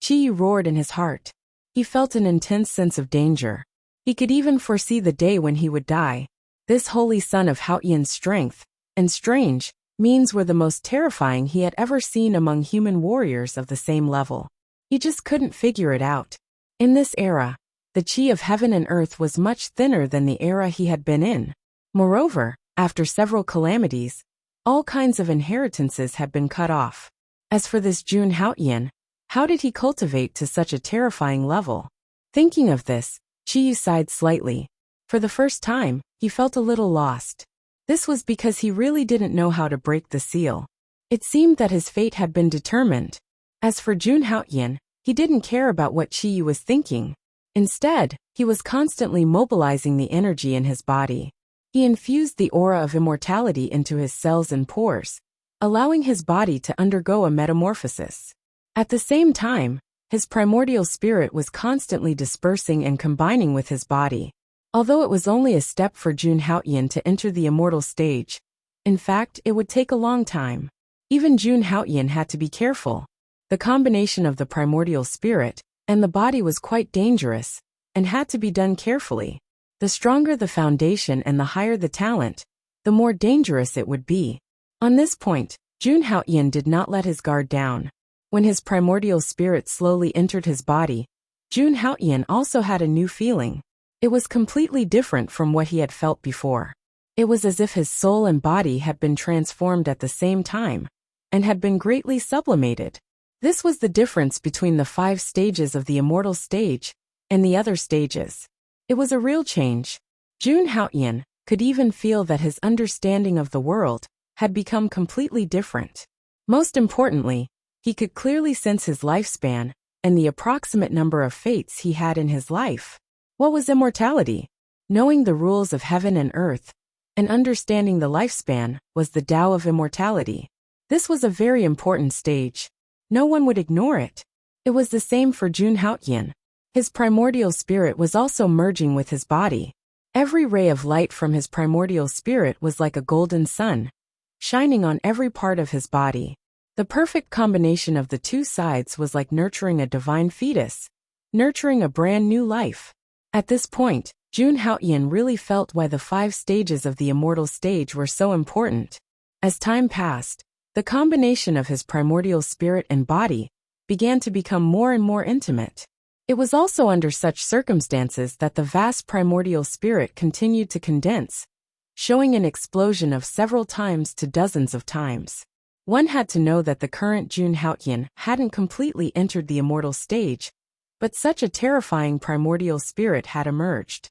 Qi Yu roared in his heart. He felt an intense sense of danger. He could even foresee the day when he would die. This holy son of Haotian's strength and strange means were the most terrifying he had ever seen among human warriors of the same level. He just couldn't figure it out. In this era, the qi of heaven and earth was much thinner than the era he had been in. Moreover, after several calamities, all kinds of inheritances had been cut off. As for this Jun Haotian, how did he cultivate to such a terrifying level? Thinking of this, Qi Yu sighed slightly. For the first time, he felt a little lost. This was because he really didn't know how to break the seal. It seemed that his fate had been determined. As for Jun Haotian, he didn't care about what Qi Yu was thinking. Instead, he was constantly mobilizing the energy in his body. He infused the aura of immortality into his cells and pores, allowing his body to undergo a metamorphosis. At the same time, his primordial spirit was constantly dispersing and combining with his body. Although it was only a step for Jun Haotian to enter the immortal stage, in fact, it would take a long time. Even Jun Haotian had to be careful. The combination of the primordial spirit and the body was quite dangerous, and had to be done carefully. The stronger the foundation and the higher the talent, the more dangerous it would be. On this point, Jun Haotian did not let his guard down. When his primordial spirit slowly entered his body, Jun Haotian also had a new feeling. It was completely different from what he had felt before. It was as if his soul and body had been transformed at the same time, and had been greatly sublimated. This was the difference between the 5 stages of the immortal stage and the other stages. It was a real change. Jun Haotian could even feel that his understanding of the world had become completely different. Most importantly, he could clearly sense his lifespan and the approximate number of fates he had in his life. What was immortality? Knowing the rules of heaven and earth and understanding the lifespan was the Tao of immortality. This was a very important stage. No one would ignore it. It was the same for Jun Haotian. His primordial spirit was also merging with his body. Every ray of light from his primordial spirit was like a golden sun, shining on every part of his body. The perfect combination of the two sides was like nurturing a divine fetus, nurturing a brand new life. At this point, Jun Haotian really felt why the 5 stages of the immortal stage were so important. As time passed, the combination of his primordial spirit and body began to become more and more intimate. It was also under such circumstances that the vast primordial spirit continued to condense, showing an explosion of several times to dozens of times. One had to know that the current Jun Haotian hadn't completely entered the immortal stage, but such a terrifying primordial spirit had emerged.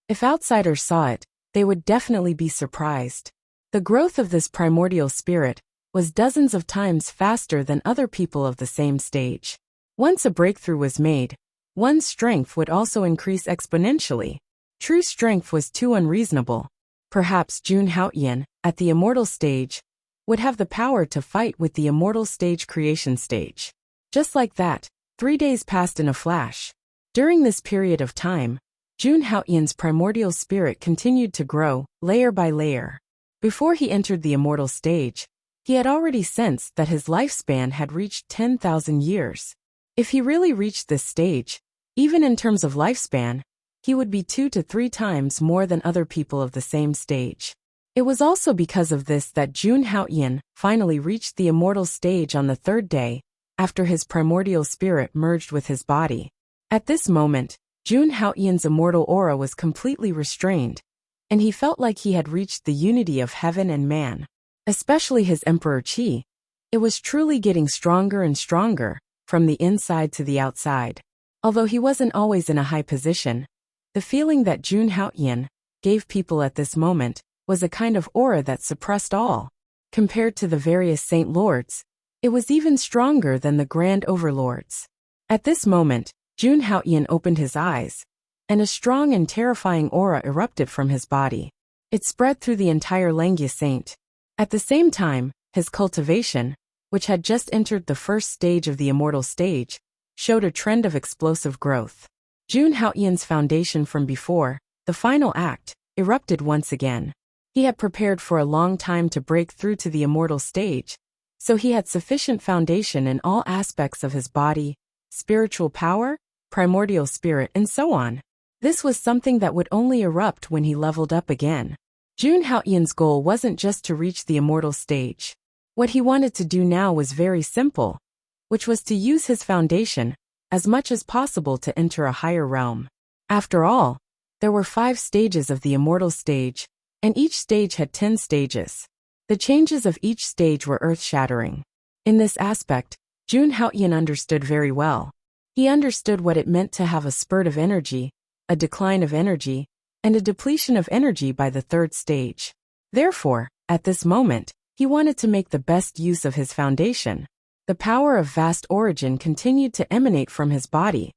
If outsiders saw it, they would definitely be surprised. The growth of this primordial spirit was dozens of times faster than other people of the same stage. Once a breakthrough was made, one's strength would also increase exponentially. True strength was too unreasonable. Perhaps Jun Haotian, at the immortal stage, would have the power to fight with the immortal stage creation stage. Just like that, 3 days passed in a flash. During this period of time, Jun Haoyan's primordial spirit continued to grow, layer by layer. Before he entered the immortal stage, he had already sensed that his lifespan had reached 10,000 years. If he really reached this stage, even in terms of lifespan, he would be 2 to 3 times more than other people of the same stage. It was also because of this that Jun Haoyan finally reached the immortal stage on the 3rd day, after his primordial spirit merged with his body. At this moment, Jun Haoyan's immortal aura was completely restrained, and he felt like he had reached the unity of heaven and man. Especially his Emperor Qi. It was truly getting stronger and stronger, from the inside to the outside. Although he wasn't always in a high position, the feeling that Jun Haoyan gave people at this moment was a kind of aura that suppressed all. Compared to the various Saint Lords, it was even stronger than the Grand Overlords. At this moment, Jun Haoyan opened his eyes, and a strong and terrifying aura erupted from his body. It spread through the entire Langya Saint. At the same time, his cultivation, which had just entered the first stage of the immortal stage, showed a trend of explosive growth. Jun Haoyan's foundation from before, the final act, erupted once again. He had prepared for a long time to break through to the immortal stage, so he had sufficient foundation in all aspects of his body, spiritual power, primordial spirit, and so on. This was something that would only erupt when he leveled up again. Jun Haoyan's goal wasn't just to reach the immortal stage. What he wanted to do now was very simple, which was to use his foundation as much as possible to enter a higher realm. After all, there were 5 stages of the immortal stage, and each stage had 10 stages. The changes of each stage were earth-shattering. In this aspect, Jun Haoyan understood very well. He understood what it meant to have a spurt of energy, a decline of energy, and a depletion of energy by the 3rd stage. Therefore, at this moment, he wanted to make the best use of his foundation. The power of vast origin continued to emanate from his body,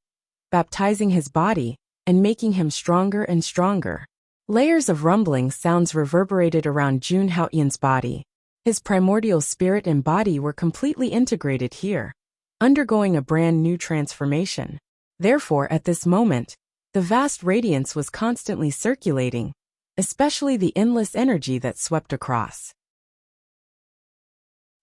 baptizing his body, and making him stronger and stronger. Layers of rumbling sounds reverberated around Jun Haoyan's body. His primordial spirit and body were completely integrated here, undergoing a brand new transformation. Therefore, at this moment, the vast radiance was constantly circulating, especially the endless energy that swept across.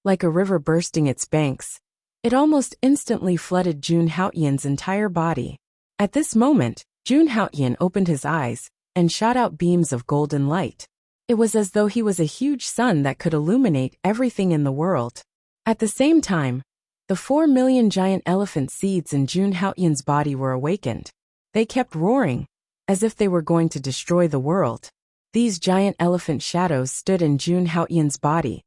Like a river bursting its banks, it almost instantly flooded Jun Haoyan's entire body. At this moment, Jun Haoyan opened his eyes and shot out beams of golden light. It was as though he was a huge sun that could illuminate everything in the world. At the same time, the 4 million giant elephant seeds in Jun Haoyan's body were awakened. They kept roaring, as if they were going to destroy the world. These giant elephant shadows stood in Jun Haoyan's body,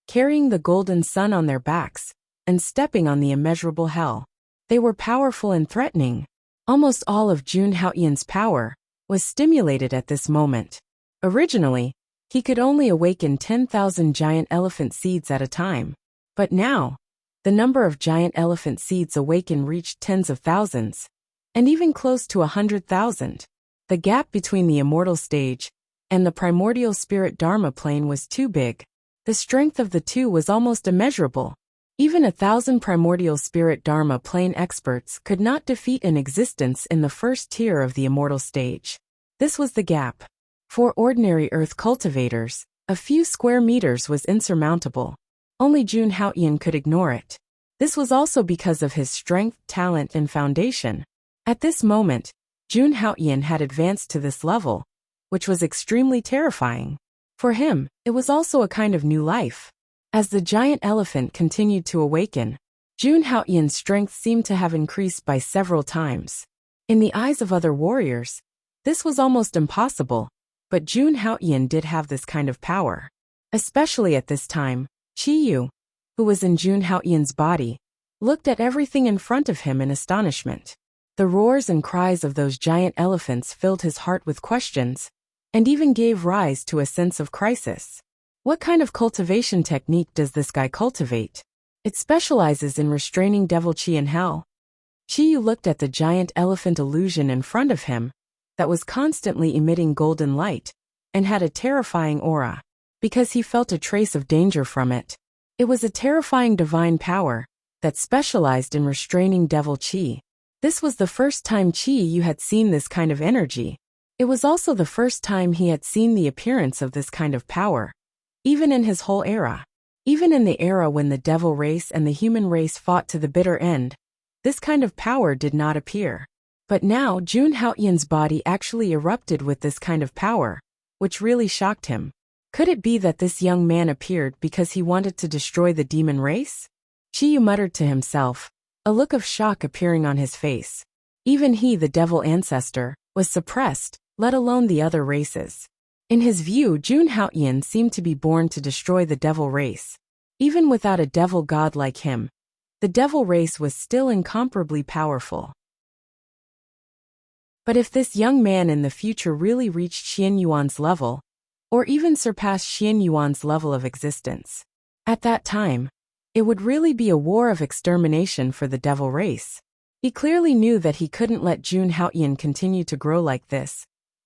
carrying the golden sun on their backs, and stepping on the immeasurable hell. They were powerful and threatening. Almost all of Jun Haoyan's power was stimulated at this moment. Originally, he could only awaken 10,000 giant elephant seeds at a time. But now, the number of giant elephant seeds awakened reached tens of thousands, and even close to 100,000. The gap between the immortal stage and the primordial spirit Dharma plane was too big. The strength of the two was almost immeasurable. Even 1,000 primordial spirit Dharma plane experts could not defeat an existence in the first tier of the immortal stage. This was the gap. For ordinary earth cultivators, a few square meters was insurmountable. Only Jun Haoyan could ignore it. This was also because of his strength, talent, and foundation. At this moment, Jun Haoyan had advanced to this level, which was extremely terrifying. For him, it was also a kind of new life. As the giant elephant continued to awaken, Jun Haoyan's strength seemed to have increased by several times. In the eyes of other warriors, this was almost impossible, but Jun Haoyan did have this kind of power. Especially at this time, Qi Yu, who was in Jun Haoyan's body, looked at everything in front of him in astonishment. The roars and cries of those giant elephants filled his heart with questions, and even gave rise to a sense of crisis. What kind of cultivation technique does this guy cultivate? It specializes in restraining devil Qi in hell. Qi Yu looked at the giant elephant illusion in front of him, that was constantly emitting golden light, and had a terrifying aura, because he felt a trace of danger from it. It was a terrifying divine power, that specialized in restraining devil Qi. This was the first time Qi Yu had seen this kind of energy. It was also the first time he had seen the appearance of this kind of power, even in his whole era. Even in the era when the devil race and the human race fought to the bitter end, this kind of power did not appear. But now Jun Haoyan's body actually erupted with this kind of power, which really shocked him. Could it be that this young man appeared because he wanted to destroy the demon race? Qi Yu muttered to himself, a look of shock appearing on his face. Even he, the devil ancestor, was suppressed, let alone the other races. In his view, Jun Haoyan seemed to be born to destroy the devil race. Even without a devil god like him, the devil race was still incomparably powerful. But if this young man in the future really reached Xian Yuan's level, or even surpassed Xian Yuan's level of existence, at that time, it would really be a war of extermination for the devil race. He clearly knew that he couldn't let Jun Haoyan continue to grow like this,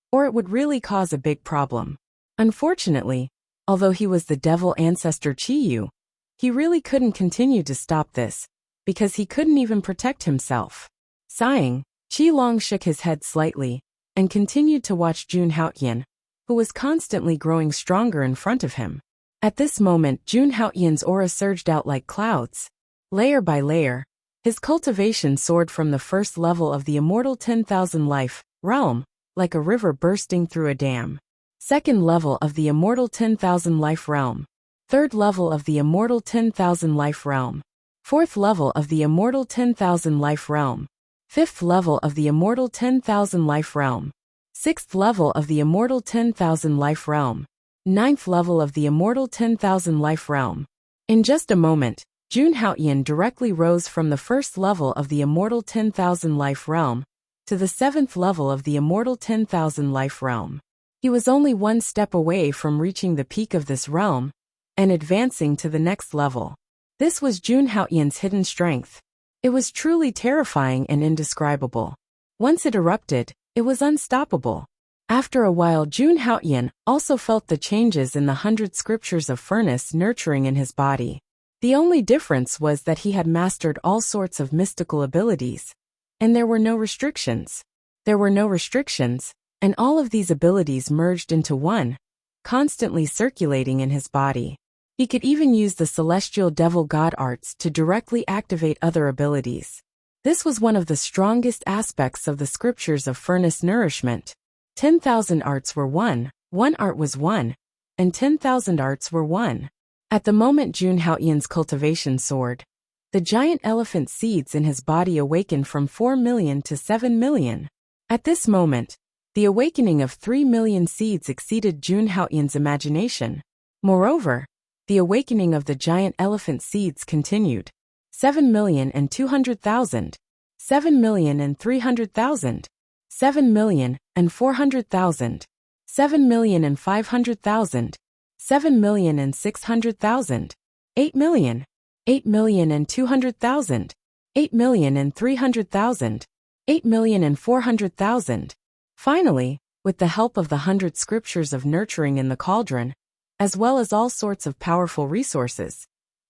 or it would really cause a big problem. Unfortunately, although he was the devil ancestor Qi Yu, he really couldn't continue to stop this, because he couldn't even protect himself. Sighing, Qi Long shook his head slightly, and continued to watch Jun Haoyan, who was constantly growing stronger in front of him. At this moment, Jun Haoyan's aura surged out like clouds. Layer by layer, his cultivation soared from the first level of the immortal 10,000 life realm, like a river bursting through a dam. Second level of the immortal 10,000 life realm. Third level of the immortal 10,000 life realm. Fourth level of the immortal 10,000 life realm. Fifth level of the immortal 10,000 life realm. Sixth level of the immortal 10,000 life realm. Ninth level of the immortal 10,000 life realm. In just a moment, Jun Haoyan directly rose from the first level of the immortal 10,000 life realm to the seventh level of the immortal 10,000 life realm. He was only one step away from reaching the peak of this realm and advancing to the next level. This was Jun Haoyan's hidden strength. It was truly terrifying and indescribable. Once it erupted, it was unstoppable. After a while, Jun Haoyan also felt the changes in the 100 scriptures of furnace nurturing in his body. The only difference was that he had mastered all sorts of mystical abilities, and there were no restrictions. There were no restrictions, and all of these abilities merged into one, constantly circulating in his body. He could even use the celestial devil god arts to directly activate other abilities. This was one of the strongest aspects of the scriptures of furnace nourishment. 10,000 arts were one art was one, and 10,000 arts were one. At the moment Jun Haoyan's cultivation soared, the giant elephant seeds in his body awakened from 4 million to 7 million. At this moment, the awakening of 3 million seeds exceeded Jun Haoyan's imagination. Moreover, the awakening of the giant elephant seeds continued. 7,200,000, 7,300,000, 7,400,000, 7,500,000, 7,600,000, 8 million, 8,200,000, 8,300,000, 8,400,000. Finally, with the help of the 100 scriptures of nurturing in the cauldron, as well as all sorts of powerful resources,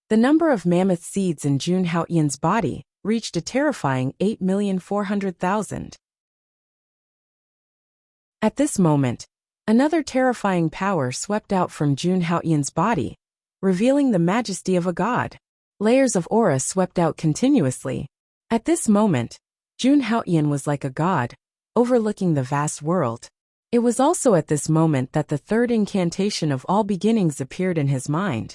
the number of mammoth seeds in Jun Haoyan's body reached a terrifying 8,400,000. At this moment, another terrifying power swept out from Jun Haoyan's body, revealing the majesty of a god. Layers of aura swept out continuously. At this moment, Jun Haoyan was like a god, overlooking the vast world. It was also at this moment that the third incantation of all beginnings appeared in his mind.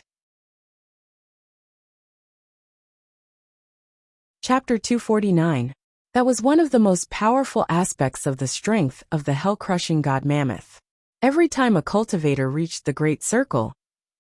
Chapter 249. That was one of the most powerful aspects of the strength of the hell-crushing god Mammoth. Every time a cultivator reached the Great Circle,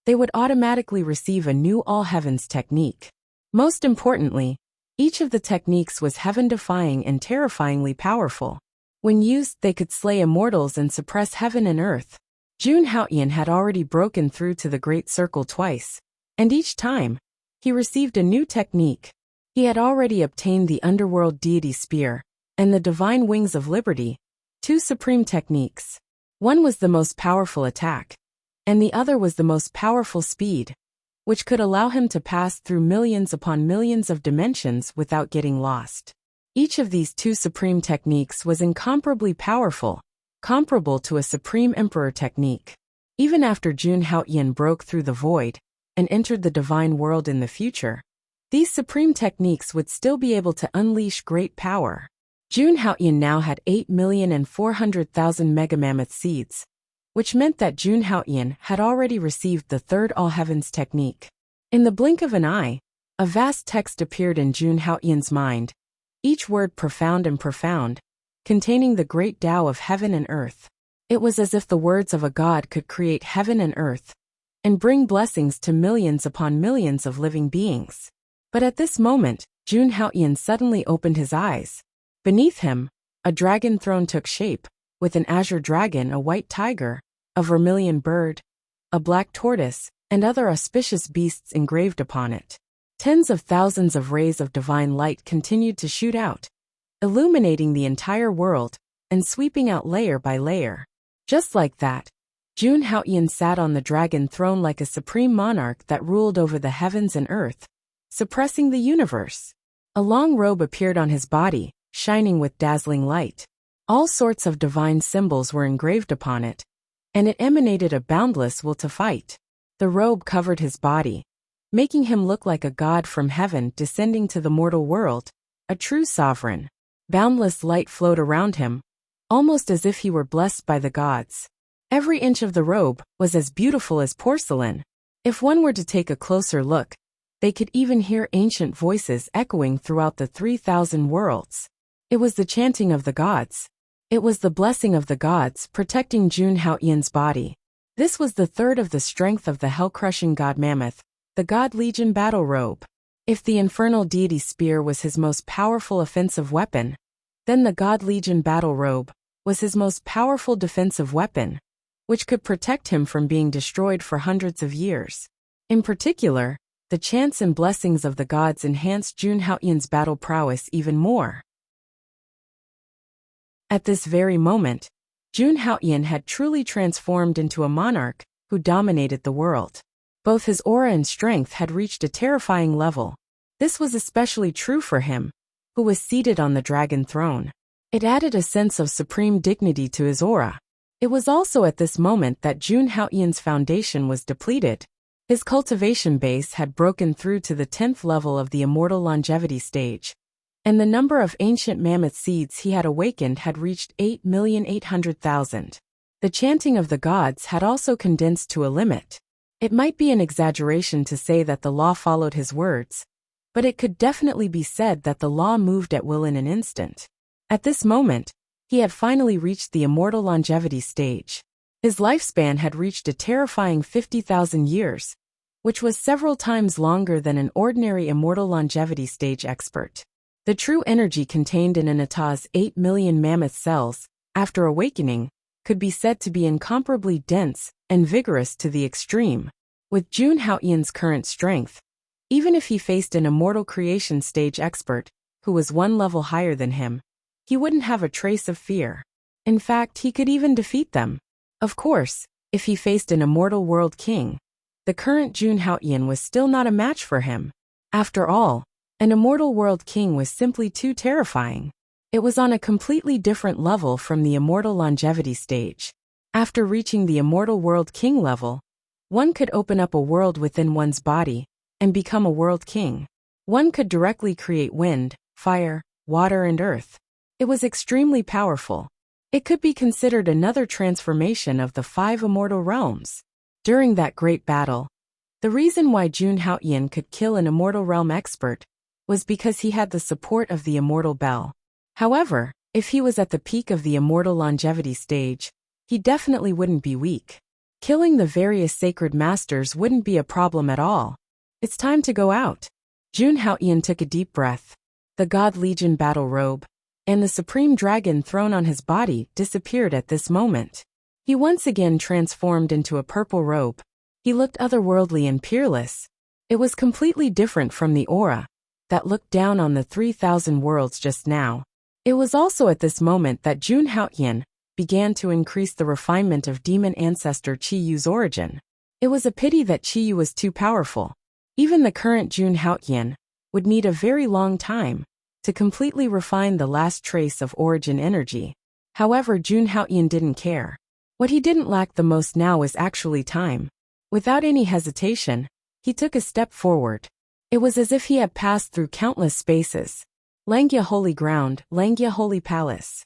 they would automatically receive a new all-heavens technique. Most importantly, each of the techniques was heaven-defying and terrifyingly powerful. When used, they could slay immortals and suppress heaven and earth. Jun Haoyan had already broken through to the Great Circle twice, and each time, he received a new technique. He had already obtained the Underworld Deity Spear and the Divine Wings of Liberty, two supreme techniques. One was the most powerful attack, and the other was the most powerful speed, which could allow him to pass through millions upon millions of dimensions without getting lost. Each of these two supreme techniques was incomparably powerful, comparable to a supreme emperor technique. Even after Jun Haoyan broke through the void and entered the divine world in the future, these supreme techniques would still be able to unleash great power. Jun Haoyan now had 8,400,000 megamammoth seeds, which meant that Jun Haoyan had already received the third All Heavens technique. In the blink of an eye, a vast text appeared in Jun Haoyan's mind, each word profound and profound, containing the great Tao of heaven and earth. It was as if the words of a god could create heaven and earth, and bring blessings to millions upon millions of living beings. But at this moment, Jun Haoyan suddenly opened his eyes. Beneath him, a dragon throne took shape, with an azure dragon, a white tiger, a vermilion bird, a black tortoise, and other auspicious beasts engraved upon it. Tens of thousands of rays of divine light continued to shoot out, illuminating the entire world and sweeping out layer by layer. Just like that, Jun Haoyan sat on the dragon throne like a supreme monarch that ruled over the heavens and earth, suppressing the universe. A long robe appeared on his body, shining with dazzling light. All sorts of divine symbols were engraved upon it, and it emanated a boundless will to fight. The robe covered his body, making him look like a god from heaven descending to the mortal world, a true sovereign. Boundless light flowed around him, almost as if he were blessed by the gods. Every inch of the robe was as beautiful as porcelain. If one were to take a closer look, they could even hear ancient voices echoing throughout the 3,000 worlds. It was the chanting of the gods. It was the blessing of the gods protecting Jun Haoyan's body. This was the third of the strength of the hell-crushing god mammoth, the God Legion battle robe. If the infernal deity spear was his most powerful offensive weapon, then the God Legion battle robe was his most powerful defensive weapon, which could protect him from being destroyed for hundreds of years. In particular, the chants and blessings of the gods enhanced Jun Haoyan's battle prowess even more. At this very moment, Jun Haoyan had truly transformed into a monarch who dominated the world. Both his aura and strength had reached a terrifying level. This was especially true for him, who was seated on the dragon throne. It added a sense of supreme dignity to his aura. It was also at this moment that Jun Haoyan's foundation was depleted. His cultivation base had broken through to the 10th level of the immortal longevity stage, and the number of ancient mammoth seeds he had awakened had reached 8,800,000. The chanting of the gods had also condensed to a limit. It might be an exaggeration to say that the law followed his words, but it could definitely be said that the law moved at will in an instant. At this moment, he had finally reached the immortal longevity stage. His lifespan had reached a terrifying 50,000 years, which was several times longer than an ordinary immortal longevity stage expert. The true energy contained in Anata's 8 million mammoth cells, after awakening, could be said to be incomparably dense and vigorous to the extreme. With Jun Haoyan's current strength, even if he faced an immortal creation stage expert, who was one level higher than him, he wouldn't have a trace of fear. In fact, he could even defeat them. Of course, if he faced an immortal world king, the current Jun Haoyan was still not a match for him. After all, an immortal world king was simply too terrifying. It was on a completely different level from the immortal longevity stage. After reaching the immortal world king level, one could open up a world within one's body and become a world king. One could directly create wind, fire, water, and earth. It was extremely powerful. It could be considered another transformation of the 5 immortal realms. During that great battle, the reason why Jun Haoyan could kill an immortal realm expert was because he had the support of the immortal bell. However, if he was at the peak of the immortal longevity stage, he definitely wouldn't be weak. Killing the various sacred masters wouldn't be a problem at all. It's time to go out. Jun Haoyan took a deep breath. The God Legion battle robe and the supreme dragon throne on his body disappeared at this moment. He once again transformed into a purple robe. He looked otherworldly and peerless. It was completely different from the aura that looked down on the 3,000 worlds just now. It was also at this moment that Jun Haoyan began to increase the refinement of demon ancestor Qi Yu's origin. It was a pity that Qi Yu was too powerful. Even the current Jun Haoyan would need a very long time to completely refine the last trace of origin energy. However, Jun Haoyan didn't care. What he didn't lack the most now was actually time. Without any hesitation, he took a step forward. It was as if he had passed through countless spaces. Langya Holy Ground, Langya Holy Palace.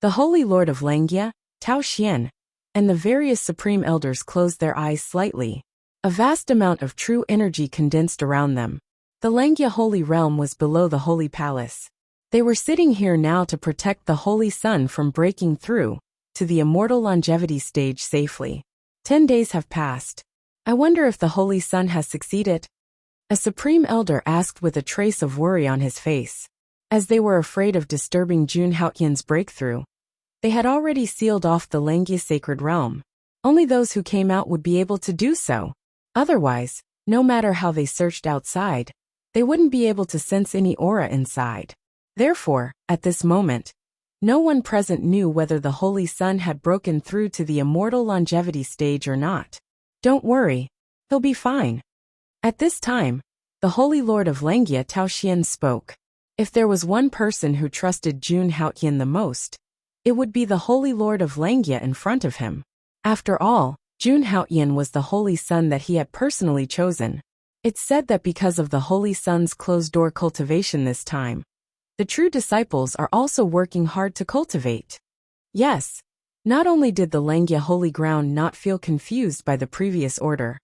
The Holy Lord of Langya, Tao Xian, and the various supreme elders closed their eyes slightly. A vast amount of true energy condensed around them. The Langya Holy Realm was below the Holy Palace. They were sitting here now to protect the Holy Sun from breaking through to the immortal longevity stage safely. 10 days have passed. I wonder if the Holy Sun has succeeded? A supreme elder asked with a trace of worry on his face. As they were afraid of disturbing Jun Haoyan's breakthrough, they had already sealed off the Langya sacred realm. Only those who came out would be able to do so. Otherwise, no matter how they searched outside, they wouldn't be able to sense any aura inside. Therefore, at this moment, no one present knew whether the Holy Sun had broken through to the immortal longevity stage or not. Don't worry, he'll be fine. At this time, the Holy Lord of Langya Tao Xian spoke. If there was one person who trusted Jun Haoyan the most, it would be the Holy Lord of Langya in front of him. After all, Jun Haoyan was the Holy Sun that he had personally chosen. It's said that because of the Holy Sun's closed-door cultivation this time, the true disciples are also working hard to cultivate. Yes, not only did the Langya Holy Ground not feel confused by the previous order,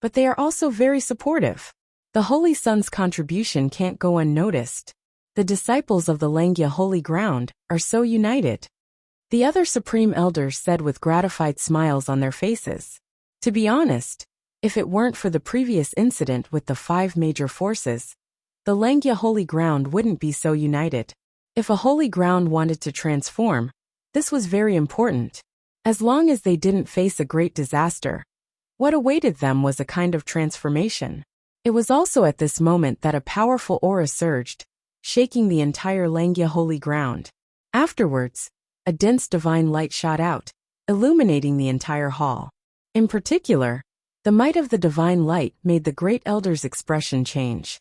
but they are also very supportive. The Holy Sun's contribution can't go unnoticed. The disciples of the Langya Holy Ground are so united. The other supreme elders said with gratified smiles on their faces. To be honest, if it weren't for the previous incident with the 5 major forces, the Langya Holy Ground wouldn't be so united. If a holy ground wanted to transform, this was very important. As long as they didn't face a great disaster, what awaited them was a kind of transformation. It was also at this moment that a powerful aura surged, shaking the entire Langya Holy Ground. Afterwards, a dense divine light shot out, illuminating the entire hall. In particular, the might of the divine light made the great elders' expression change.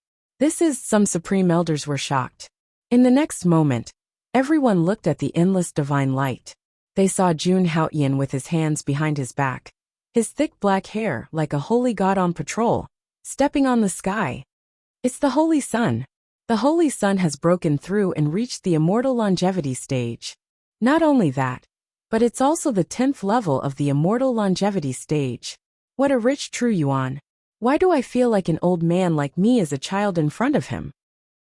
Some supreme elders were shocked. In the next moment, everyone looked at the endless divine light. They saw Jun Haoyan with his hands behind his back, his thick black hair like a holy god on patrol, stepping on the sky. It's the Holy Sun. The Holy Sun has broken through and reached the immortal longevity stage. Not only that, but it's also the 10th level of the immortal longevity stage. What a rich true yuan. Why do I feel like an old man like me is a child in front of him?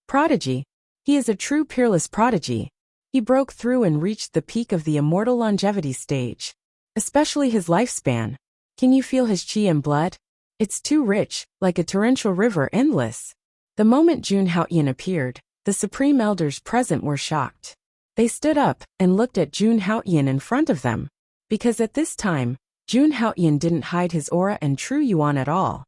Prodigy. He is a true peerless prodigy. He broke through and reached the peak of the immortal longevity stage. Especially his lifespan. Can you feel his chi and blood? It's too rich, like a torrential river, endless. The moment Jun Haoyan appeared, the supreme elders present were shocked. They stood up and looked at Jun Haoyan in front of them. Because at this time, Jun Haoyan didn't hide his aura and true yuan at all.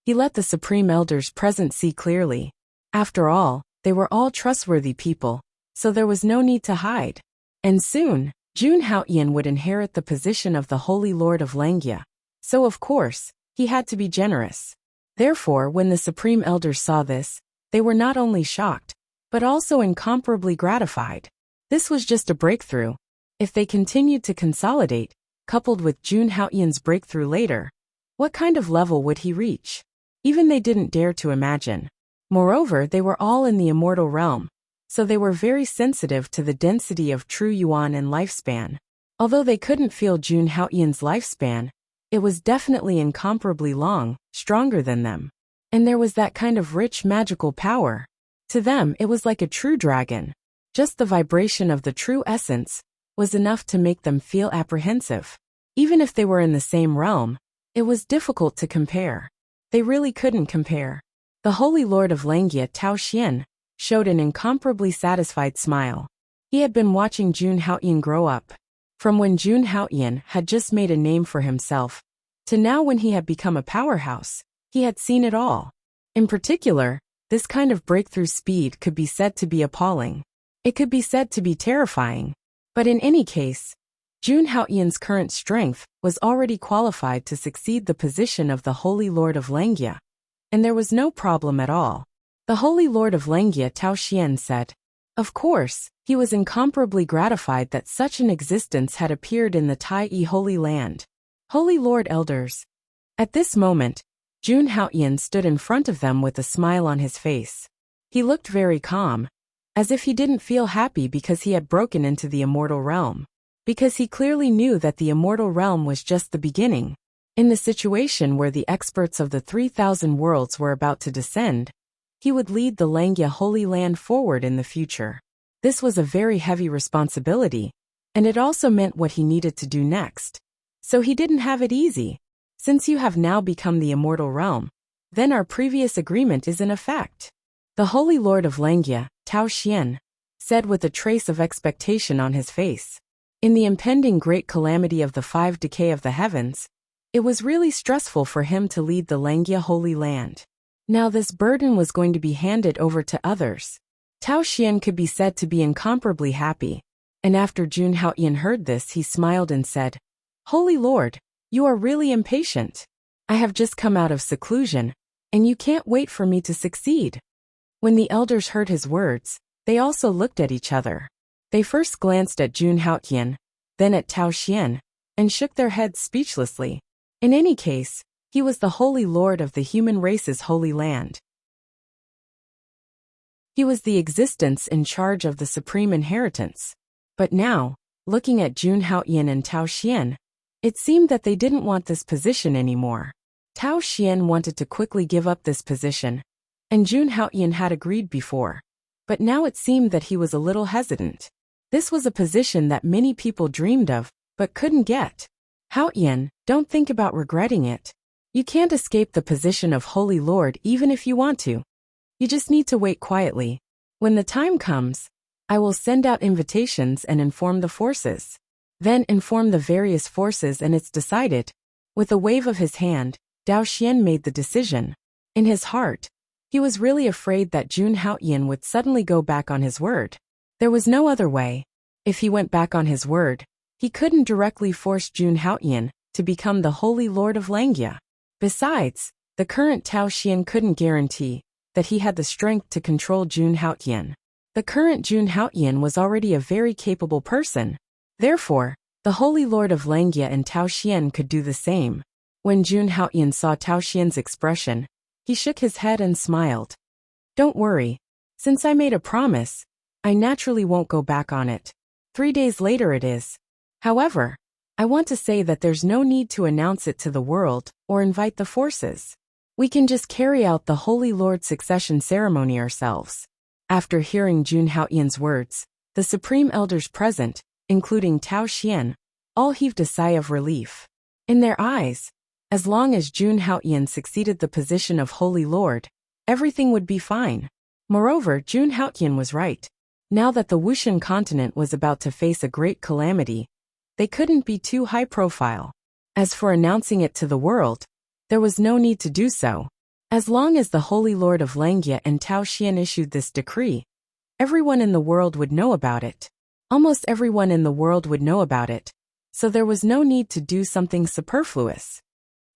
He let the supreme elders present see clearly. After all, they were all trustworthy people, so there was no need to hide. And soon, Jun Haoyan would inherit the position of the Holy Lord of Langya. So of course, he had to be generous. Therefore, when the supreme elders saw this, they were not only shocked, but also incomparably gratified. This was just a breakthrough. If they continued to consolidate, coupled with Jun Haoyan's breakthrough later, what kind of level would he reach? Even they didn't dare to imagine. Moreover, they were all in the immortal realm, so they were very sensitive to the density of true yuan and lifespan. Although they couldn't feel Jun Haoyan's lifespan, it was definitely incomparably long, stronger than them. And there was that kind of rich magical power. To them, it was like a true dragon. Just the vibration of the true essence was enough to make them feel apprehensive. Even if they were in the same realm, it was difficult to compare. They really couldn't compare. The Holy Lord of Langya Tao Xian showed an incomparably satisfied smile. He had been watching Jun Haoyan grow up. From when Jun Haoyan had just made a name for himself, to now when he had become a powerhouse, he had seen it all. In particular, this kind of breakthrough speed could be said to be appalling. It could be said to be terrifying. But in any case, Jun Haoyan's current strength was already qualified to succeed the position of the Holy Lord of Langya. and there was no problem at all. The Holy Lord of Langya Tao Xian said. Of course, he was incomparably gratified that such an existence had appeared in the Tai Holy Land. Holy Lord Elders. At this moment, Jun Haoyan stood in front of them with a smile on his face. He looked very calm, as if he didn't feel happy because he had broken into the immortal realm. Because he clearly knew that the immortal realm was just the beginning. In the situation where the experts of the 3,000 worlds were about to descend, he would lead the Langya Holy Land forward in the future. This was a very heavy responsibility, and it also meant what he needed to do next. So he didn't have it easy. Since you have now become the immortal realm, then our previous agreement is in effect. The Holy Lord of Langya, Tao Xian, said with a trace of expectation on his face. In the impending great calamity of the 5 decay of the heavens, it was really stressful for him to lead the Langya Holy Land. Now this burden was going to be handed over to others. Tao Xian could be said to be incomparably happy, and after Jun Haoyan heard this he smiled and said, Holy Lord, you are really impatient. I have just come out of seclusion, and you can't wait for me to succeed. When the elders heard his words, they also looked at each other. They first glanced at Jun Haoyan, then at Tao Xian, and shook their heads speechlessly. In any case, he was the Holy Lord of the human race's holy land. He was the existence in charge of the supreme inheritance. But now, looking at Jun Haoyan and Tao Xian, it seemed that they didn't want this position anymore. Tao Xian wanted to quickly give up this position, and Jun Haoyan had agreed before. But now it seemed that he was a little hesitant. This was a position that many people dreamed of, but couldn't get. Haoyan, don't think about regretting it. You can't escape the position of Holy Lord even if you want to. You just need to wait quietly. When the time comes, I will send out invitations and inform the forces. Then inform the various forces and it's decided. With a wave of his hand, Tao Xian made the decision. In his heart, he was really afraid that Jun Haoyan would suddenly go back on his word. There was no other way. If he went back on his word, he couldn't directly force Jun Haoyan to become the Holy Lord of Langya. Besides, the current Tao Xian couldn't guarantee that he had the strength to control Jun Haoyan. The current Jun Haoyan was already a very capable person. Therefore, the Holy Lord of Langya and Tao Xian could do the same. When Jun Haoyan saw Tao Xian's expression, he shook his head and smiled. Don't worry. Since I made a promise, I naturally won't go back on it. 3 days later it is. However, I want to say that there's no need to announce it to the world or invite the forces. We can just carry out the Holy Lord succession ceremony ourselves. After hearing Jun Haoyan's words, the supreme elders present, including Tao Xian, all heaved a sigh of relief. In their eyes, as long as Jun Haoyan succeeded the position of Holy Lord, everything would be fine. Moreover, Jun Haoyan was right. Now that the Wushan continent was about to face a great calamity, they couldn't be too high profile. As for announcing it to the world, there was no need to do so. As long as the Holy Lord of Langya and Tao Xian issued this decree, everyone in the world would know about it. Almost everyone in the world would know about it, so there was no need to do something superfluous.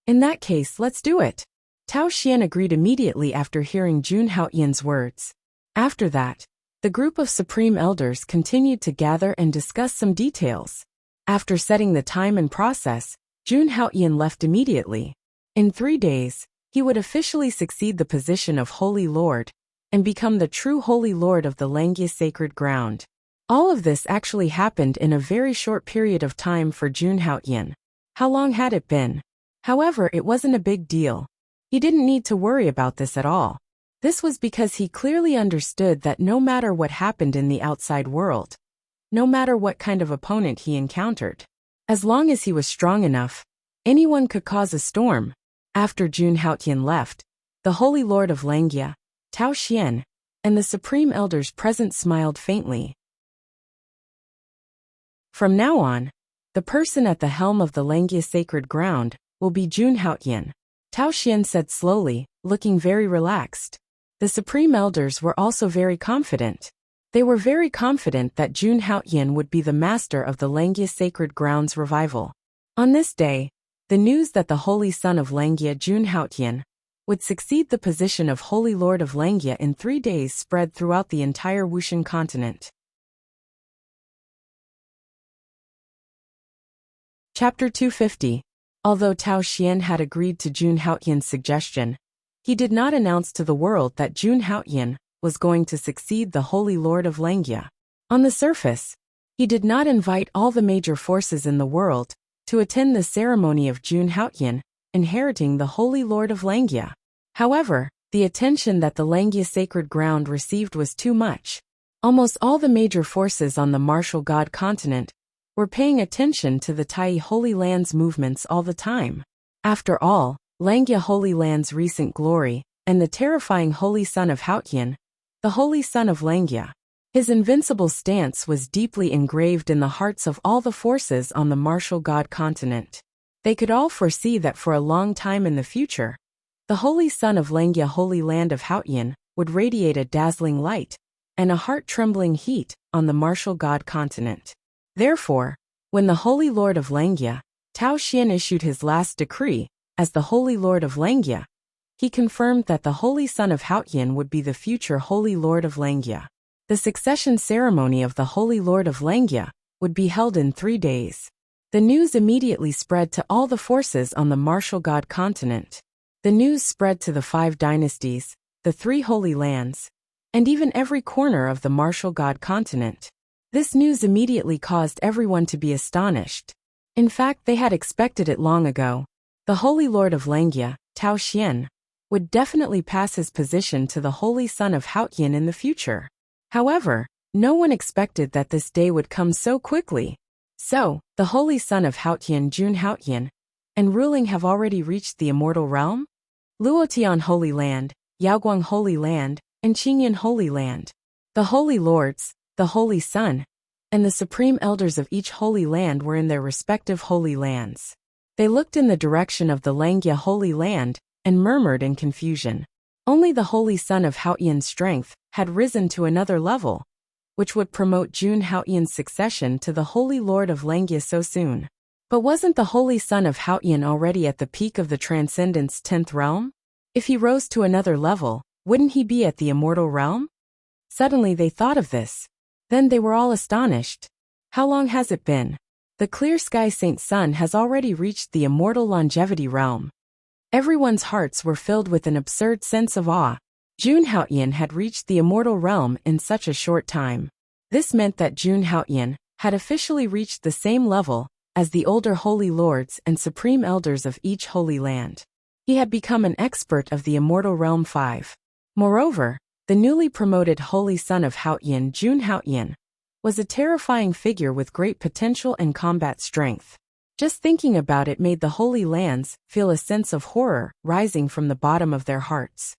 In that case, let's do it. Tao Xian agreed immediately after hearing Jun Haoyan's words. After that, the group of supreme elders continued to gather and discuss some details. After setting the time and process, Jun Haoyan left immediately. In 3 days, he would officially succeed the position of Holy Lord and become the true Holy Lord of the Langya sacred ground. All of this actually happened in a very short period of time for Jun Haoyan. How long had it been? However, it wasn't a big deal. He didn't need to worry about this at all. This was because he clearly understood that no matter what happened in the outside world, no matter what kind of opponent he encountered, as long as he was strong enough, anyone could cause a storm. After Jun Haoyan left, the Holy Lord of Langya, Tao Xian, and the supreme elders present smiled faintly. From now on, the person at the helm of the Langya sacred ground will be Jun Haoyan, Tao Xian said slowly, looking very relaxed. The supreme elders were also very confident. They were very confident that Jun Haoyan would be the master of the Langya sacred ground's revival. On this day, the news that the holy son of Langya Jun Haoyan would succeed the position of Holy Lord of Langya in 3 days, spread throughout the entire Wushan continent. Chapter 250. Although Tao Xian had agreed to Jun Haotian's suggestion, he did not announce to the world that Jun Haotian was going to succeed the Holy Lord of Langya. On the surface, he did not invite all the major forces in the world to attend the ceremony of Jun Haotian inheriting the Holy Lord of Langya. However, the attention that the Langya sacred ground received was too much. Almost all the major forces on the martial god continent were paying attention to the Tai Holy Land's movements all the time. After all, Langya Holy Land's recent glory, and the terrifying Holy Son of Haotian, the Holy Son of Langya, his invincible stance was deeply engraved in the hearts of all the forces on the martial god continent. They could all foresee that for a long time in the future, the Holy Son of Langya Holy Land of Haotian would radiate a dazzling light and a heart-trembling heat on the martial god continent. Therefore, when the Holy Lord of Langya, Tao Xian, issued his last decree as the Holy Lord of Langya, he confirmed that the Holy Son of Haotian would be the future Holy Lord of Langya. The succession ceremony of the Holy Lord of Langya would be held in 3 days. The news immediately spread to all the forces on the martial god continent. The news spread to the 5 dynasties, the 3 holy lands, and even every corner of the martial god continent. This news immediately caused everyone to be astonished. In fact, they had expected it long ago. The Holy Lord of Langya, Tao Xian, would definitely pass his position to the Holy Son of Haotian in the future. However, no one expected that this day would come so quickly. So, the Holy Son of Haotian, Jun Haotian, and ruling have already reached the immortal realm? Luotian Holy Land, Yaoguang Holy Land, and Qingyan Holy Land. The Holy Lords, the Holy Son, and the Supreme Elders of each Holy Land were in their respective Holy Lands. They looked in the direction of the Langya Holy Land and murmured in confusion. Only the Holy Son of Haotian's strength had risen to another level, which would promote Jun Haotian's succession to the Holy Lord of Langya so soon. But wasn't the Holy Son of Haotian already at the peak of the Transcendent's 10th realm? If he rose to another level, wouldn't he be at the immortal realm? Suddenly they thought of this. Then they were all astonished. How long has it been? The clear sky Saint Sun has already reached the immortal longevity realm. Everyone's hearts were filled with an absurd sense of awe. Jun Haotian had reached the immortal realm in such a short time. This meant that Jun Haotian had officially reached the same level as the older Holy Lords and Supreme Elders of each Holy Land. He had become an expert of the immortal realm 5. Moreover, the newly promoted Holy Son of Haotian, Jun Haotian, was a terrifying figure with great potential and combat strength. Just thinking about it made the Holy Lands feel a sense of horror rising from the bottom of their hearts.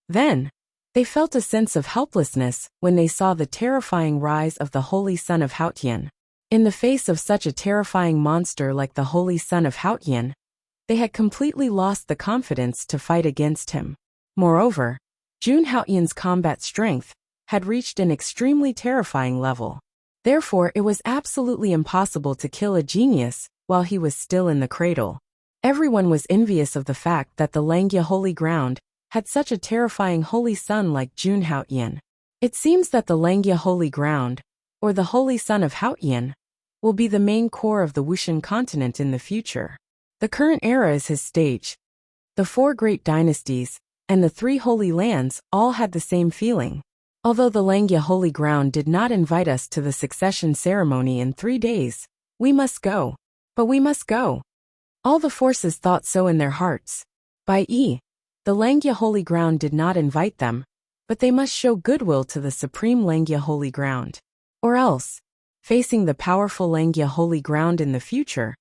Then, they felt a sense of helplessness when they saw the terrifying rise of the Holy Son of Haotian. In the face of such a terrifying monster like the Holy Son of Haotian, they had completely lost the confidence to fight against him. Moreover, Jun Haotian's combat strength had reached an extremely terrifying level. Therefore, it was absolutely impossible to kill a genius while he was still in the cradle. Everyone was envious of the fact that the Langya Holy Ground had such a terrifying Holy Son like Jun Haotian. It seems that the Langya Holy Ground, or the Holy Son of Haotian, will be the main core of the Wushan continent in the future. The current era is his stage. The 4 great dynasties and the 3 holy lands all had the same feeling. Although the Langya Holy Ground did not invite us to the succession ceremony in 3 days, we must go. But we must go. All the forces thought so in their hearts. The Langya Holy Ground did not invite them, but they must show goodwill to the Supreme Langya Holy Ground. Or else, facing the powerful Langya Holy Ground in the future,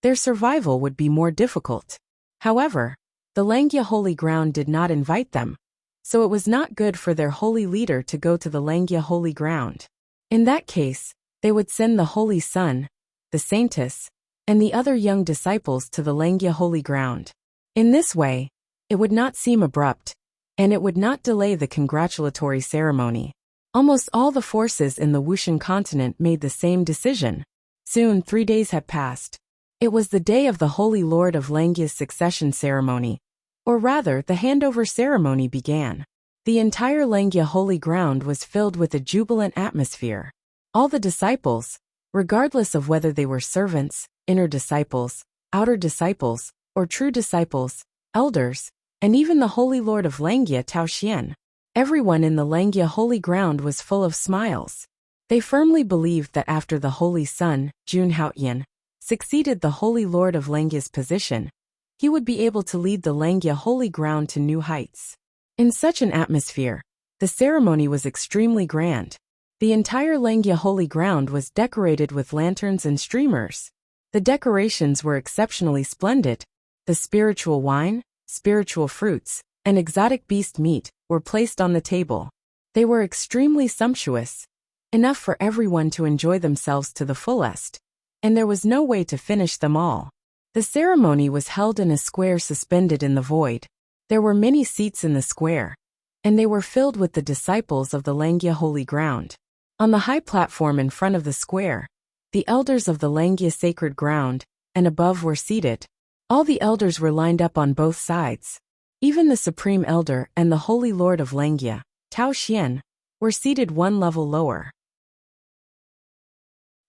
their survival would be more difficult. However, the Langya Holy Ground did not invite them, so it was not good for their holy leader to go to the Langya Holy Ground. In that case, they would send the Holy Son, the Saintess, and the other young disciples to the Langya Holy Ground. In this way, it would not seem abrupt, and it would not delay the congratulatory ceremony. Almost all the forces in the Wushan continent made the same decision. Soon 3 days had passed. It was the day of the Holy Lord of Langya's succession ceremony, or rather, the handover ceremony began. The entire Langya holy ground was filled with a jubilant atmosphere. All the disciples, regardless of whether they were servants, inner disciples, outer disciples, or true disciples, elders, and even the Holy Lord of Langya Tao Xian, everyone in the Langya holy ground was full of smiles. They firmly believed that after the Holy Son, Jun Haoyan, succeeded the Holy Lord of Langya's position, he would be able to lead the Langya holy ground to new heights. In such an atmosphere, the ceremony was extremely grand. The entire Langya holy ground was decorated with lanterns and streamers. The decorations were exceptionally splendid. The spiritual wine, spiritual fruits, and exotic beast meat were placed on the table. They were extremely sumptuous, enough for everyone to enjoy themselves to the fullest, and there was no way to finish them all. The ceremony was held in a square suspended in the void. There were many seats in the square, and they were filled with the disciples of the Langya holy ground. On the high platform in front of the square, the elders of the Langya sacred ground, and above were seated. All the elders were lined up on both sides. Even the Supreme Elder and the Holy Lord of Langya, Tao Xian, were seated one level lower.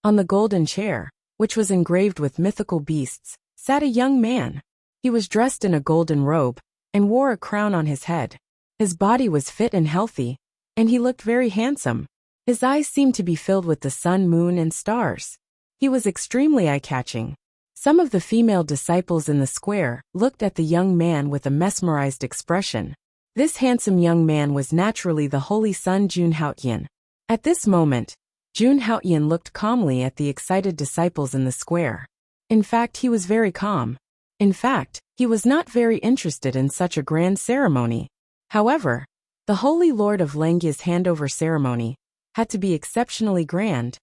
On the golden chair, which was engraved with mythical beasts, sat a young man. He was dressed in a golden robe, and wore a crown on his head. His body was fit and healthy, and he looked very handsome. His eyes seemed to be filled with the sun, moon, and stars. He was extremely eye-catching. Some of the female disciples in the square looked at the young man with a mesmerized expression. This handsome young man was naturally the Holy Son Jun Haoyan. At this moment, Jun Haoyan looked calmly at the excited disciples in the square. In fact, he was very calm. In fact, he was not very interested in such a grand ceremony. However, the Holy Lord of Langya's handover ceremony had to be exceptionally grand,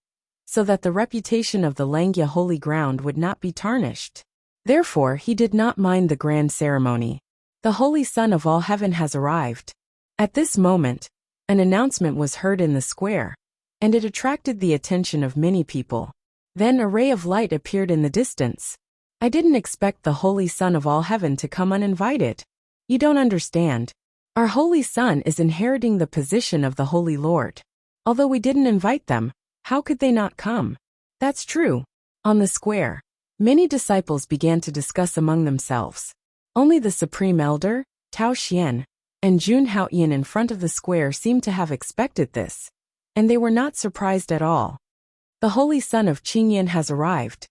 so that the reputation of the Langya holy ground would not be tarnished. Therefore, he did not mind the grand ceremony. The Holy Son of all heaven has arrived. At this moment, an announcement was heard in the square, and it attracted the attention of many people. Then a ray of light appeared in the distance. I didn't expect the Holy Son of all heaven to come uninvited. You don't understand. Our Holy Son is inheriting the position of the Holy Lord. Although we didn't invite them, how could they not come? That's true. On the square, many disciples began to discuss among themselves. Only the Supreme Elder, Tao Xian, and Jun Haoyan in front of the square seemed to have expected this, and they were not surprised at all. The Holy Son of Qingyan has arrived.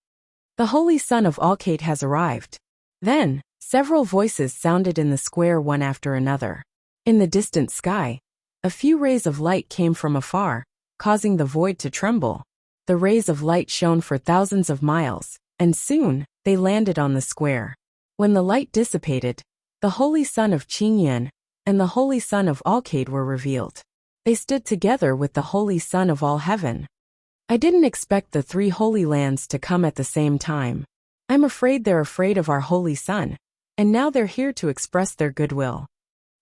The Holy Son of Alkate has arrived. Then, several voices sounded in the square one after another. In the distant sky, a few rays of light came from afar, causing the void to tremble. The rays of light shone for thousands of miles, and soon, they landed on the square. When the light dissipated, the Holy Son of Qingyan and the Holy Son of Alkate were revealed. They stood together with the Holy Son of all heaven. I didn't expect the three Holy Lands to come at the same time. I'm afraid they're afraid of our Holy Son, and now they're here to express their goodwill.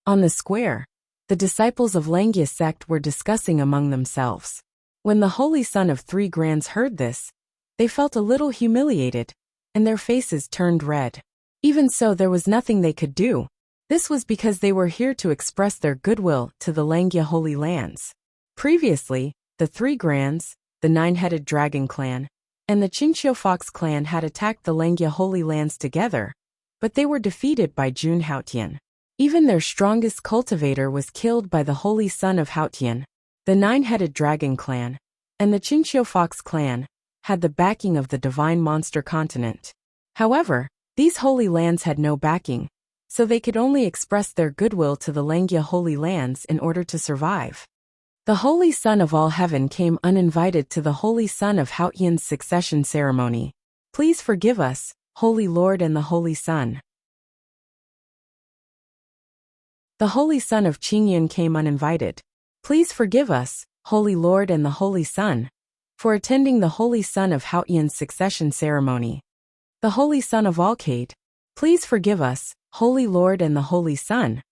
On the square, the disciples of Langya sect were discussing among themselves. When the Holy Son of Three Grands heard this, they felt a little humiliated, and their faces turned red. Even so, there was nothing they could do. This was because they were here to express their goodwill to the Langya Holy Lands. Previously, the Three Grands, the Nine-Headed Dragon clan, and the Qingqiu Fox clan had attacked the Langya Holy Lands together, but they were defeated by Jun Haoyan. Even their strongest cultivator was killed by the Holy Son of Haoyan. The Nine-Headed Dragon clan and the Qingqiu Fox clan had the backing of the Divine Monster Continent. However, these Holy Lands had no backing, so they could only express their goodwill to the Langya Holy Lands in order to survive. The Holy Son of all heaven came uninvited to the Holy Son of Haoyan's succession ceremony. Please forgive us, Holy Lord and the Holy Son. The Holy Son of Qingyan came uninvited. Please forgive us, Holy Lord and the Holy Son, for attending the Holy Son of Haoyan's succession ceremony. The Holy Son of Alkate, please forgive us, Holy Lord and the Holy Son,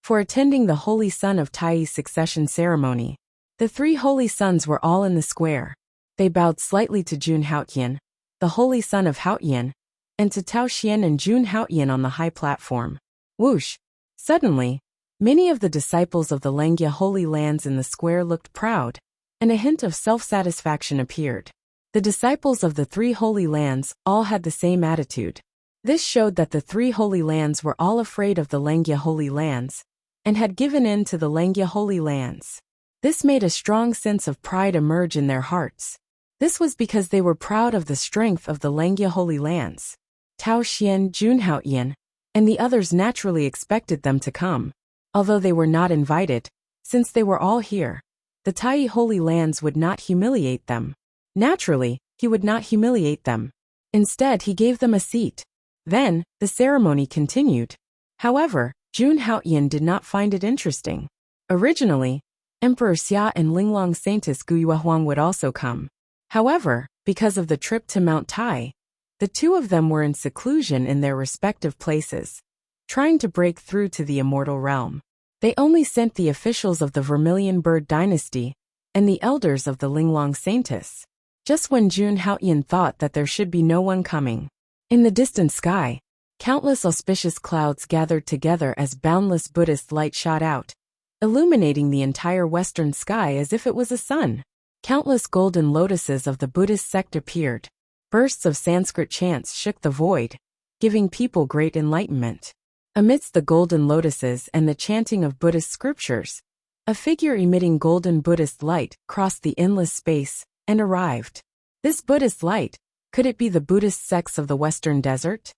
for attending the Holy Son of Tai's succession ceremony. The three Holy Sons were all in the square. They bowed slightly to Jun Haoyan, the Holy Son of Haoyan, and to Tao Xian and Jun Haoyan on the high platform. Whoosh! Suddenly, many of the disciples of the Langya Holy Lands in the square looked proud, and a hint of self-satisfaction appeared. The disciples of the three Holy Lands all had the same attitude. This showed that the three Holy Lands were all afraid of the Langya Holy Lands, and had given in to the Langya Holy Lands. This made a strong sense of pride emerge in their hearts. This was because they were proud of the strength of the Langya Holy Lands. Tao Xian, Jun Haoyan, and the others naturally expected them to come. Although they were not invited, since they were all here, the Tai Holy Lands would not humiliate them. Naturally, he would not humiliate them. Instead, he gave them a seat. Then, the ceremony continued. However, Jun Haoyan did not find it interesting. Originally, Emperor Xia and Linglong Saintess Guyuehuang would also come. However, because of the trip to Mount Tai, the two of them were in seclusion in their respective places, trying to break through to the immortal realm. They only sent the officials of the Vermilion Bird Dynasty and the elders of the Linglong Saintess. Just when Jun Haoyan thought that there should be no one coming. In the distant sky, countless auspicious clouds gathered together as boundless Buddhist light shot out, illuminating the entire western sky as if it was a sun. Countless golden lotuses of the Buddhist sect appeared. Bursts of Sanskrit chants shook the void, giving people great enlightenment. Amidst the golden lotuses and the chanting of Buddhist scriptures, a figure emitting golden Buddhist light crossed the endless space and arrived. This Buddhist light, could it be the Buddhist sects of the Western Desert?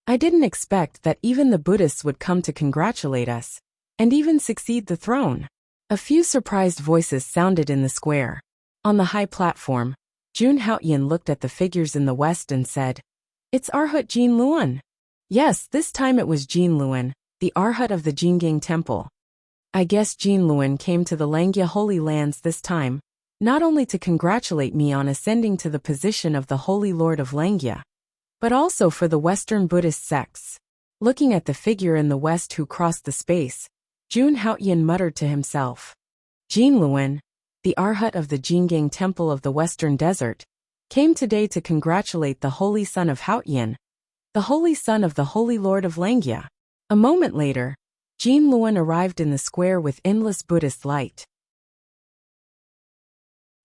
I didn't expect that even the Buddhists would come to congratulate us, and even succeed the throne. A few surprised voices sounded in the square. On the high platform, Jun Haoyan looked at the figures in the west and said, "It's Arhat Jin Luan." Yes, this time it was Jin Luan, the Arhat of the Jingang Temple. I guess Jin Luan came to the Langya Holy Lands this time, not only to congratulate me on ascending to the position of the Holy Lord of Langya, but also for the Western Buddhist sects. Looking at the figure in the west who crossed the space, Jun Haoyan muttered to himself, "Jin Luan, the Arhat of the Jingang Temple of the Western Desert, came today to congratulate the Holy Son of Haoyan, the Holy Son of the Holy Lord of Langya." A moment later, Jin Luan arrived in the square with endless Buddhist light.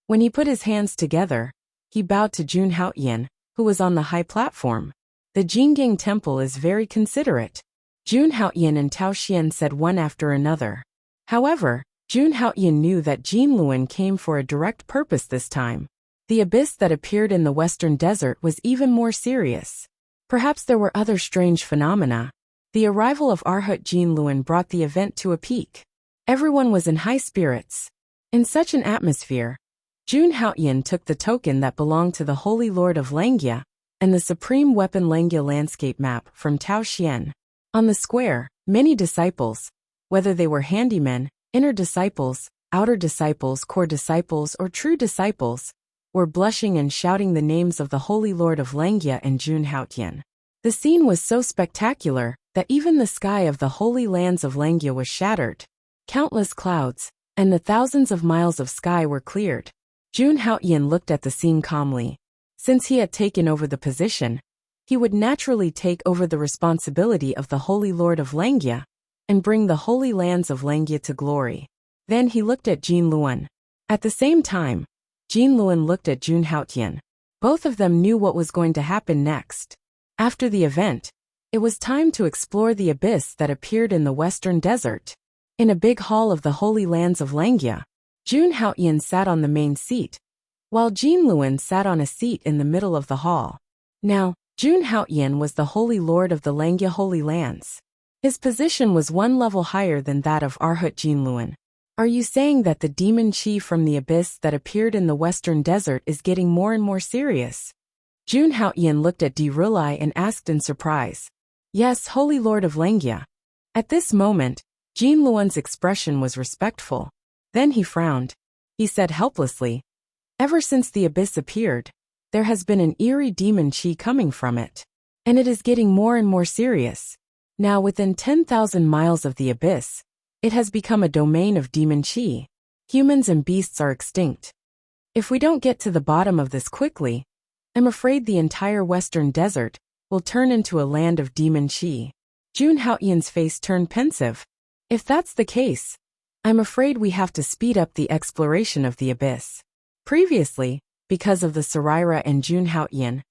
When he put his hands together, he bowed to Jun Haoyan, who was on the high platform. The Jingang Temple is very considerate. Jun Haoyan and Tao Xian said one after another. However, Jun Haoyan knew that Jin Luan came for a direct purpose this time. The abyss that appeared in the Western Desert was even more serious. Perhaps there were other strange phenomena. The arrival of Arhat Jin Luan brought the event to a peak. Everyone was in high spirits. In such an atmosphere, Jun Haoyan took the token that belonged to the Holy Lord of Langya and the Supreme Weapon Langya landscape map from Tao Xian. On the square, many disciples, whether they were handymen, inner disciples, outer disciples, core disciples, or true disciples, were blushing and shouting the names of the Holy Lord of Langya and Jun Haoyan. The scene was so spectacular that even the sky of the Holy Lands of Langya was shattered. Countless clouds, and the thousands of miles of sky were cleared. Jun Haoyan looked at the scene calmly. Since he had taken over the position, he would naturally take over the responsibility of the Holy Lord of Langya and bring the Holy Lands of Langya to glory. Then he looked at Jin Luan. At the same time, Jin Luan looked at Jun Haoyan. Both of them knew what was going to happen next. After the event, it was time to explore the abyss that appeared in the Western Desert. In a big hall of the Holy Lands of Langya, Jun Haoyan sat on the main seat, while Jin Luan sat on a seat in the middle of the hall. Now, Jun Haoyan was the Holy Lord of the Langya Holy Lands. His position was one level higher than that of Arhat Jin Luan. Are you saying that the demon chi from the abyss that appeared in the Western Desert is getting more and more serious? Jun Haoyan looked at Dirulai and asked in surprise. Yes, Holy Lord of Langya. At this moment, Jin Luan's expression was respectful. Then he frowned. He said helplessly, "Ever since the abyss appeared, there has been an eerie demon chi coming from it. And it is getting more and more serious. Now within 10,000 miles of the abyss, it has become a domain of demon chi. Humans and beasts are extinct. If we don't get to the bottom of this quickly, I'm afraid the entire Western Desert will turn into a land of demon chi. Jun Haoyan's face turned pensive. If that's the case, I'm afraid we have to speed up the exploration of the abyss. Previously, because of the Saraira and Jun Haoyan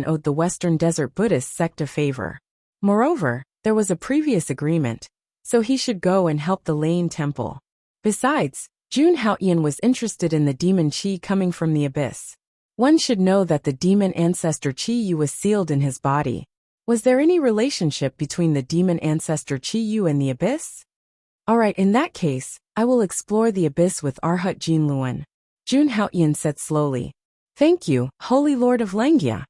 owed the Western Desert Buddhist sect a favor. Moreover, there was a previous agreement, so he should go and help the Lane Temple. Besides, Jun Haoyan was interested in the demon chi coming from the abyss. One should know that the demon ancestor Chi Yu was sealed in his body. Was there any relationship between the demon ancestor Chi Yu and the abyss? Alright, in that case, I will explore the abyss with Arhat Jin Luan. Jun Haoyan said slowly. Thank you, Holy Lord of Langia.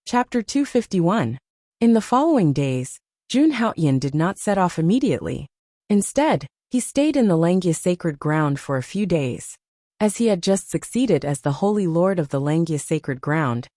Chapter 251. In the following days, Jun Haoyan did not set off immediately. Instead, he stayed in the Langia sacred ground for a few days. As he had just succeeded as the Holy Lord of the Langia sacred ground,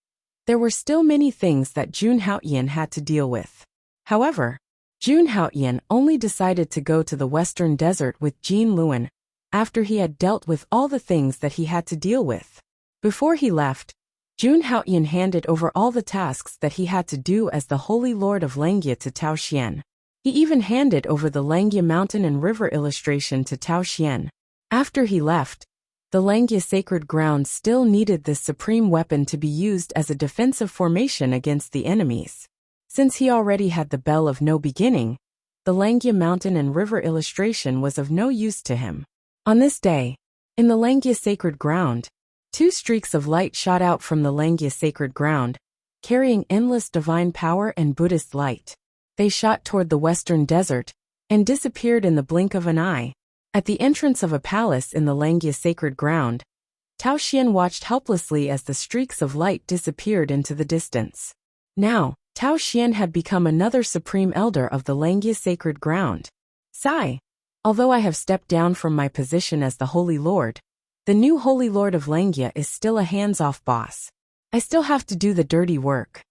there were still many things that Jun Haoyan had to deal with. However, Jun Haoyan only decided to go to the Western Desert with Jin Luan after he had dealt with all the things that he had to deal with. Before he left, Jun Haoyan handed over all the tasks that he had to do as the Holy Lord of Langia to Tao Xian. He even handed over the Langia mountain and river illustration to Tao Xian. After he left, the Langia sacred ground still needed this supreme weapon to be used as a defensive formation against the enemies. Since he already had the Bell of No Beginning, the Langia mountain and river illustration was of no use to him. On this day, in the Langia sacred ground, 2 streaks of light shot out from the Langia sacred ground, carrying endless divine power and Buddhist light. They shot toward the Western Desert and disappeared in the blink of an eye. At the entrance of a palace in the Langia sacred ground, Tao Xian watched helplessly as the streaks of light disappeared into the distance. Now, Tao Xian had become another supreme elder of the Langia sacred ground. Sigh. Although I have stepped down from my position as the Holy Lord, the new Holy Lord of Langia is still a hands-off boss. I still have to do the dirty work.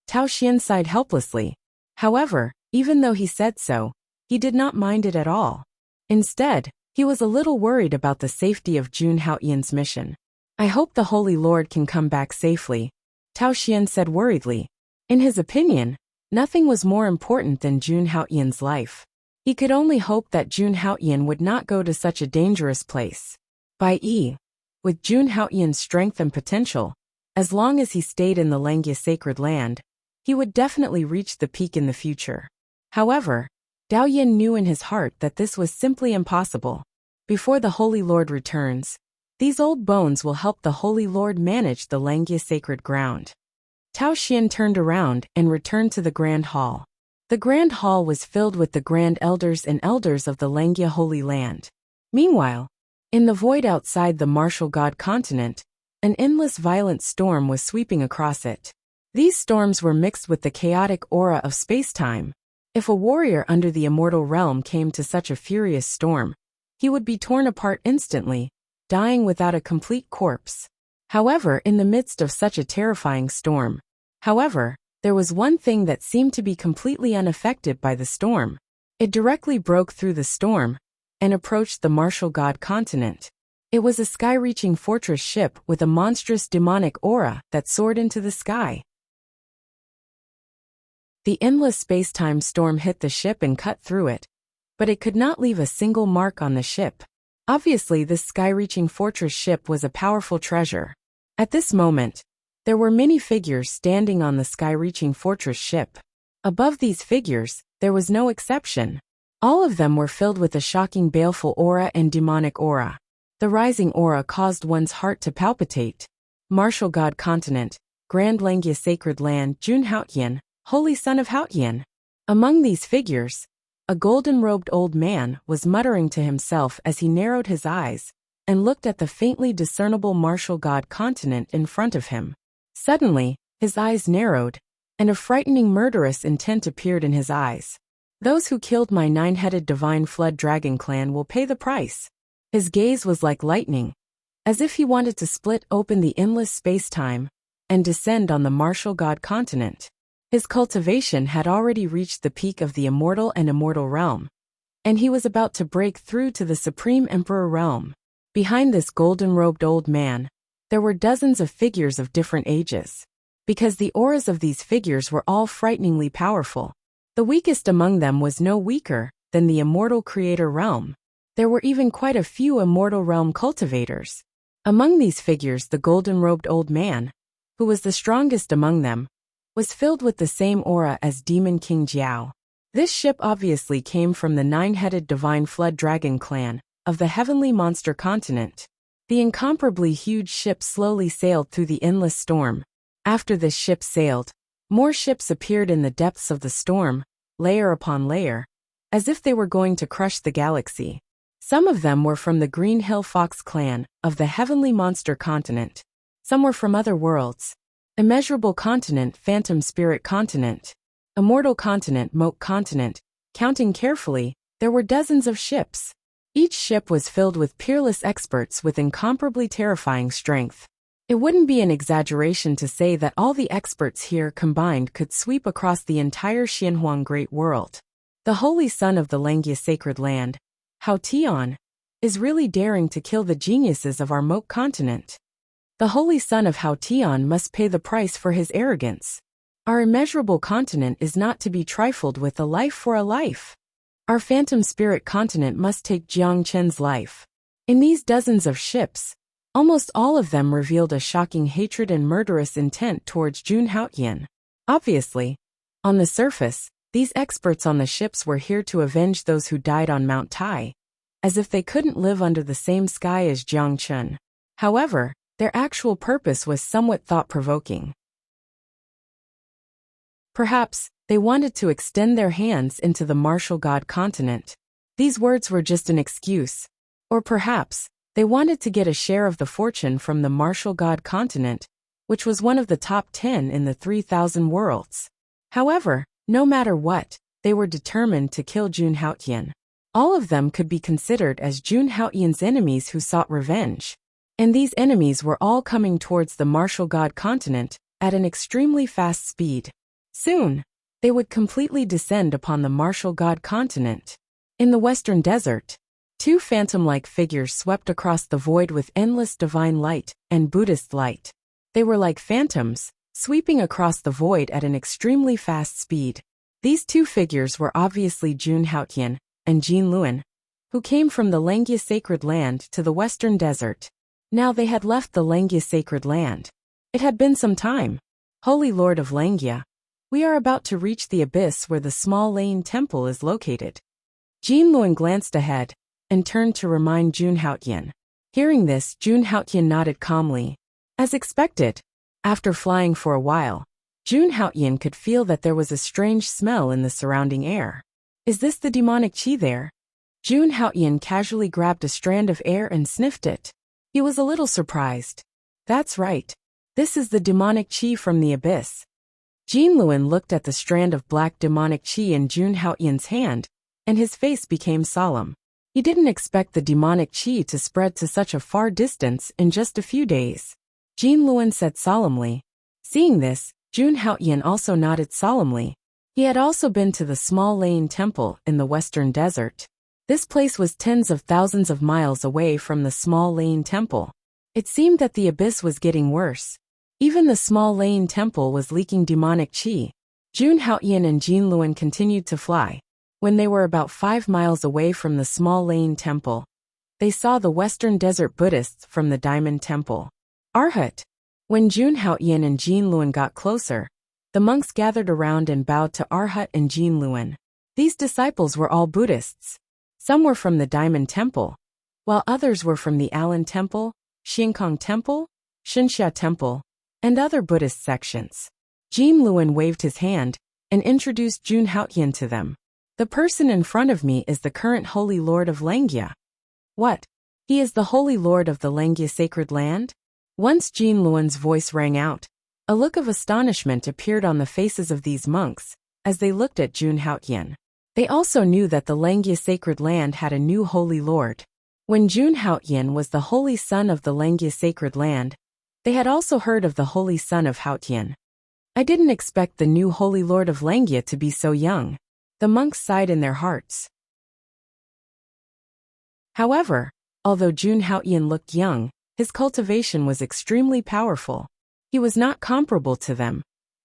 Tao Xian sighed helplessly. However, even though he said so, he did not mind it at all. Instead, he was a little worried about the safety of Jun Haoyan's mission. I hope the Holy Lord can come back safely, Tao Xian said worriedly. In his opinion, nothing was more important than Jun Haoyan's life. He could only hope that Jun Haoyan would not go to such a dangerous place. With Jun Haoyan's strength and potential, as long as he stayed in the Langia sacred land, he would definitely reach the peak in the future. However, Dao Yin knew in his heart that this was simply impossible. Before the Holy Lord returns, these old bones will help the Holy Lord manage the Langia sacred ground. Tao Xian turned around and returned to the Grand Hall. The Grand Hall was filled with the Grand Elders and Elders of the Langia Holy Land. Meanwhile, in the void outside the martial god continent, an endless violent storm was sweeping across it. These storms were mixed with the chaotic aura of space-time. If a warrior under the immortal realm came to such a furious storm, he would be torn apart instantly, dying without a complete corpse. However, in the midst of such a terrifying storm, there was one thing that seemed to be completely unaffected by the storm. It directly broke through the storm and approached the martial god continent. It was a sky-reaching fortress ship with a monstrous demonic aura that soared into the sky. The endless space-time storm hit the ship and cut through it, but it could not leave a single mark on the ship. Obviously, this sky-reaching fortress ship was a powerful treasure. At this moment, there were many figures standing on the sky-reaching fortress ship. Above these figures, there was no exception. All of them were filled with a shocking baleful aura and demonic aura. The rising aura caused one's heart to palpitate. Martial God Continent, Grand Langia Sacred Land, Jun Haoyan, Holy Son of Haoyan. Among these figures, a golden-robed old man was muttering to himself as he narrowed his eyes and looked at the faintly discernible martial god continent in front of him. Suddenly, his eyes narrowed, and a frightening murderous intent appeared in his eyes. Those who killed my 9-headed divine flood dragon clan will pay the price. His gaze was like lightning, as if he wanted to split open the endless space-time and descend on the martial god continent. His cultivation had already reached the peak of the immortal and immortal realm, and he was about to break through to the Supreme Emperor realm. Behind this golden-robed old man, there were dozens of figures of different ages. Because the auras of these figures were all frighteningly powerful. The weakest among them was no weaker than the immortal creator realm. There were even quite a few immortal realm cultivators. Among these figures, the golden-robed old man, who was the strongest among them, was filled with the same aura as Demon King Jiao. This ship obviously came from the nine-headed divine flood dragon clan of the heavenly monster continent. The incomparably huge ship slowly sailed through the endless storm. After this ship sailed, more ships appeared in the depths of the storm, layer upon layer, as if they were going to crush the galaxy. Some of them were from the Green Hill Fox clan of the heavenly monster continent. Some were from other worlds. Immeasurable continent, phantom spirit continent, immortal continent, moat continent. Counting carefully, there were dozens of ships. Each ship was filled with peerless experts with incomparably terrifying strength. It wouldn't be an exaggeration to say that all the experts here combined could sweep across the entire Xianhuang Great World. The holy son of the Langya Sacred Land, Hao Tian, is really daring to kill the geniuses of our moat continent. The holy son of Hao Tian must pay the price for his arrogance. Our immeasurable continent is not to be trifled with, a life for a life. Our phantom spirit continent must take Jiang Chen's life. In these dozens of ships, almost all of them revealed a shocking hatred and murderous intent towards Jun Haotian. Obviously, on the surface, these experts on the ships were here to avenge those who died on Mount Tai, as if they couldn't live under the same sky as Jiang Chen. However, their actual purpose was somewhat thought-provoking. Perhaps, they wanted to extend their hands into the martial god continent. These words were just an excuse. Or perhaps, they wanted to get a share of the fortune from the martial god continent, which was one of the top 10 in the 3,000 worlds. However, no matter what, they were determined to kill Jun Haotian. All of them could be considered as Jun Haotian's enemies who sought revenge. And these enemies were all coming towards the martial god continent at an extremely fast speed. Soon, they would completely descend upon the martial god continent. In the western desert, two phantom-like figures swept across the void with endless divine light and Buddhist light. They were like phantoms, sweeping across the void at an extremely fast speed. These two figures were obviously Jun Haotian and Jin Luan, who came from the Langya Sacred Land to the western desert. Now they had left the Langya Sacred Land. It had been some time. Holy Lord of Langya, we are about to reach the abyss where the small Lane Temple is located. Jin Luan glanced ahead and turned to remind Jun Haotian. Hearing this, Jun Haotian nodded calmly. As expected, after flying for a while, Jun Haotian could feel that there was a strange smell in the surrounding air. Is this the demonic qi there? Jun Haotian casually grabbed a strand of air and sniffed it. He was a little surprised. That's right. This is the demonic qi from the abyss. Jin Luan looked at the strand of black demonic qi in Jun Haotian's hand, and his face became solemn. He didn't expect the demonic qi to spread to such a far distance in just a few days. Jin Luan said solemnly. Seeing this, Jun Haotian also nodded solemnly. He had also been to the small Lane Temple in the western desert. This place was tens of thousands of miles away from the small Lane Temple. It seemed that the abyss was getting worse. Even the small Lane Temple was leaking demonic qi. Jun Haotian and Jin Luan continued to fly. When they were about 5 miles away from the small Lane Temple, they saw the western desert Buddhists from the Diamond Temple. Arhat. When Jun Haotian and Jin Luan got closer, the monks gathered around and bowed to Arhat and Jin Luan. These disciples were all Buddhists. Some were from the Diamond Temple, while others were from the Alan Temple, Xiankong Temple, Shenxia Temple, and other Buddhist sections. Jin Luan waved his hand and introduced Jun Haotian to them. The person in front of me is the current Holy Lord of Langya. What? He is the Holy Lord of the Langya Sacred Land? Once Jin Luan's voice rang out, a look of astonishment appeared on the faces of these monks as they looked at Jun Haotian. They also knew that the Langya Sacred Land had a new Holy Lord. When Jun Haotian was the Holy Son of the Langya Sacred Land, they had also heard of the Holy Son of Haotian. I didn't expect the new Holy Lord of Langya to be so young. The monks sighed in their hearts. However, Although Jun Haoyan looked young, his cultivation was extremely powerful. He was not comparable to them,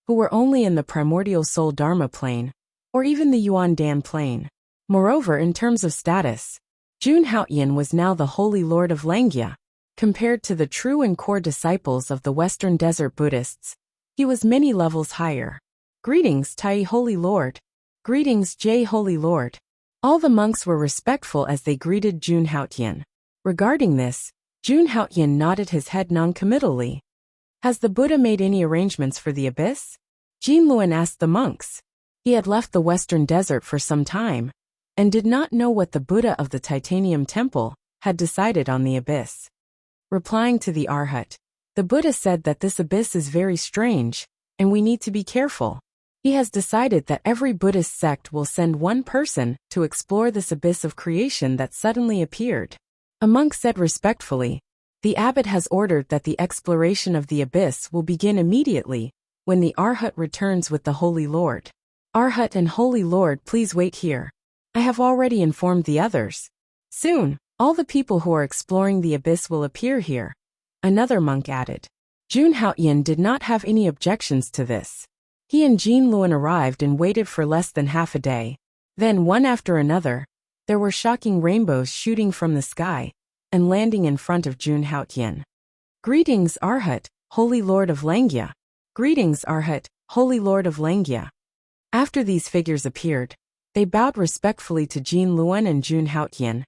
who were only in the primordial soul Dharma plane, or even the Yuan Dan plane. Moreover, in terms of status, Jun Haoyan was now the Holy Lord of Langya. Compared to the true and core disciples of the Western Desert Buddhists, he was many levels higher. Greetings, Tai Holy Lord. Greetings, J Holy Lord. All the monks were respectful as they greeted Jun Haoyan. Regarding this, Jun Haoyan nodded his head non-committally. Has the Buddha made any arrangements for the abyss? Jin Luan asked the monks. He had left the Western Desert for some time, and did not know what the Buddha of the Titanium Temple had decided on the abyss. Replying to the Arhat, the Buddha said that this abyss is very strange, and we need to be careful. He has decided that every Buddhist sect will send one person to explore this abyss of creation that suddenly appeared. A monk said respectfully, the abbot has ordered that the exploration of the abyss will begin immediately, when the Arhat returns with the Holy Lord. Arhat and Holy Lord, please wait here. I have already informed the others. Soon, all the people who are exploring the abyss will appear here. Another monk added. Jun Haoyan did not have any objections to this. He and Jin Luan arrived and waited for less than half a day. Then, one after another, there were shocking rainbows shooting from the sky and landing in front of Jun Haoyan. Greetings, Arhat, Holy Lord of Langya. Greetings, Arhat, Holy Lord of Langya. After these figures appeared, they bowed respectfully to Jin Luan and Jun Haoyan,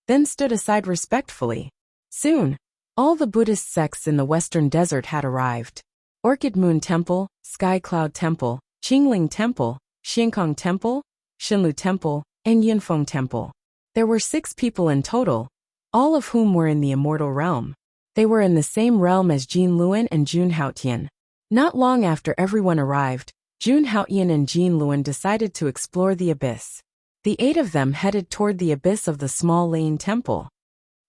then stood aside respectfully. Soon, all the Buddhist sects in the Western Desert had arrived. Orchid Moon Temple, Sky Cloud Temple, Qingling Temple, Xiankong Temple, Shinlu Temple, and Yunfeng Temple. There were 6 people in total, all of whom were in the immortal realm. They were in the same realm as Jin Luan and Jun Haoyan. Not long after everyone arrived, Jun Haoyan and Jin Luan decided to explore the abyss. The 8 of them headed toward the abyss of the small Lane Temple.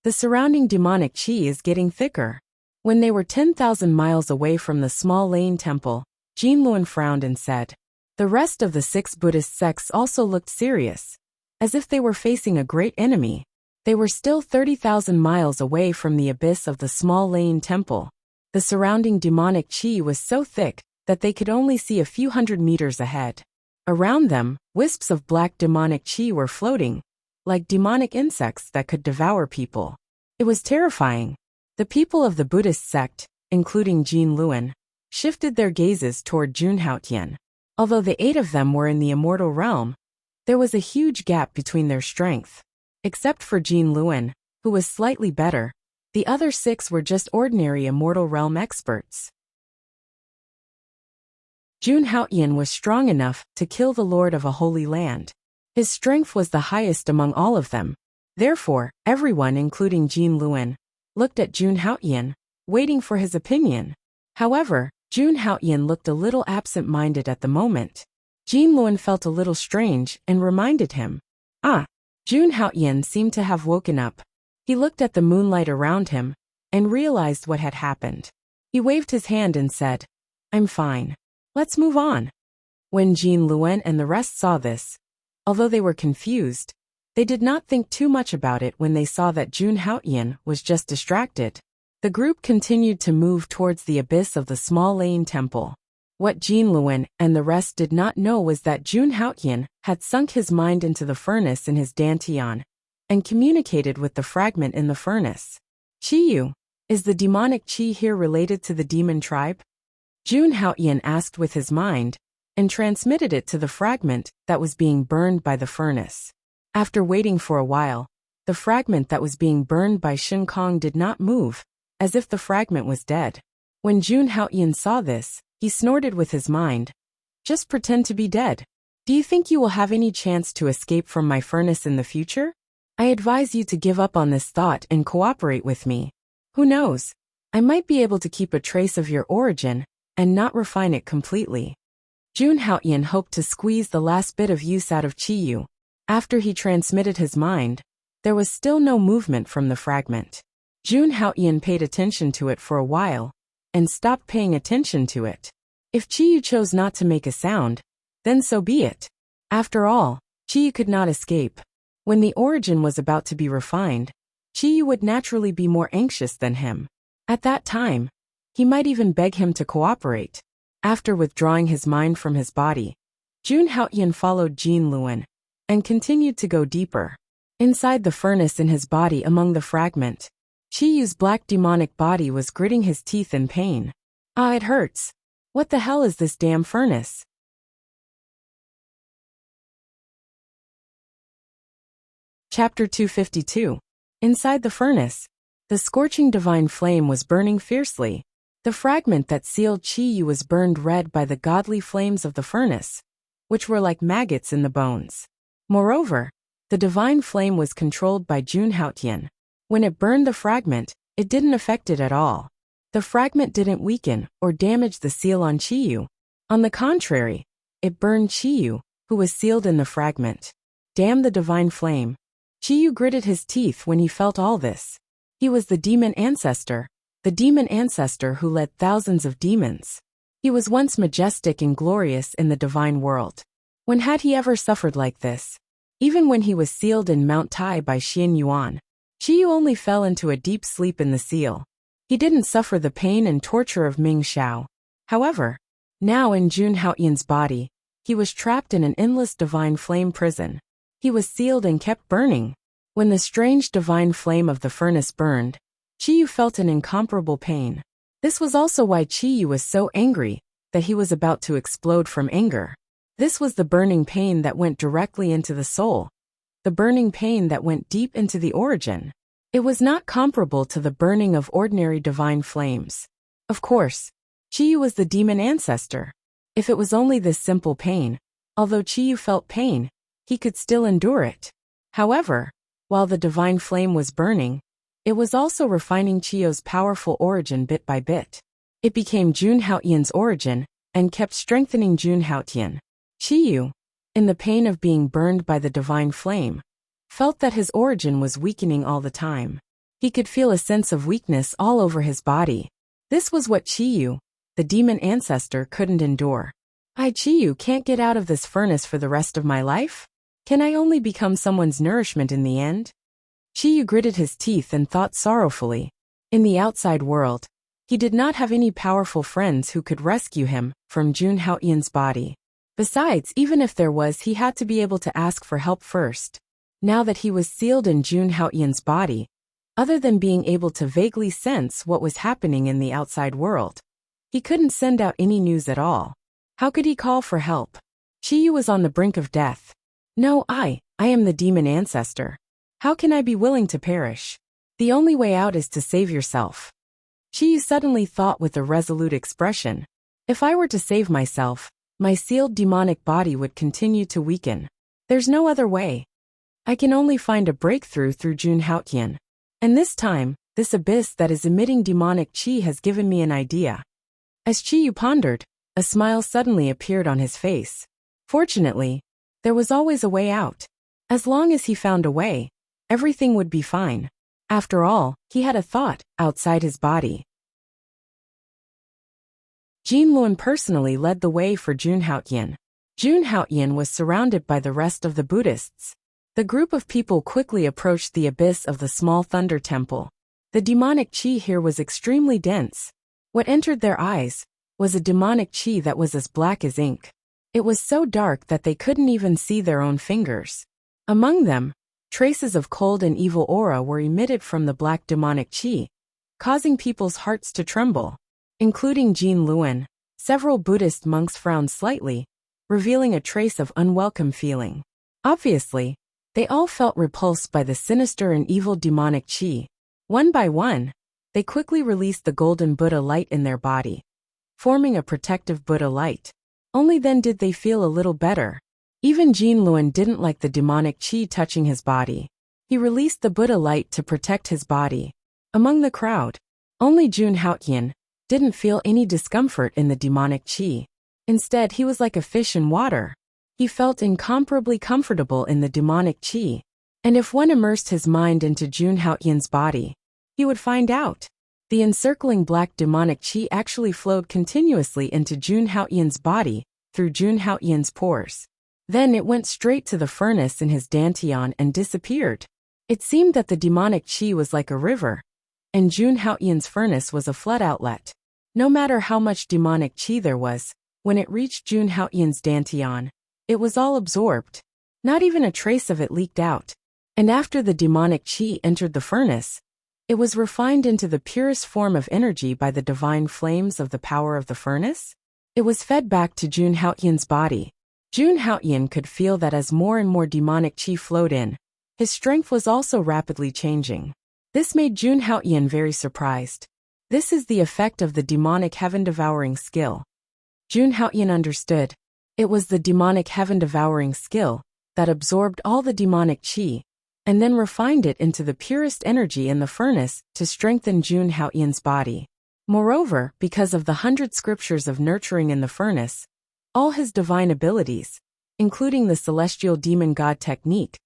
The surrounding demonic qi is getting thicker. When they were 10,000 miles away from the small Lane Temple, Jin Luan frowned and said. The rest of the 6 Buddhist sects also looked serious, as if they were facing a great enemy. They were still 30,000 miles away from the abyss of the small Lane Temple. The surrounding demonic qi was so thick that they could only see a few hundred meters ahead. Around them, wisps of black demonic qi were floating, like demonic insects that could devour people. It was terrifying. The people of the Buddhist sect, including Jin Luan, shifted their gazes toward Jun Haoyan. Although the 8 of them were in the immortal realm, there was a huge gap between their strength. Except for Jin Luan, who was slightly better, the other 6 were just ordinary immortal realm experts. Jun Haoyan was strong enough to kill the lord of a holy land. His strength was the highest among all of them. Therefore, everyone, including Jin Luan, looked at Jun Haoyan, waiting for his opinion. However, Jun Haoyan looked a little absent-minded at the moment. Jin Luan felt a little strange and reminded him. Jun Haoyan seemed to have woken up. He looked at the moonlight around him and realized what had happened. He waved his hand and said, I'm fine. Let's move on. When Jin Luan and the rest saw this, although they were confused, they did not think too much about it when they saw that Jun Haoyan was just distracted. The group continued to move towards the abyss of the small Lane Temple. What Jin Luan and the rest did not know was that Jun Haoyan had sunk his mind into the furnace in his dantian and communicated with the fragment in the furnace. Chiyu, is the demonic qi here related to the demon tribe? Jun Haoyan asked with his mind and transmitted it to the fragment that was being burned by the furnace. After waiting for a while, the fragment that was being burned by Shin Kong did not move, as if the fragment was dead. When Jun Haoyan saw this, he snorted with his mind. Just pretend to be dead. Do you think you will have any chance to escape from my furnace in the future? I advise you to give up on this thought and cooperate with me. Who knows? I might be able to keep a trace of your origin and not refine it completely. Jun Haoyan hoped to squeeze the last bit of use out of Chiyu. After he transmitted his mind, there was still no movement from the fragment. Jun Haoyan paid attention to it for a while and stopped paying attention to it. If Chiyu chose not to make a sound, then so be it. After all, Chiyu could not escape. When the origin was about to be refined, Chi Yu would naturally be more anxious than him. At that time, he might even beg him to cooperate. After withdrawing his mind from his body, Jun Haoyan followed Jin Luan and continued to go deeper. Inside the furnace in his body among the fragment, Chi Yu's black demonic body was gritting his teeth in pain. Ah, it hurts. What the hell is this damn furnace? Chapter 252. Inside the furnace, the scorching divine flame was burning fiercely. The fragment that sealed Chi Yu was burned red by the godly flames of the furnace, which were like maggots in the bones. Moreover, the divine flame was controlled by Jun Haoyan. When it burned the fragment, it didn't affect it at all. The fragment didn't weaken or damage the seal on Chi Yu. On the contrary, it burned Chi Yu, who was sealed in the fragment. Damn the divine flame. Chi Yu gritted his teeth when he felt all this. He was the demon ancestor who led thousands of demons. He was once majestic and glorious in the divine world. When had he ever suffered like this? Even when he was sealed in Mount Tai by Xian Yuan, Chi Yu only fell into a deep sleep in the seal. He didn't suffer the pain and torture of Ming Xiao. However, now in Jun Haoyan's body, he was trapped in an endless divine flame prison. He was sealed and kept burning. When the strange divine flame of the furnace burned, Chi Yu felt an incomparable pain. This was also why Chi Yu was so angry that he was about to explode from anger. This was the burning pain that went directly into the soul. The burning pain that went deep into the origin. It was not comparable to the burning of ordinary divine flames. Of course, Chi Yu was the demon ancestor. If it was only this simple pain, although Chi Yu felt pain, he could still endure it. However, while the divine flame was burning, it was also refining Chi Yu's powerful origin bit by bit. It became Jun Haoyan's origin and kept strengthening Jun Haoyan. Chi Yu, in the pain of being burned by the divine flame, felt that his origin was weakening all the time. He could feel a sense of weakness all over his body. This was what Chi Yu, the demon ancestor, couldn't endure. Chi Yu can't get out of this furnace for the rest of my life? Can I only become someone's nourishment in the end? Chi Yu gritted his teeth and thought sorrowfully. In the outside world, he did not have any powerful friends who could rescue him from Jun Haoyan's body. Besides, even if there was, he had to be able to ask for help first. Now that he was sealed in Jun Haoyan's body, other than being able to vaguely sense what was happening in the outside world, he couldn't send out any news at all. How could he call for help? Chi Yu was on the brink of death. No, I am the demon ancestor. How can I be willing to perish? The only way out is to save yourself. Chi Yu suddenly thought with a resolute expression. If I were to save myself, my sealed demonic body would continue to weaken. There's no other way. I can only find a breakthrough through Jun Haoyan. And this time, this abyss that is emitting demonic chi has given me an idea. As Chi Yu pondered, a smile suddenly appeared on his face. Fortunately, there was always a way out. As long as he found a way, everything would be fine. After all, he had a thought outside his body. Jin Luan personally led the way for Jun Haoyan. Jun Haoyan was surrounded by the rest of the Buddhists. The group of people quickly approached the abyss of the small thunder temple. The demonic chi here was extremely dense. What entered their eyes was a demonic chi that was as black as ink. It was so dark that they couldn't even see their own fingers. Among them, traces of cold and evil aura were emitted from the black demonic chi, causing people's hearts to tremble. Including Jin Luan, several Buddhist monks frowned slightly, revealing a trace of unwelcome feeling. Obviously, they all felt repulsed by the sinister and evil demonic chi. One by one, they quickly released the golden Buddha light in their body, forming a protective Buddha light. Only then did they feel a little better. Even Jin Luan didn't like the demonic chi touching his body. He released the Buddha light to protect his body. Among the crowd, only Jun Haoyan didn't feel any discomfort in the demonic chi. Instead, he was like a fish in water. He felt incomparably comfortable in the demonic chi. And if one immersed his mind into Jun Haoyan's body, he would find out. The encircling black demonic chi actually flowed continuously into Jun Haoyan's body, through Jun Haoyan's pores. Then it went straight to the furnace in his dantian and disappeared. It seemed that the demonic qi was like a river, and Jun Haoyan's furnace was a flood outlet. No matter how much demonic qi there was, when it reached Jun Haoyan's dantian, it was all absorbed. Not even a trace of it leaked out. And after the demonic qi entered the furnace, it was refined into the purest form of energy by the divine flames of the power of the furnace. It was fed back to Jun Haoyan's body. Jun Haoyan could feel that as more and more demonic qi flowed in, his strength was also rapidly changing. This made Jun Haoyan very surprised. This is the effect of the demonic heaven-devouring skill. Jun Haoyan understood. It was the demonic heaven-devouring skill that absorbed all the demonic qi and then refined it into the purest energy in the furnace to strengthen Jun Haoyan's body. Moreover, because of the 100 scriptures of nurturing in the furnace, all his divine abilities, including the celestial demon god technique,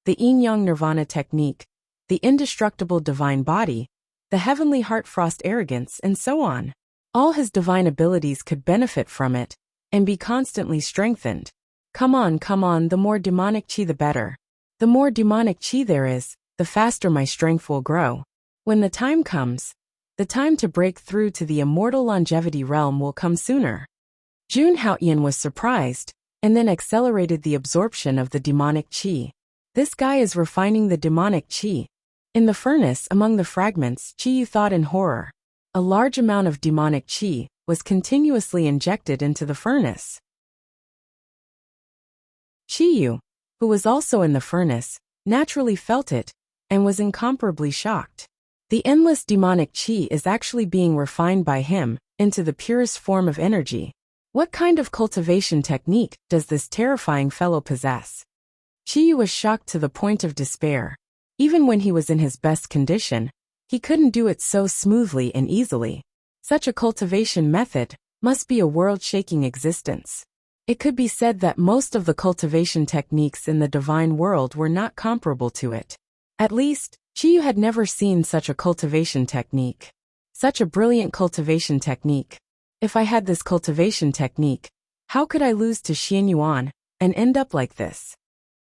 the yin-yang nirvana technique, the indestructible divine body, the heavenly heart frost arrogance, and so on. All his divine abilities could benefit from it and be constantly strengthened. Come on, the more demonic qi the better. The more demonic qi there is, the faster my strength will grow. When the time comes, the time to break through to the immortal longevity realm will come sooner. Jun Haoyan was surprised, and then accelerated the absorption of the demonic qi. This guy is refining the demonic qi. In the furnace among the fragments, Qiyu thought in horror. A large amount of demonic qi was continuously injected into the furnace. Qiyu, who was also in the furnace, naturally felt it, and was incomparably shocked. The endless demonic qi is actually being refined by him into the purest form of energy. What kind of cultivation technique does this terrifying fellow possess? Qiyu was shocked to the point of despair. Even when he was in his best condition, he couldn't do it so smoothly and easily. Such a cultivation method must be a world-shaking existence. It could be said that most of the cultivation techniques in the divine world were not comparable to it. At least, Qiyu had never seen such a cultivation technique. Such a brilliant cultivation technique. If I had this cultivation technique, how could I lose to Xianyuan and end up like this?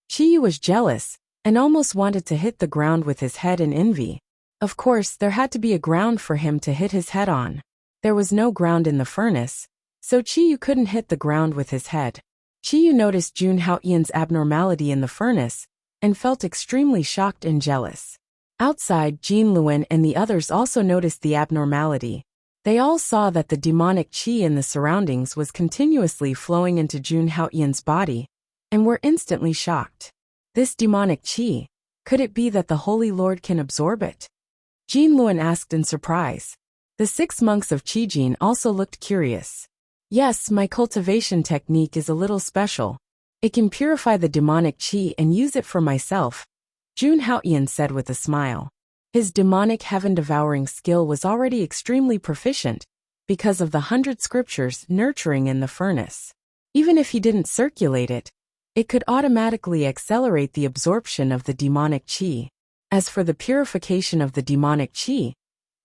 Qiyu was jealous and almost wanted to hit the ground with his head in envy. Of course, there had to be a ground for him to hit his head on. There was no ground in the furnace, so Qiyu couldn't hit the ground with his head. Qiyu noticed Jun Haoyan's abnormality in the furnace and felt extremely shocked and jealous. Outside, Jin Luan and the others also noticed the abnormality. They all saw that the demonic qi in the surroundings was continuously flowing into Jun Haoyan's body, and were instantly shocked. This demonic qi, could it be that the Holy Lord can absorb it? Jin Luan asked in surprise. The 6 monks of Qijin also looked curious. Yes, my cultivation technique is a little special. It can purify the demonic qi and use it for myself, Jun Haoyan said with a smile. His demonic heaven-devouring skill was already extremely proficient because of the 100 scriptures nurturing in the furnace. Even if he didn't circulate it, it could automatically accelerate the absorption of the demonic qi. As for the purification of the demonic qi,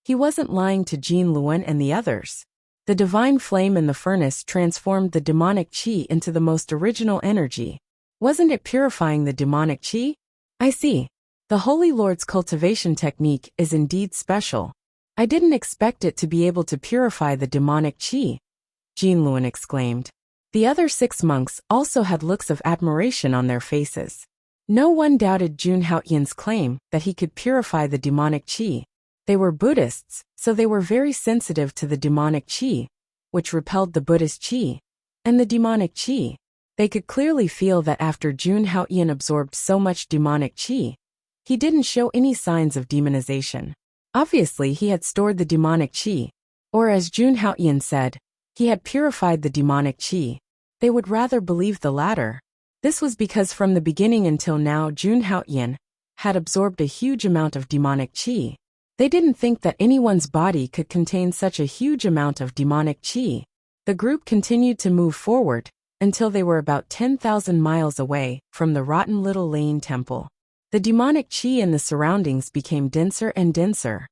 he wasn't lying to Jin Luan and the others. The divine flame in the furnace transformed the demonic qi into the most original energy. Wasn't it purifying the demonic qi? I see. The Holy Lord's cultivation technique is indeed special. I didn't expect it to be able to purify the demonic qi, Jin Luan exclaimed. The other 6 monks also had looks of admiration on their faces. No one doubted Jun Haoyan's claim that he could purify the demonic qi. They were Buddhists, so they were very sensitive to the demonic qi, which repelled the Buddhist qi. And the demonic qi, they could clearly feel that after Jun Haoyan absorbed so much demonic qi, he didn't show any signs of demonization. Obviously, he had stored the demonic qi, or as Jun Haoyan said, he had purified the demonic qi. They would rather believe the latter. This was because from the beginning until now Jun Haoyan had absorbed a huge amount of demonic qi. They didn't think that anyone's body could contain such a huge amount of demonic qi. The group continued to move forward until they were about 10,000 miles away from the rotten little Lane temple. The demonic qi in the surroundings became denser and denser.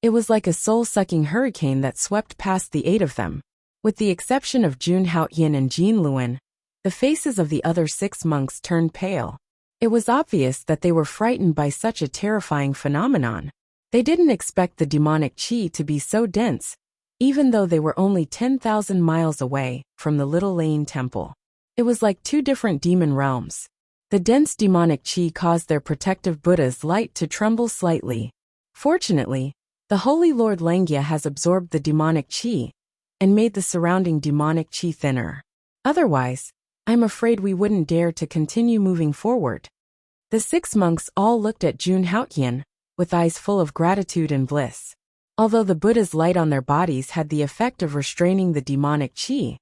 It was like a soul-sucking hurricane that swept past the 8 of them. With the exception of Jun Haoyan and Jin Luan, the faces of the other 6 monks turned pale. It was obvious that they were frightened by such a terrifying phenomenon. They didn't expect the demonic chi to be so dense, even though they were only 10,000 miles away from the Little Lane Temple. It was like two different demon realms. The dense demonic chi caused their protective Buddha's light to tremble slightly. Fortunately, the Holy Lord Langya has absorbed the demonic chi and made the surrounding demonic chi thinner. Otherwise, I'm afraid we wouldn't dare to continue moving forward. The 6 monks all looked at Jun Haotian with eyes full of gratitude and bliss. Although the Buddha's light on their bodies had the effect of restraining the demonic chi,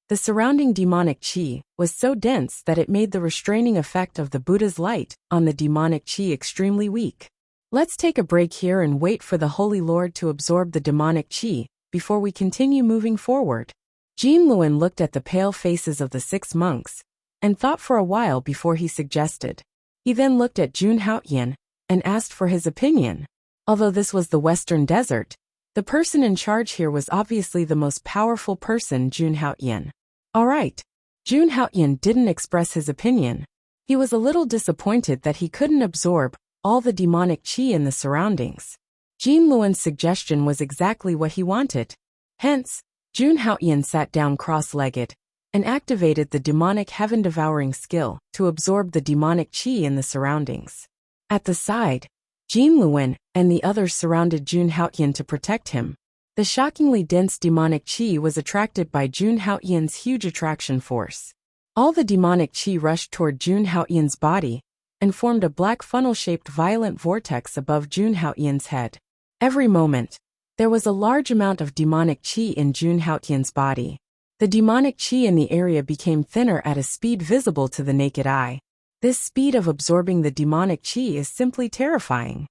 the surrounding demonic chi was so dense that it made the restraining effect of the Buddha's light on the demonic chi extremely weak. Let's take a break here and wait for the Holy Lord to absorb the demonic chi before we continue moving forward. Jean Luen looked at the pale faces of the 6 monks and thought for a while before he suggested. He then looked at Jun Haotian and asked for his opinion. Although this was the Western Desert, the person in charge here was obviously the most powerful person, Jun Haotian. Alright. Jun Haotian didn't express his opinion. He was a little disappointed that he couldn't absorb all the demonic chi in the surroundings. Jean Luen's suggestion was exactly what he wanted. Hence, Jun Haotian sat down cross-legged and activated the demonic heaven-devouring skill to absorb the demonic chi in the surroundings. At the side, Jean Luen and the others surrounded Jun Haotian to protect him. The shockingly dense demonic chi was attracted by Jun Haotian's huge attraction force. All the demonic chi rushed toward Jun Haotian's body and formed a black funnel-shaped violent vortex above Jun Haotian's head. Every moment, there was a large amount of demonic chi in Jun Haotian's body. The demonic chi in the area became thinner at a speed visible to the naked eye. This speed of absorbing the demonic chi is simply terrifying.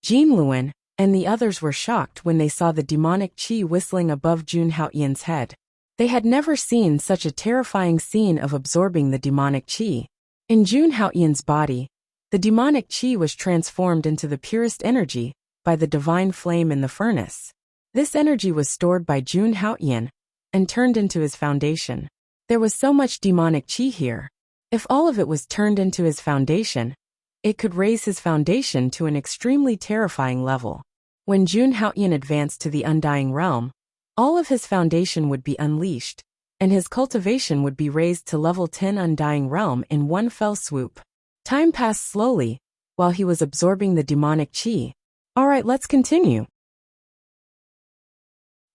Jean Luen and the others were shocked when they saw the demonic chi whistling above Jun Haotian's head. They had never seen such a terrifying scene of absorbing the demonic chi. In Jun Haotian's body, the demonic chi was transformed into the purest energy by the divine flame in the furnace. This energy was stored by Jun Haotian and turned into his foundation. There was so much demonic chi here. If all of it was turned into his foundation, it could raise his foundation to an extremely terrifying level. When Jun Haotian advanced to the Undying Realm, all of his foundation would be unleashed, and his cultivation would be raised to level 10 Undying Realm in one fell swoop. Time passed slowly, while he was absorbing the demonic chi. Alright, let's continue.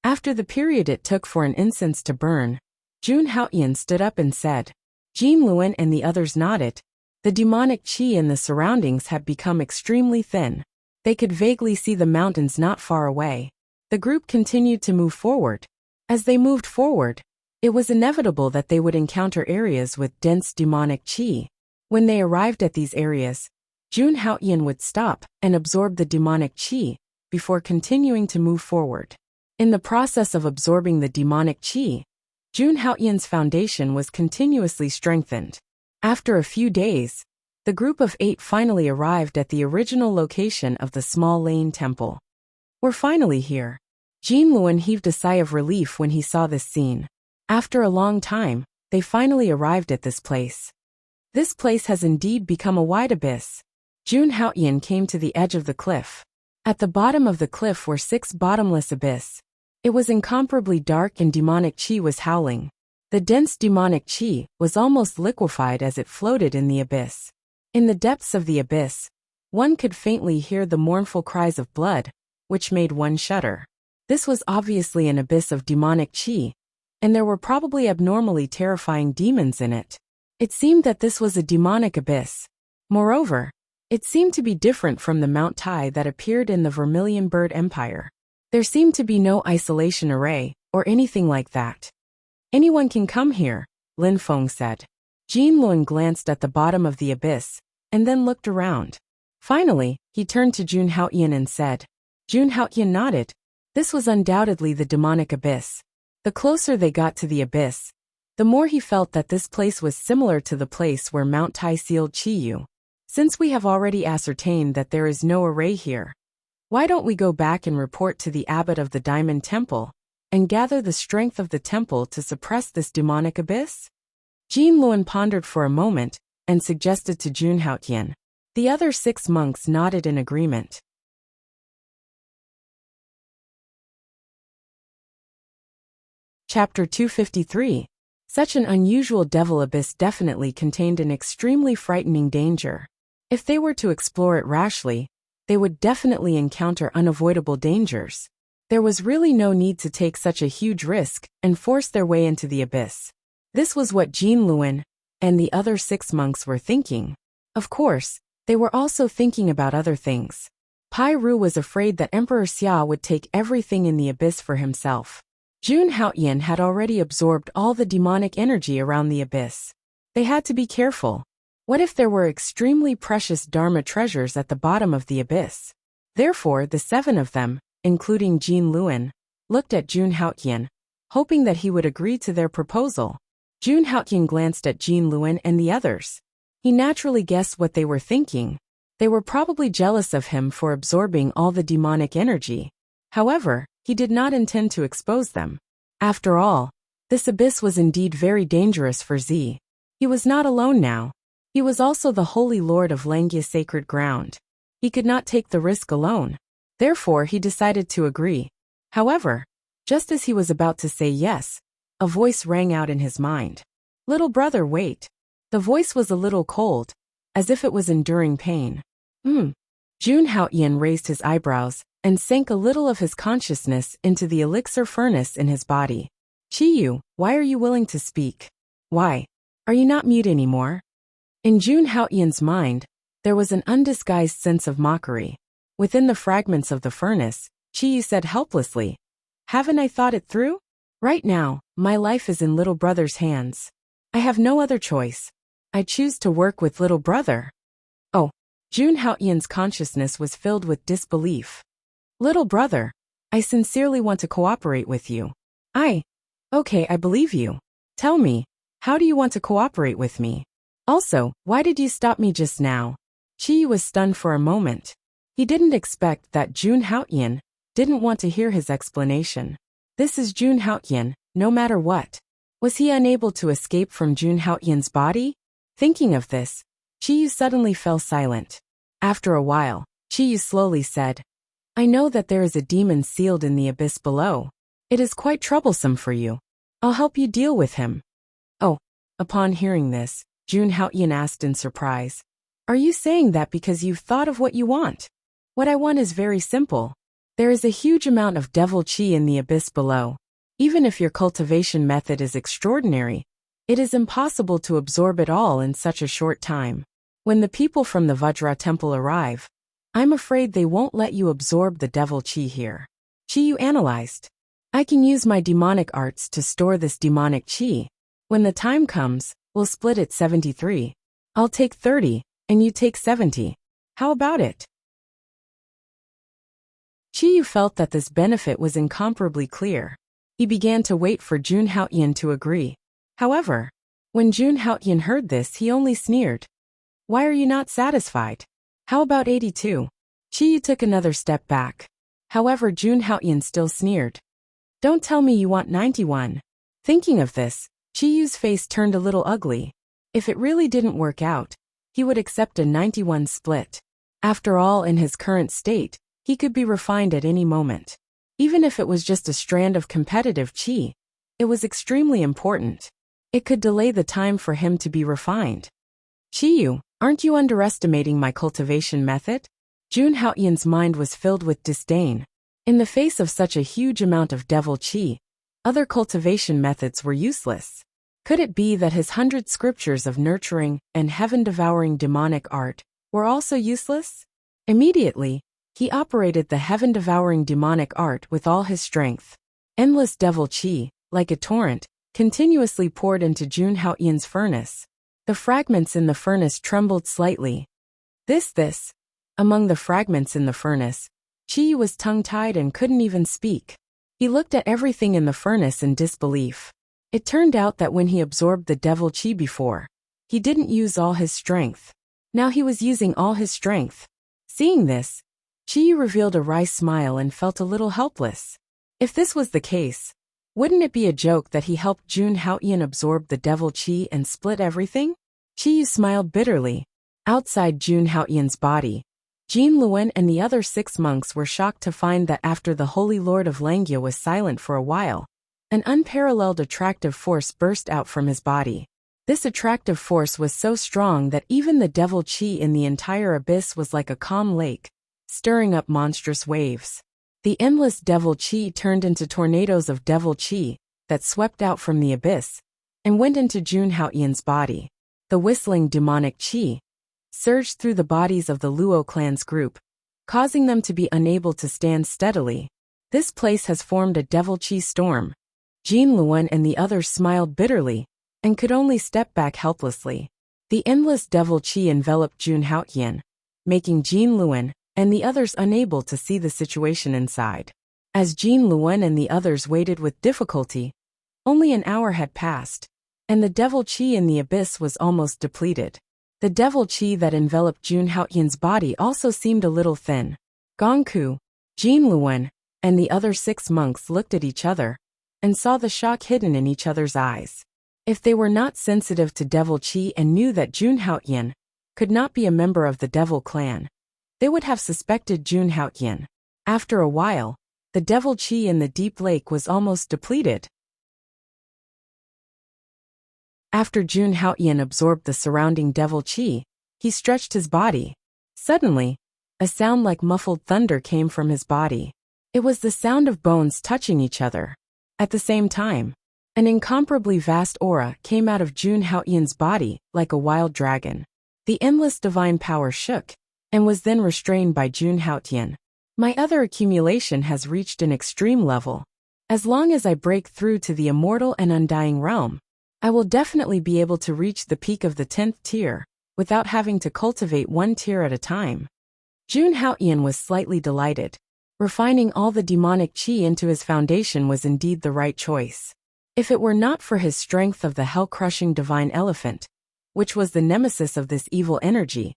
After the period it took for an incense to burn, Jun Haotian stood up and said. Jean Luen and the others nodded. The demonic chi in the surroundings had become extremely thin. They could vaguely see the mountains not far away. The group continued to move forward. As they moved forward, it was inevitable that they would encounter areas with dense demonic chi. When they arrived at these areas, Jun Haotian would stop and absorb the demonic chi before continuing to move forward. In the process of absorbing the demonic chi, Jun Haotian's foundation was continuously strengthened. After a few days, the group of 8 finally arrived at the original location of the Small Lane Temple. We're finally here. Jean Luen heaved a sigh of relief when he saw this scene. After a long time, they finally arrived at this place. This place has indeed become a wide abyss. Jun Haotian came to the edge of the cliff. At the bottom of the cliff were 6 bottomless abyss. It was incomparably dark and demonic chi was howling. The dense demonic chi was almost liquefied as it floated in the abyss. In the depths of the abyss, one could faintly hear the mournful cries of blood, which made one shudder. This was obviously an abyss of demonic chi, and there were probably abnormally terrifying demons in it. It seemed that this was a demonic abyss. Moreover, it seemed to be different from the Mount Tai that appeared in the Vermilion Bird Empire. There seemed to be no isolation array, or anything like that. Anyone can come here, Lin Feng said. Jean Luen glanced at the bottom of the abyss, and then looked around. Finally, he turned to Jun Haotian and said. Jun Haotian nodded. This was undoubtedly the demonic abyss. The closer they got to the abyss, the more he felt that this place was similar to the place where Mount Tai sealed Chiyu. Since we have already ascertained that there is no array here, why don't we go back and report to the abbot of the Diamond Temple, and gather the strength of the temple to suppress this demonic abyss? Jean Luen pondered for a moment, and suggested to Jun Haotian. The other 6 monks nodded in agreement. Chapter 253. Such an unusual devil abyss definitely contained an extremely frightening danger. If they were to explore it rashly, they would definitely encounter unavoidable dangers. There was really no need to take such a huge risk and force their way into the abyss. This was what Jin Luan and the other 6 monks were thinking. Of course, they were also thinking about other things. Pai Ru was afraid that Emperor Xia would take everything in the abyss for himself. Jun Haotian had already absorbed all the demonic energy around the abyss. They had to be careful. What if there were extremely precious Dharma treasures at the bottom of the abyss? Therefore, the 7 of them, including Jin Luan, looked at Jun Haotian, hoping that he would agree to their proposal. Jun Haotian glanced at Jin Luan and the others. He naturally guessed what they were thinking. They were probably jealous of him for absorbing all the demonic energy. However, he did not intend to expose them. After all, this abyss was indeed very dangerous for Z. He was not alone now. He was also the Holy Lord of Langya sacred ground. He could not take the risk alone. Therefore, he decided to agree. However, just as he was about to say yes, a voice rang out in his mind. "Little brother, wait." The voice was a little cold, as if it was enduring pain. Jun Haotian raised his eyebrows and sank a little of his consciousness into the elixir furnace in his body. "Chiyu, why are you willing to speak? Why? Are you not mute anymore?" In Jun Haotian's mind, there was an undisguised sense of mockery. Within the fragments of the furnace, Chiyu said helplessly, "Haven't I thought it through? Right now, my life is in little brother's hands. I have no other choice. I choose to work with little brother." Oh, Jun Haotian's consciousness was filled with disbelief. "Little brother, I sincerely want to cooperate with you. Okay, I believe you. Tell me, how do you want to cooperate with me? Also, why did you stop me just now?" Chi was stunned for a moment. He didn't expect that Jun Haotian didn't want to hear his explanation. This is Jun Haotian, no matter what. Was he unable to escape from Jun Haotian's body? Thinking of this, Chi suddenly fell silent. After a while, Chi slowly said, "I know that there is a demon sealed in the abyss below. It is quite troublesome for you. I'll help you deal with him." Oh, upon hearing this, Jun Haotian asked in surprise, "Are you saying that because you've thought of what you want?" "What I want is very simple. There is a huge amount of devil chi in the abyss below. Even if your cultivation method is extraordinary, it is impossible to absorb it all in such a short time. When the people from the Vajra temple arrive, I'm afraid they won't let you absorb the devil chi here." Chi analyzed. "I can use my demonic arts to store this demonic chi. When the time comes, we'll split it 73. I'll take 30, and you take 70. How about it?" Chi felt that this benefit was incomparably clear. He began to wait for Jun Haotian to agree. However, when Jun Haotian heard this, he only sneered. "Why are you not satisfied? How about 82? Chi took another step back. However, Jun Haotian still sneered. "Don't tell me you want 91. Thinking of this, Chiyu's face turned a little ugly. If it really didn't work out, he would accept a 91 split. After all, in his current state, he could be refined at any moment. Even if it was just a strand of competitive chi, it was extremely important. It could delay the time for him to be refined. "Chiyu, aren't you underestimating my cultivation method?" Jun Haotian's mind was filled with disdain. In the face of such a huge amount of devil chi, other cultivation methods were useless. Could it be that his 100 scriptures of nurturing and heaven-devouring demonic art were also useless? Immediately, he operated the heaven-devouring demonic art with all his strength. Endless devil chi, like a torrent, continuously poured into Jun Haotian's furnace. The fragments in the furnace trembled slightly. Among the fragments in the furnace, Chi was tongue-tied and couldn't even speak. He looked at everything in the furnace in disbelief. It turned out that when he absorbed the devil chi before, he didn't use all his strength. Now he was using all his strength. Seeing this, Chi revealed a wry smile and felt a little helpless. If this was the case, wouldn't it be a joke that he helped Jun Haotian absorb the devil chi and split everything? Chiyu smiled bitterly. Outside Jun Haoyan's body, Jin Luen and the other 6 monks were shocked to find that after the Holy Lord of Langya was silent for a while, an unparalleled attractive force burst out from his body. This attractive force was so strong that even the devil chi in the entire abyss was like a calm lake, stirring up monstrous waves. The endless devil chi turned into tornadoes of devil chi that swept out from the abyss and went into Jun Haoyan's body. The whistling demonic chi surged through the bodies of the Luo clan's group, causing them to be unable to stand steadily. This place has formed a devil chi storm. Jin Luen and the others smiled bitterly and could only step back helplessly. The endless devil chi enveloped Jun Haoyan, making Jin Luen and the others unable to see the situation inside. As Jin Luen and the others waited with difficulty, only an hour had passed, and the devil chi in the abyss was almost depleted. The devil chi that enveloped Jun Haoyan's body also seemed a little thin. Gongku, Jin Luen, and the other 6 monks looked at each other and saw the shock hidden in each other's eyes. If they were not sensitive to devil chi and knew that Jun Haoyan could not be a member of the devil clan, they would have suspected Jun Haoyan. After a while, the devil chi in the deep lake was almost depleted. After Jun Haoyan absorbed the surrounding devil chi, he stretched his body. Suddenly, a sound like muffled thunder came from his body. It was the sound of bones touching each other. At the same time, an incomparably vast aura came out of Jun Haoyan's body like a wild dragon. The endless divine power shook and was then restrained by Jun Haoyan. My other accumulation has reached an extreme level. As long as I break through to the immortal and undying realm, I will definitely be able to reach the peak of the 10th tier, without having to cultivate 1 tier at a time. Jun Haoyan was slightly delighted. Refining all the demonic chi into his foundation was indeed the right choice. If it were not for his strength of the hell-crushing divine elephant, which was the nemesis of this evil energy,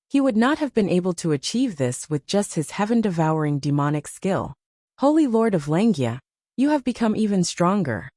he would not have been able to achieve this with just his heaven-devouring demonic skill. Holy Lord of Langya, you have become even stronger.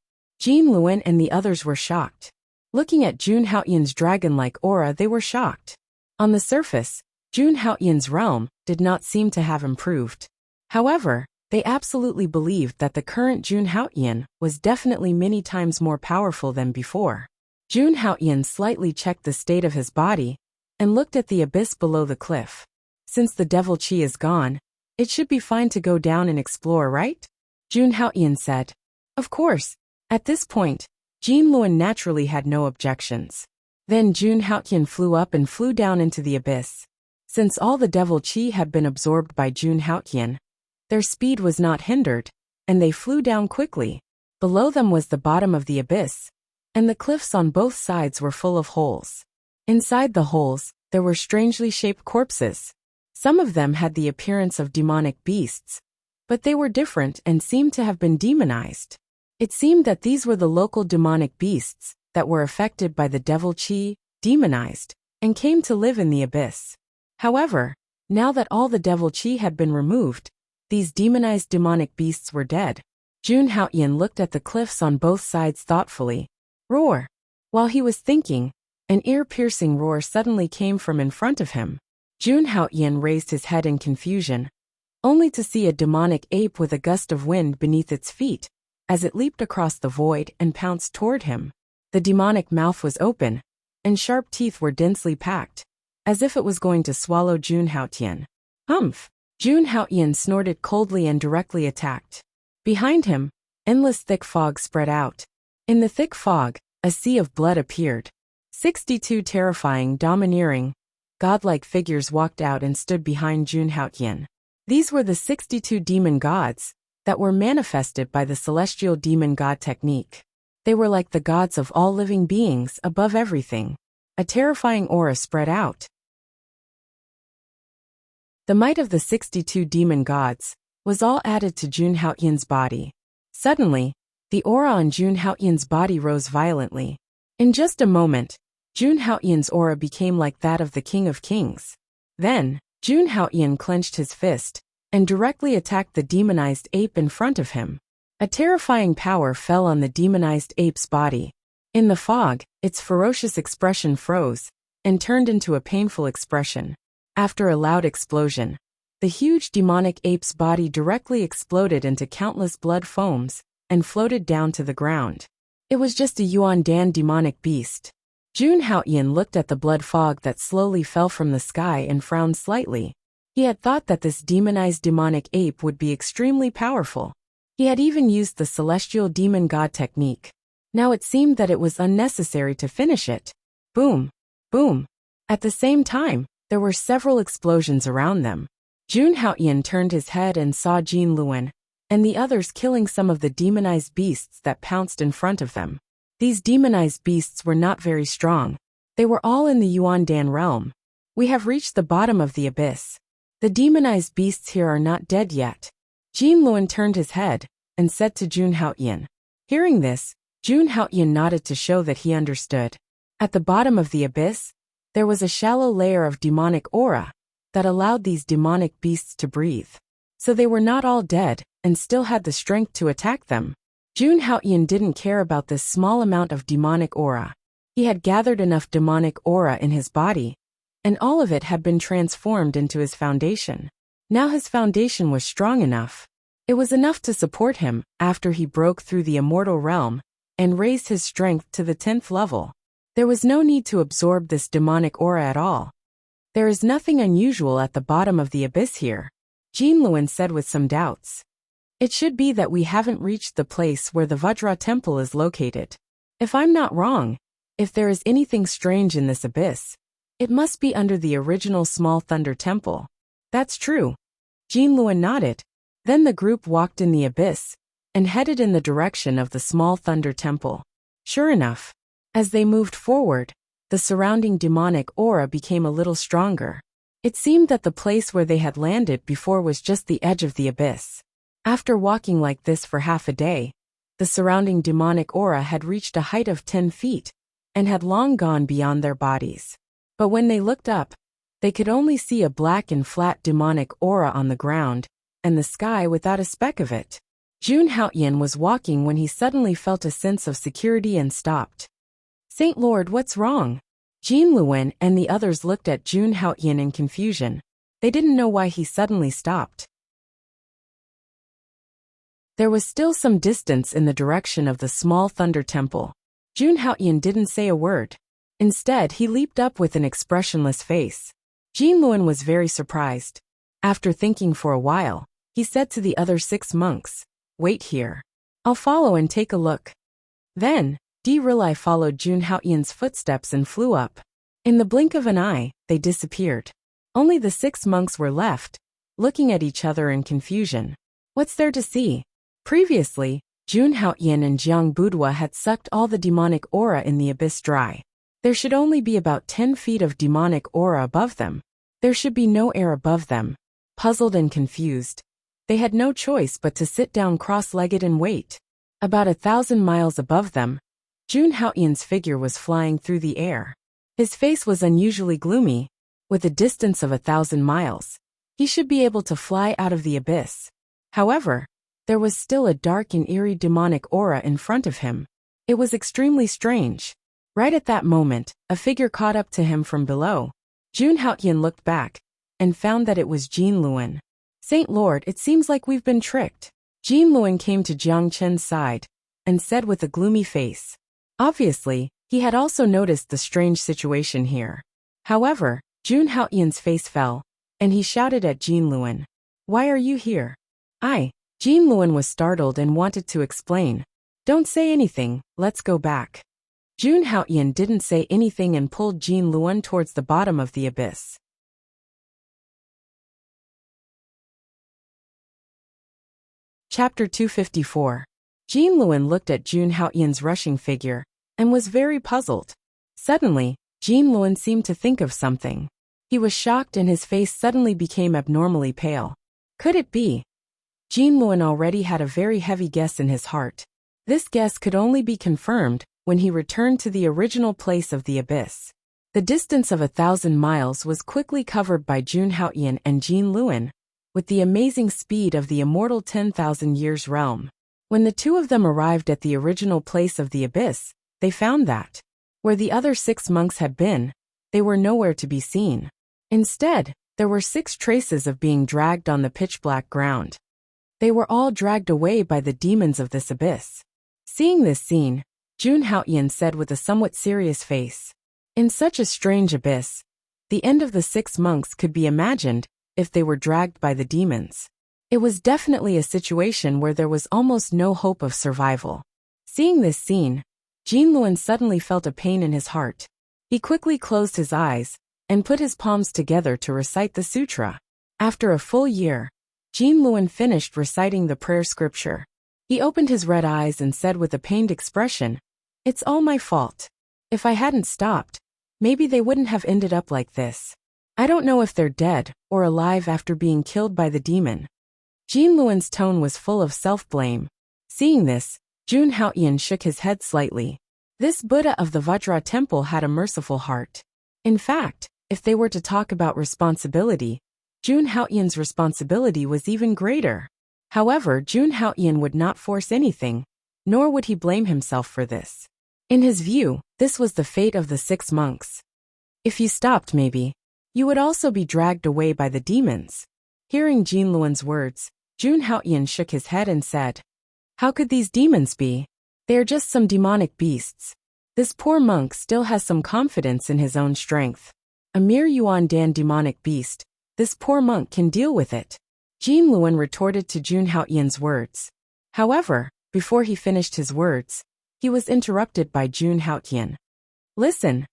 Jin Luen and the others were shocked. Looking at Jun Haoyan's dragon-like aura, they were shocked. On the surface, Jun Haoyan's realm did not seem to have improved. However, they absolutely believed that the current Jun Haoyan was definitely many times more powerful than before. Jun Haoyan slightly checked the state of his body and looked at the abyss below the cliff. Since the devil chi is gone, it should be fine to go down and explore, right? Jun Haoyan said. Of course. At this point, Jin Luen naturally had no objections. Then Jun Haoyan flew up and flew down into the abyss. Since all the devil chi had been absorbed by Jun Haoyan, their speed was not hindered, and they flew down quickly. Below them was the bottom of the abyss, and the cliffs on both sides were full of holes. Inside the holes, there were strangely shaped corpses. Some of them had the appearance of demonic beasts, but they were different and seemed to have been demonized. It seemed that these were the local demonic beasts that were affected by the devil chi, demonized, and came to live in the abyss. However, now that all the devil chi had been removed, these demonized demonic beasts were dead. Jun Haoyan looked at the cliffs on both sides thoughtfully. Roar! While he was thinking, an ear-piercing roar suddenly came from in front of him. Jun Haoyan raised his head in confusion, only to see a demonic ape with a gust of wind beneath its feet, as it leaped across the void and pounced toward him. The demonic mouth was open, and sharp teeth were densely packed, as if it was going to swallow Jun Haoyan. Humph! Jun Haoyan snorted coldly and directly attacked. Behind him, endless thick fog spread out. In the thick fog, a sea of blood appeared. 62 terrifying, domineering, godlike figures walked out and stood behind Jun Haoyan. These were the 62 demon gods that were manifested by the celestial demon god technique. They were like the gods of all living beings above everything. A terrifying aura spread out. The might of the 62 demon gods was all added to Jun Haoyan's body. Suddenly, the aura on Jun Haoyan's body rose violently. In just a moment, Jun Haoyan's aura became like that of the King of Kings. Then, Jun Haoyan clenched his fist and directly attacked the demonized ape in front of him. A terrifying power fell on the demonized ape's body. In the fog, its ferocious expression froze, and turned into a painful expression. After a loud explosion, the huge demonic ape's body directly exploded into countless blood foams and floated down to the ground. It was just a Yuan Dan demonic beast. Jun Haoyan looked at the blood fog that slowly fell from the sky and frowned slightly. He had thought that this demonized demonic ape would be extremely powerful. He had even used the celestial demon god technique. Now it seemed that it was unnecessary to finish it. Boom! Boom! At the same time, there were several explosions around them. Jun Haoyan turned his head and saw Jin Luan and the others killing some of the demonized beasts that pounced in front of them. These demonized beasts were not very strong. They were all in the Yuan Dan realm. We have reached the bottom of the abyss. The demonized beasts here are not dead yet. Jin Luan turned his head and said to Jun Haoyan. Hearing this, Jun Haoyan nodded to show that he understood. At the bottom of the abyss, there was a shallow layer of demonic aura that allowed these demonic beasts to breathe. So they were not all dead and still had the strength to attack them. Jun Haoyan didn't care about this small amount of demonic aura. He had gathered enough demonic aura in his body, and all of it had been transformed into his foundation. Now his foundation was strong enough. It was enough to support him after he broke through the immortal realm and raised his strength to the 10th level. There was no need to absorb this demonic aura at all. There is nothing unusual at the bottom of the abyss here, Jin Luan said with some doubts. It should be that we haven't reached the place where the Vajra temple is located. If I'm not wrong, if there is anything strange in this abyss, it must be under the original Small Thunder Temple. That's true. Jin Luan nodded. Then the group walked in the abyss and headed in the direction of the Small Thunder Temple. Sure enough, as they moved forward, the surrounding demonic aura became a little stronger. It seemed that the place where they had landed before was just the edge of the abyss. After walking like this for half a day, the surrounding demonic aura had reached a height of 10 feet and had long gone beyond their bodies. But when they looked up, they could only see a black and flat demonic aura on the ground and the sky without a speck of it. Jun Haoyan was walking when he suddenly felt a sense of security and stopped. Saint Lord, what's wrong? Jin Luan and the others looked at Jun Haoyan in confusion. They didn't know why he suddenly stopped. There was still some distance in the direction of the Small Thunder Temple. Jun Haoyan didn't say a word. Instead, he leaped up with an expressionless face. Jin Luan was very surprised. After thinking for a while, he said to the other 6 monks, "Wait here. I'll follow and take a look." Then, Rilai followed Jun Haoyan's footsteps and flew up. In the blink of an eye, they disappeared. Only the 6 monks were left, looking at each other in confusion. What's there to see? Previously, Jun Haoyan and Jiang Budwa had sucked all the demonic aura in the abyss dry. There should only be about 10 feet of demonic aura above them. There should be no air above them. Puzzled and confused, they had no choice but to sit down cross-legged and wait. About 1,000 miles above them, Jun Haoyan's figure was flying through the air. His face was unusually gloomy. With a distance of 1,000 miles, he should be able to fly out of the abyss. However, there was still a dark and eerie demonic aura in front of him. It was extremely strange. Right at that moment, a figure caught up to him from below. Jun Haoyan looked back and found that it was Jin Luan. "Saint Lord, it seems like we've been tricked." Jin Luan came to Jiang Chen's side and said with a gloomy face. Obviously, he had also noticed the strange situation here. However, Jun Haoyan's face fell, and he shouted at Jin Luan, "Why are you here?" Jin Luan was startled and wanted to explain. "Don't say anything, let's go back." Jun Haoyan didn't say anything and pulled Jin Luan towards the bottom of the abyss. Chapter 254. Jin Luan looked at Jun Haoyan's rushing figure and was very puzzled. Suddenly, Jin Luan seemed to think of something. He was shocked and his face suddenly became abnormally pale. Could it be? Jin Luan already had a very heavy guess in his heart. This guess could only be confirmed when he returned to the original place of the abyss. The distance of 1,000 miles was quickly covered by Jun Haoyan and Jin Luan, with the amazing speed of the immortal 10,000 years realm. When the two of them arrived at the original place of the abyss, they found that, where the other 6 monks had been, they were nowhere to be seen. Instead, there were 6 traces of being dragged on the pitch-black ground. They were all dragged away by the demons of this abyss. Seeing this scene, Jun Haoyan said with a somewhat serious face, "In such a strange abyss, the end of the 6 monks could be imagined if they were dragged by the demons. It was definitely a situation where there was almost no hope of survival." Seeing this scene, Jin Luan suddenly felt a pain in his heart. He quickly closed his eyes and put his palms together to recite the sutra. After a full year, Jin Luan finished reciting the prayer scripture. He opened his red eyes and said with a pained expression, "It's all my fault. If I hadn't stopped, maybe they wouldn't have ended up like this. I don't know if they're dead or alive after being killed by the demon." Jin Luan's tone was full of self-blame. Seeing this, Jun Haoyan shook his head slightly. This Buddha of the Vajra temple had a merciful heart. In fact, if they were to talk about responsibility, Jun Haoyan's responsibility was even greater. However, Jun Haoyan would not force anything, nor would he blame himself for this. In his view, this was the fate of the 6 monks. If you stopped maybe, you would also be dragged away by the demons. Hearing Jin Luan's words, Jun Haoyan shook his head and said, "How could these demons be? They are just some demonic beasts. This poor monk still has some confidence in his own strength. A mere Yuan Dan demonic beast, this poor monk can deal with it." Jin Luan retorted to Jun Haoyan's words. However, before he finished his words, he was interrupted by Jun Haoyan. "Listen."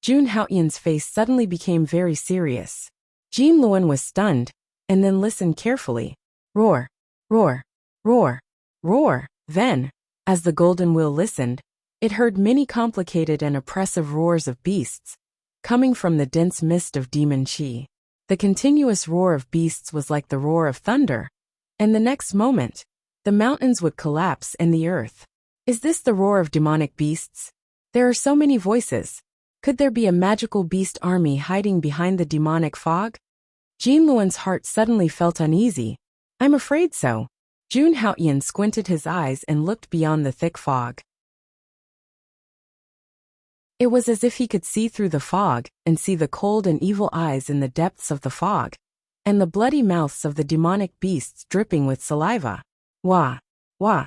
Jun Haoyan's face suddenly became very serious. Jin Luan was stunned, and then listened carefully. Roar, roar, roar, roar. Then, as the golden wheel listened, it heard many complicated and oppressive roars of beasts, coming from the dense mist of demon chi. The continuous roar of beasts was like the roar of thunder, and the next moment, the mountains would collapse and the earth. Is this the roar of demonic beasts? There are so many voices. Could there be a magical beast army hiding behind the demonic fog? Jin Luan's heart suddenly felt uneasy. I'm afraid so. Jun Haoyan squinted his eyes and looked beyond the thick fog. It was as if he could see through the fog and see the cold and evil eyes in the depths of the fog, and the bloody mouths of the demonic beasts dripping with saliva. Wah! Wah!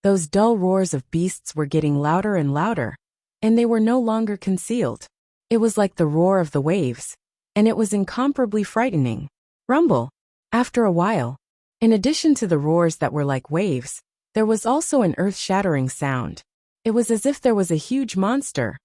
Those dull roars of beasts were getting louder and louder, and they were no longer concealed. It was like the roar of the waves, and it was incomparably frightening. Rumble! After a while, in addition to the roars that were like waves, there was also an earth-shattering sound. It was as if there was a huge monster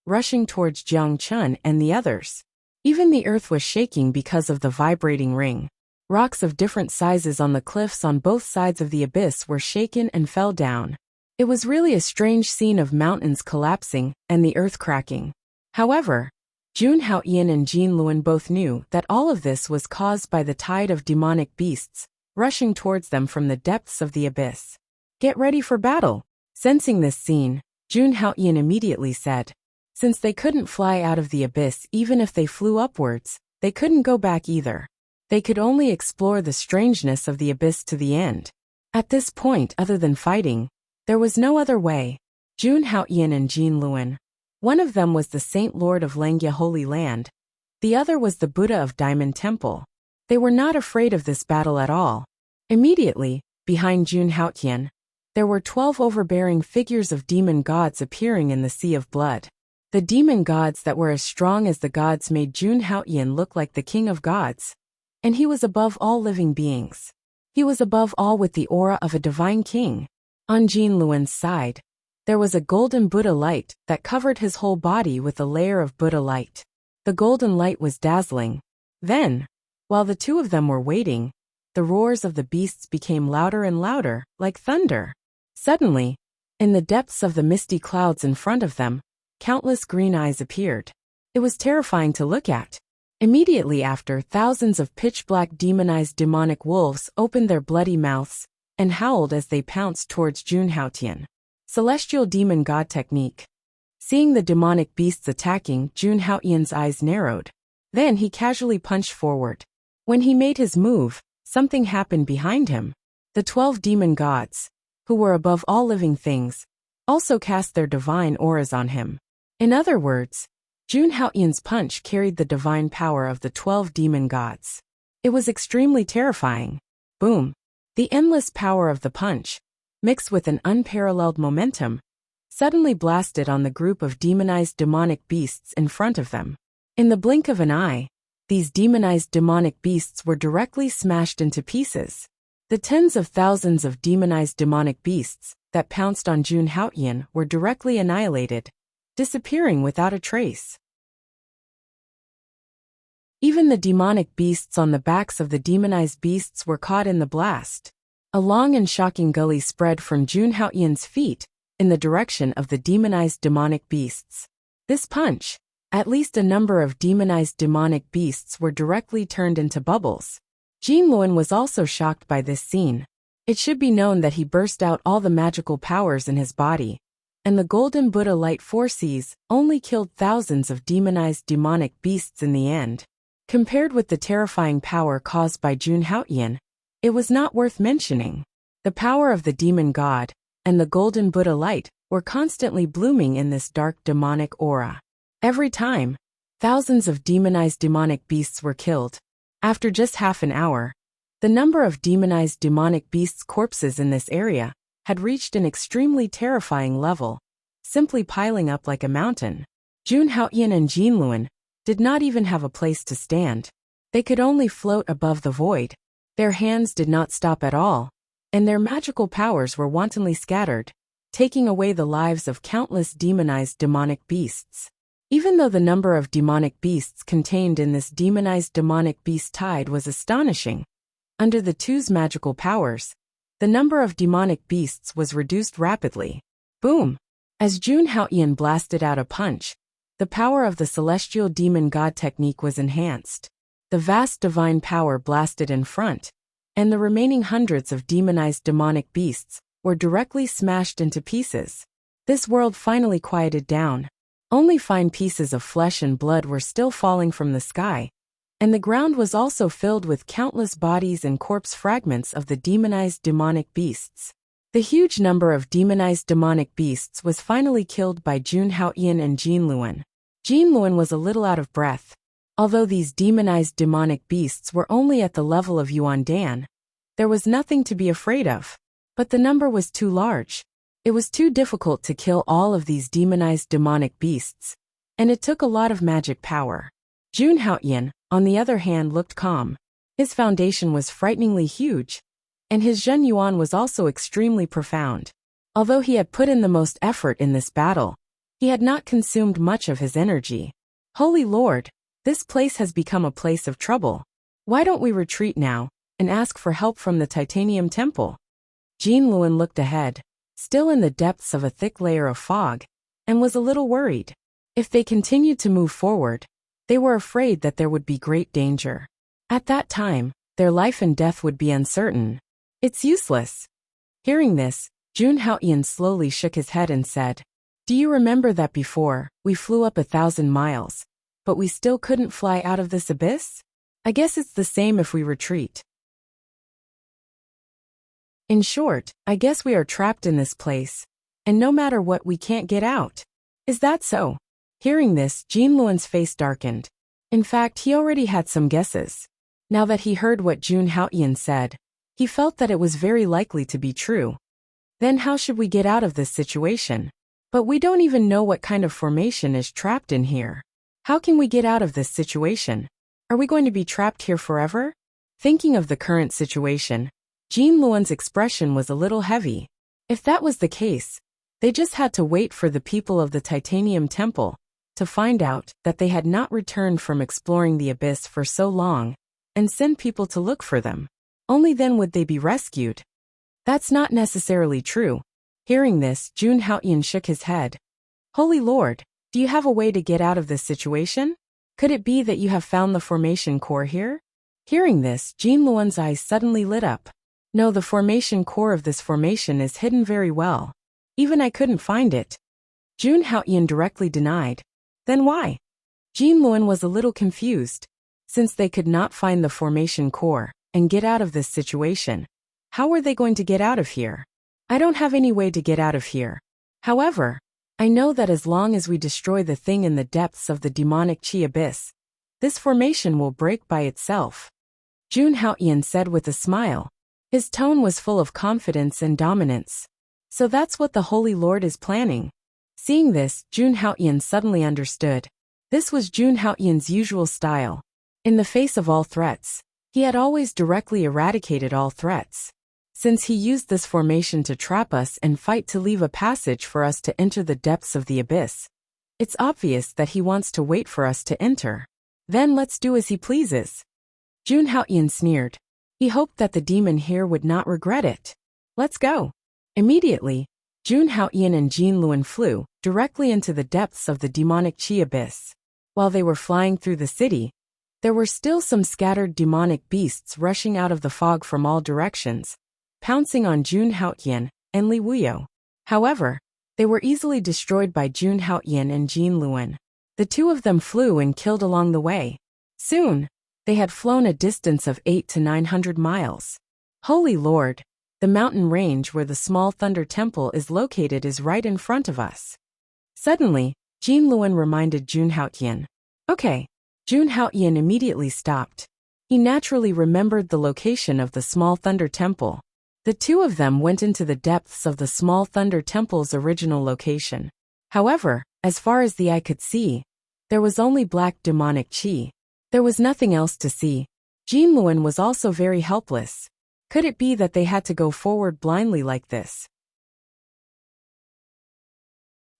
rushing towards Jiang Chun and the others. Even the earth was shaking because of the vibrating ring. Rocks of different sizes on the cliffs on both sides of the abyss were shaken and fell down. It was really a strange scene of mountains collapsing and the earth cracking. However, Jun Haoyan and Jin Luan both knew that all of this was caused by the tide of demonic beasts rushing towards them from the depths of the abyss. Get ready for battle. Sensing this scene, Jun Haoyan immediately said, since they couldn't fly out of the abyss even if they flew upwards, they couldn't go back either. They could only explore the strangeness of the abyss to the end. At this point, other than fighting, there was no other way. Jun Haoyan and Jin Luan. One of them was the Saint Lord of Langya Holy Land. The other was the Buddha of Diamond Temple. They were not afraid of this battle at all. Immediately, behind Jun Haoyan, there were 12 overbearing figures of demon gods appearing in the sea of blood. The demon gods that were as strong as the gods made Jun Haoyan look like the king of gods. And he was above all living beings. He was above all with the aura of a divine king. On Jin Luan's side, there was a golden Buddha light that covered his whole body with a layer of Buddha light. The golden light was dazzling. Then, while the two of them were waiting, the roars of the beasts became louder and louder, like thunder. Suddenly, in the depths of the misty clouds in front of them, countless green eyes appeared. It was terrifying to look at. Immediately after, thousands of pitch-black demonized demonic wolves opened their bloody mouths and howled as they pounced towards Jun Haoyan. Celestial Demon God Technique. Seeing the demonic beasts attacking, Jun Haoyan's eyes narrowed. Then he casually punched forward. When he made his move, something happened behind him. The 12 demon gods, who were above all living things, also cast their divine auras on him. In other words, Jun Haoyan's punch carried the divine power of the 12 demon gods. It was extremely terrifying. Boom! The endless power of the punch, mixed with an unparalleled momentum, suddenly blasted on the group of demonized demonic beasts in front of them. In the blink of an eye, these demonized demonic beasts were directly smashed into pieces. The tens of thousands of demonized demonic beasts that pounced on Jun Haoyan were directly annihilated, disappearing without a trace. Even the demonic beasts on the backs of the demonized beasts were caught in the blast. A long and shocking gully spread from Jun Haoyan's feet in the direction of the demonized demonic beasts. This punch, at least a number of demonized demonic beasts were directly turned into bubbles. Jinluan was also shocked by this scene. It should be known that he burst out all the magical powers in his body, and the Golden Buddha Light Forces only killed thousands of demonized demonic beasts in the end. Compared with the terrifying power caused by Jun Haoyan, it was not worth mentioning. The power of the demon god and the Golden Buddha Light were constantly blooming in this dark demonic aura. Every time, thousands of demonized demonic beasts were killed. After just half an hour, the number of demonized demonic beasts' corpses in this area had reached an extremely terrifying level, simply piling up like a mountain. Jun Haoyan and Jinluan did not even have a place to stand. They could only float above the void. Their hands did not stop at all, and their magical powers were wantonly scattered, taking away the lives of countless demonized demonic beasts. Even though the number of demonic beasts contained in this demonized demonic beast tide was astonishing, under the two's magical powers, the number of demonic beasts was reduced rapidly. Boom! As Jun Haoyan blasted out a punch, the power of the celestial demon god technique was enhanced. The vast divine power blasted in front, and the remaining hundreds of demonized demonic beasts were directly smashed into pieces. This world finally quieted down. Only fine pieces of flesh and blood were still falling from the sky, and the ground was also filled with countless bodies and corpse fragments of the demonized demonic beasts. The huge number of demonized demonic beasts was finally killed by Jun Haoyan and Jinluan. Jinluan was a little out of breath. Although these demonized demonic beasts were only at the level of Yuan Dan, there was nothing to be afraid of. But the number was too large. It was too difficult to kill all of these demonized demonic beasts, and it took a lot of magic power. Jun Haoyan, on the other hand, looked calm. His foundation was frighteningly huge, and his Zhen Yuan was also extremely profound. Although he had put in the most effort in this battle, he had not consumed much of his energy. Holy Lord, this place has become a place of trouble. Why don't we retreat now and ask for help from the Titanium Temple? Jinluan looked ahead, still in the depths of a thick layer of fog, and was a little worried. If they continued to move forward, they were afraid that there would be great danger. At that time, their life and death would be uncertain. It's useless. Hearing this, Jun Haoyan slowly shook his head and said, "Do you remember that before, we flew up 1,000 miles, but we still couldn't fly out of this abyss? I guess it's the same if we retreat. In short, I guess we are trapped in this place, and no matter what we can't get out. Is that so?" Hearing this, Jinluan's face darkened. In fact, he already had some guesses. Now that he heard what Jun Haoyan said, he felt that it was very likely to be true. Then how should we get out of this situation? But we don't even know what kind of formation is trapped in here. How can we get out of this situation? Are we going to be trapped here forever? Thinking of the current situation, Jinluan's expression was a little heavy. If that was the case, they just had to wait for the people of the Titanium Temple to find out that they had not returned from exploring the abyss for so long, and send people to look for them. Only then would they be rescued. That's not necessarily true. Hearing this, Jun Haoyan shook his head. Holy Lord, do you have a way to get out of this situation? Could it be that you have found the formation core here? Hearing this, Jinluan's eyes suddenly lit up. No, the formation core of this formation is hidden very well. Even I couldn't find it. Jun Haoyan directly denied. Then why? Jinluan was a little confused. Since they could not find the formation core and get out of this situation, how were they going to get out of here? I don't have any way to get out of here. However, I know that as long as we destroy the thing in the depths of the demonic chi abyss, this formation will break by itself. Jun Haoyan said with a smile. His tone was full of confidence and dominance. So that's what the Holy Lord is planning. Seeing this, Jun Haoyan suddenly understood. This was Jun Haoyan's usual style. In the face of all threats, he had always directly eradicated all threats. Since he used this formation to trap us and fight to leave a passage for us to enter the depths of the abyss, it's obvious that he wants to wait for us to enter. Then let's do as he pleases. Jun Haoyan sneered. He hoped that the demon here would not regret it. Let's go. Immediately, Jun Haoyan and Jin Luan flew directly into the depths of the demonic chi abyss. While they were flying through the city, there were still some scattered demonic beasts rushing out of the fog from all directions, pouncing on Jun Haoyan and Li Wuyo. However, they were easily destroyed by Jun Haoyan and Jin Luan. The two of them flew and killed along the way. Soon, they had flown a distance of 800 to 900 miles. Holy Lord, the mountain range where the small thunder temple is located is right in front of us. Suddenly, Jin Luan reminded Jun Haoyan. Okay. Jun Haoyan immediately stopped. He naturally remembered the location of the small thunder temple. The two of them went into the depths of the small thunder temple's original location. However, as far as the eye could see, there was only black demonic chi. There was nothing else to see. Jin Luan was also very helpless. Could it be that they had to go forward blindly like this?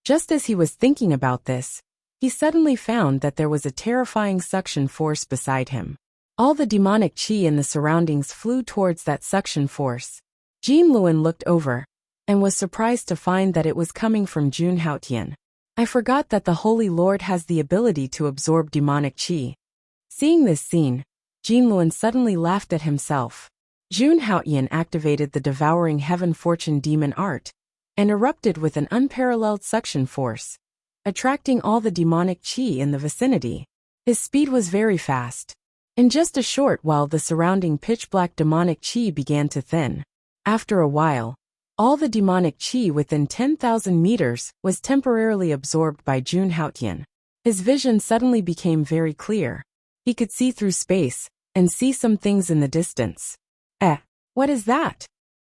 Just as he was thinking about this, he suddenly found that there was a terrifying suction force beside him. All the demonic chi in the surroundings flew towards that suction force. Jin Luan looked over and was surprised to find that it was coming from Jun Haoyan. I forgot that the Holy Lord has the ability to absorb demonic chi. Seeing this scene, Jin Luan suddenly laughed at himself. Jun Haoyan activated the devouring heaven fortune demon art and erupted with an unparalleled suction force, attracting all the demonic chi in the vicinity. His speed was very fast. In just a short while the surrounding pitch-black demonic chi began to thin. After a while, all the demonic chi within 10,000 meters was temporarily absorbed by Jun Haoyan. His vision suddenly became very clear. He could see through space and see some things in the distance. What is that?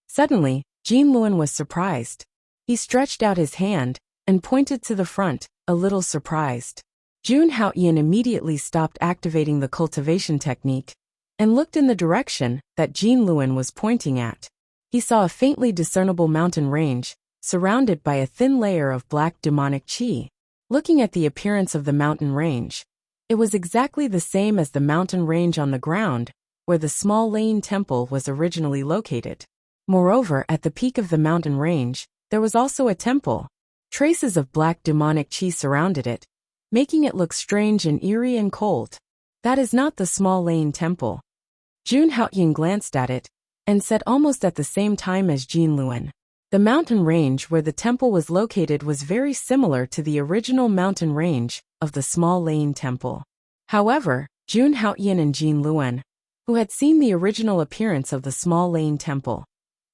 Suddenly, Jin Luan was surprised. He stretched out his hand and pointed to the front, a little surprised. Jun Haoyan immediately stopped activating the cultivation technique and looked in the direction that Jin Luan was pointing at. He saw a faintly discernible mountain range, surrounded by a thin layer of black demonic chi. Looking at the appearance of the mountain range, it was exactly the same as the mountain range on the ground, where the small Lane temple was originally located. Moreover, at the peak of the mountain range, there was also a temple. Traces of black demonic chi surrounded it, making it look strange and eerie and cold. That is not the small Lane temple. Jun Haoyan glanced at it and said almost at the same time as Jin Luan. The mountain range where the temple was located was very similar to the original mountain range of the small Lane temple. However, Jun Haoyan and Jin Luan, who had seen the original appearance of the small Lane temple,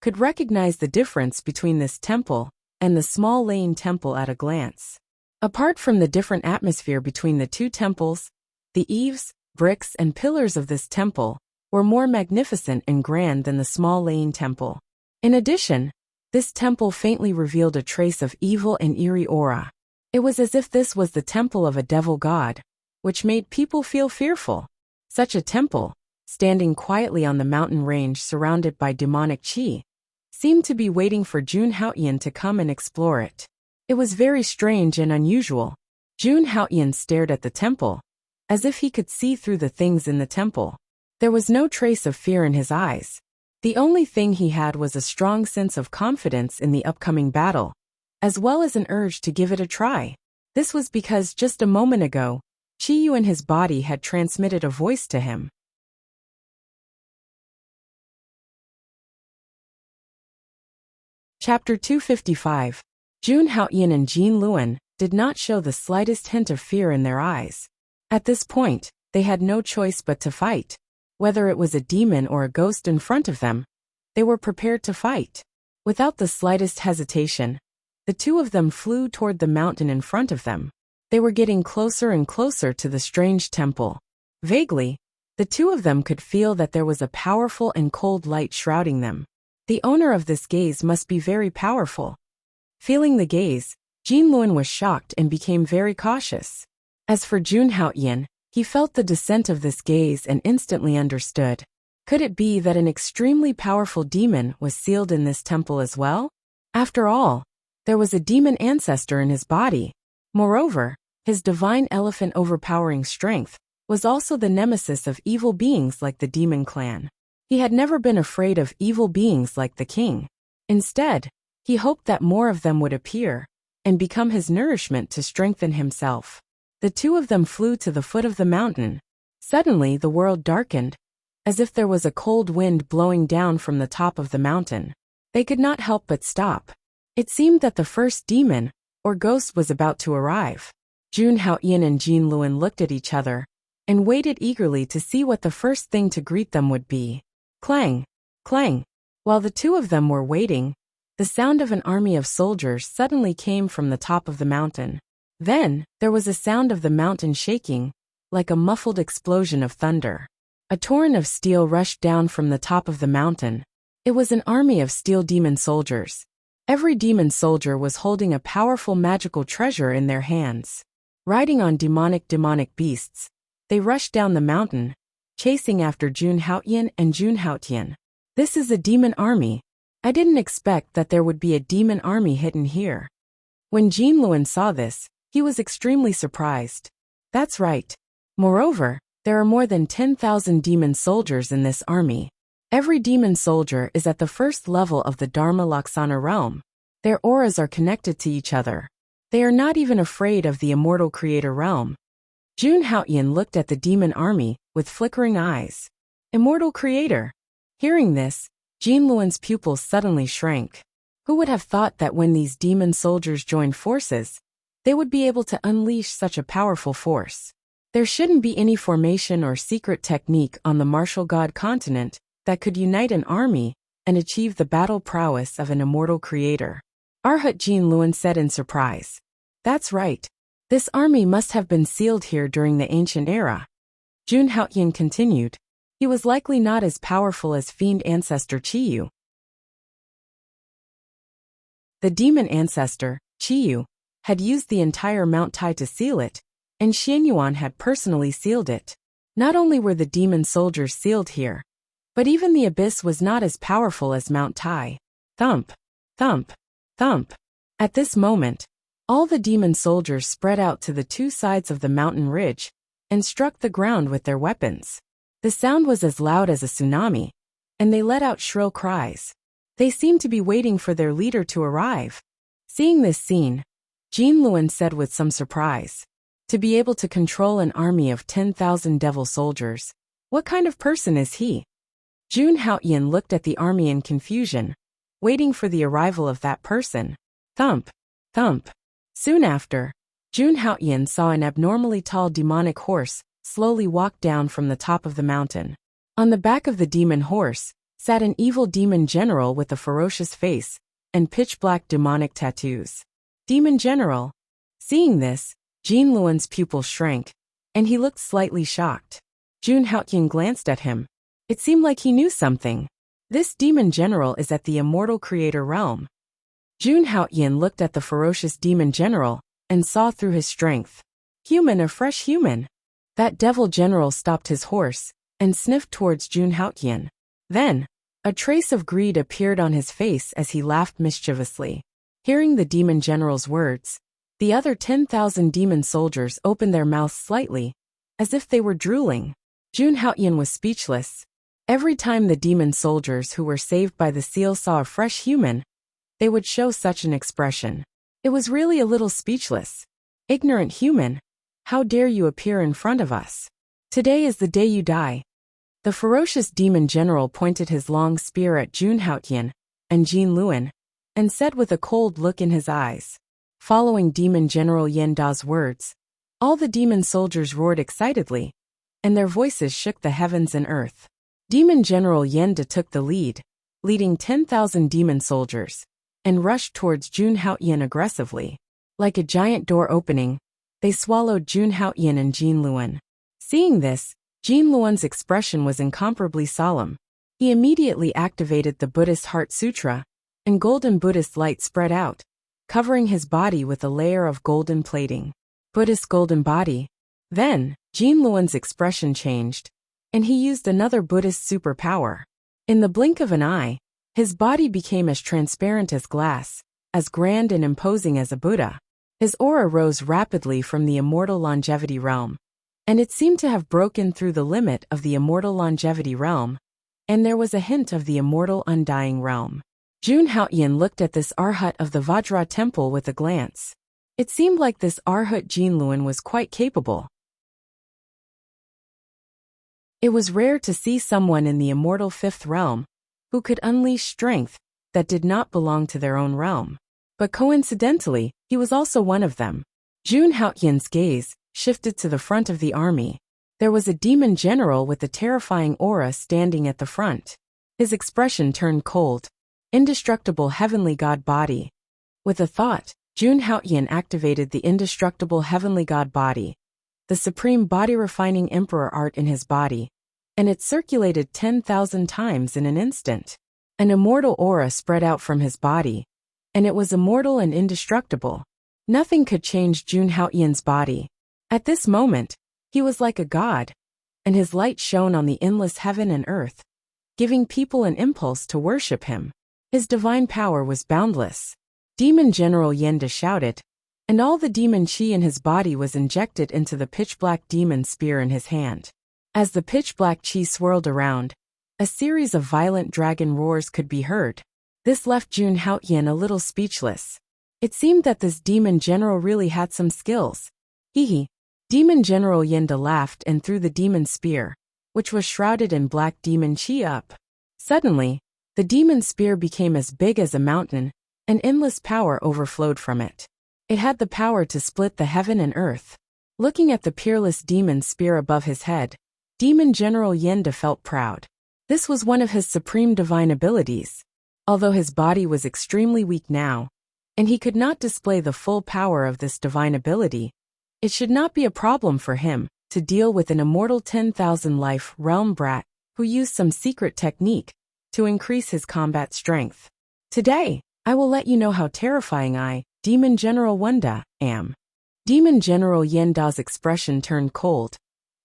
could recognize the difference between this temple and the small Lane temple at a glance. Apart from the different atmosphere between the two temples, the eaves, bricks, and pillars of this temple were more magnificent and grand than the small Lane temple. In addition, this temple faintly revealed a trace of evil and eerie aura. It was as if this was the temple of a devil god, which made people feel fearful. Such a temple, standing quietly on the mountain range surrounded by demonic chi, seemed to be waiting for Jun Haoyan to come and explore it. It was very strange and unusual. Jun Haoyan stared at the temple, as if he could see through the things in the temple. There was no trace of fear in his eyes. The only thing he had was a strong sense of confidence in the upcoming battle, as well as an urge to give it a try. This was because just a moment ago, Chi-Yu in his body had transmitted a voice to him. Chapter 255. Jun Haoyan and Jin Luan did not show the slightest hint of fear in their eyes. At this point, they had no choice but to fight. Whether it was a demon or a ghost in front of them, they were prepared to fight. Without the slightest hesitation, the two of them flew toward the mountain in front of them. They were getting closer and closer to the strange temple. Vaguely, the two of them could feel that there was a powerful and cold light shrouding them. The owner of this gaze must be very powerful. Feeling the gaze, Jinlun was shocked and became very cautious. As for Jun Haoyan, he felt the descent of this gaze and instantly understood. Could it be that an extremely powerful demon was sealed in this temple as well? After all, there was a demon ancestor in his body. Moreover, his divine elephant overpowering strength was also the nemesis of evil beings like the demon clan. He had never been afraid of evil beings like the king. Instead, he hoped that more of them would appear and become his nourishment to strengthen himself. The two of them flew to the foot of the mountain. Suddenly the world darkened, as if there was a cold wind blowing down from the top of the mountain. They could not help but stop. It seemed that the first demon, or ghost, was about to arrive. Jun Haoyan and Jinlun looked at each other and waited eagerly to see what the first thing to greet them would be. Clang! Clang! While the two of them were waiting, the sound of an army of soldiers suddenly came from the top of the mountain. Then, there was a sound of the mountain shaking, like a muffled explosion of thunder. A torrent of steel rushed down from the top of the mountain. It was an army of steel demon soldiers. Every demon soldier was holding a powerful magical treasure in their hands. Riding on demonic beasts, they rushed down the mountain, chasing after Jun Haoyan and Jun Haotian. This is a demon army. I didn't expect that there would be a demon army hidden here. When Jinlun saw this, he was extremely surprised. That's right. Moreover, there are more than 10,000 demon soldiers in this army. Every demon soldier is at the first level of the Dharma Laksana realm. Their auras are connected to each other. They are not even afraid of the immortal creator realm. Jun Haoyan looked at the demon army with flickering eyes. Immortal creator. Hearing this, Jinlun's pupils suddenly shrank. Who would have thought that when these demon soldiers joined forces, they would be able to unleash such a powerful force? There shouldn't be any formation or secret technique on the martial god continent that could unite an army and achieve the battle prowess of an immortal creator. Arhat Jinlun said in surprise. That's right. This army must have been sealed here during the ancient era. Jun Haoyan continued. He was likely not as powerful as fiend ancestor Qiyu. The demon ancestor, Qiyu, had used the entire Mount Tai to seal it, and Xianyuan had personally sealed it. Not only were the demon soldiers sealed here, but even the abyss was not as powerful as Mount Tai. Thump, thump, thump. At this moment, all the demon soldiers spread out to the two sides of the mountain ridge and struck the ground with their weapons. The sound was as loud as a tsunami, and they let out shrill cries. They seemed to be waiting for their leader to arrive. Seeing this scene, Jinlun said with some surprise. To be able to control an army of 10,000 devil soldiers, what kind of person is he? Jun Haoyan looked at the army in confusion, waiting for the arrival of that person. Thump, thump. Soon after, Jun Haoyan saw an abnormally tall demonic horse slowly walk down from the top of the mountain. On the back of the demon horse sat an evil demon general with a ferocious face and pitch-black demonic tattoos. Demon general. Seeing this, Jinlun's pupil shrank, and he looked slightly shocked. Jun Haoyan glanced at him. It seemed like he knew something. This demon general is at the immortal creator realm. Jun Haoyan looked at the ferocious demon general and saw through his strength. Human, a fresh human. That devil general stopped his horse and sniffed towards Jun Haoyan. Then, a trace of greed appeared on his face as he laughed mischievously. Hearing the demon general's words, the other 10,000 demon soldiers opened their mouths slightly, as if they were drooling. Jun Haoyan was speechless. Every time the demon soldiers who were saved by the seal saw a fresh human, they would show such an expression. It was really a little speechless. Ignorant human, how dare you appear in front of us? Today is the day you die. The ferocious demon general pointed his long spear at Jun Haoyan and Jinlun, and said with a cold look in his eyes. Following Demon General Yen Da's words, all the demon soldiers roared excitedly, and their voices shook the heavens and earth. Demon General Yen Da took the lead, leading 10,000 demon soldiers, and rushed towards Jun Haoyan aggressively. Like a giant door opening, they swallowed Jun Haoyan and Jin Luan. Seeing this, Jin Luan's expression was incomparably solemn. He immediately activated the Buddhist Heart Sutra, and golden Buddhist light spread out, covering his body with a layer of golden plating. Buddhist golden body. Then, Jin Luan's expression changed, and he used another Buddhist superpower. In the blink of an eye, his body became as transparent as glass, as grand and imposing as a Buddha. His aura rose rapidly from the immortal longevity realm, and it seemed to have broken through the limit of the immortal longevity realm, and there was a hint of the immortal undying realm. Jun Haoyan looked at this Arhat of the Vajra temple with a glance. It seemed like this Arhat Jin Luan was quite capable. It was rare to see someone in the immortal fifth realm who could unleash strength that did not belong to their own realm. But coincidentally, he was also one of them. Jun Haoyan's gaze shifted to the front of the army. There was a demon general with a terrifying aura standing at the front. His expression turned cold. Indestructible heavenly god body. With a thought, Jun Haoyan activated the indestructible heavenly god body, the supreme body-refining emperor art in his body, and it circulated 10,000 times in an instant. An immortal aura spread out from his body, and it was immortal and indestructible. Nothing could change Jun Haoyan's body. At this moment, he was like a god, and his light shone on the endless heaven and earth, giving people an impulse to worship him. His divine power was boundless. Demon General Yenda shouted, and all the demon chi in his body was injected into the pitch-black demon spear in his hand. As the pitch-black chi swirled around, a series of violent dragon roars could be heard. This left Jun Haoyan a little speechless. It seemed that this demon general really had some skills. Hee. Demon General Yenda laughed and threw the demon spear, which was shrouded in black demon chi up. Suddenly, the demon spear became as big as a mountain, and endless power overflowed from it. It had the power to split the heaven and earth. Looking at the peerless demon spear above his head, Demon General Yenda felt proud. This was one of his supreme divine abilities. Although his body was extremely weak now, and he could not display the full power of this divine ability, it should not be a problem for him to deal with an immortal 10,000 life realm brat who used some secret technique to increase his combat strength. Today, I will let you know how terrifying I, Demon General Wenda, am. Demon General Yenda's expression turned cold,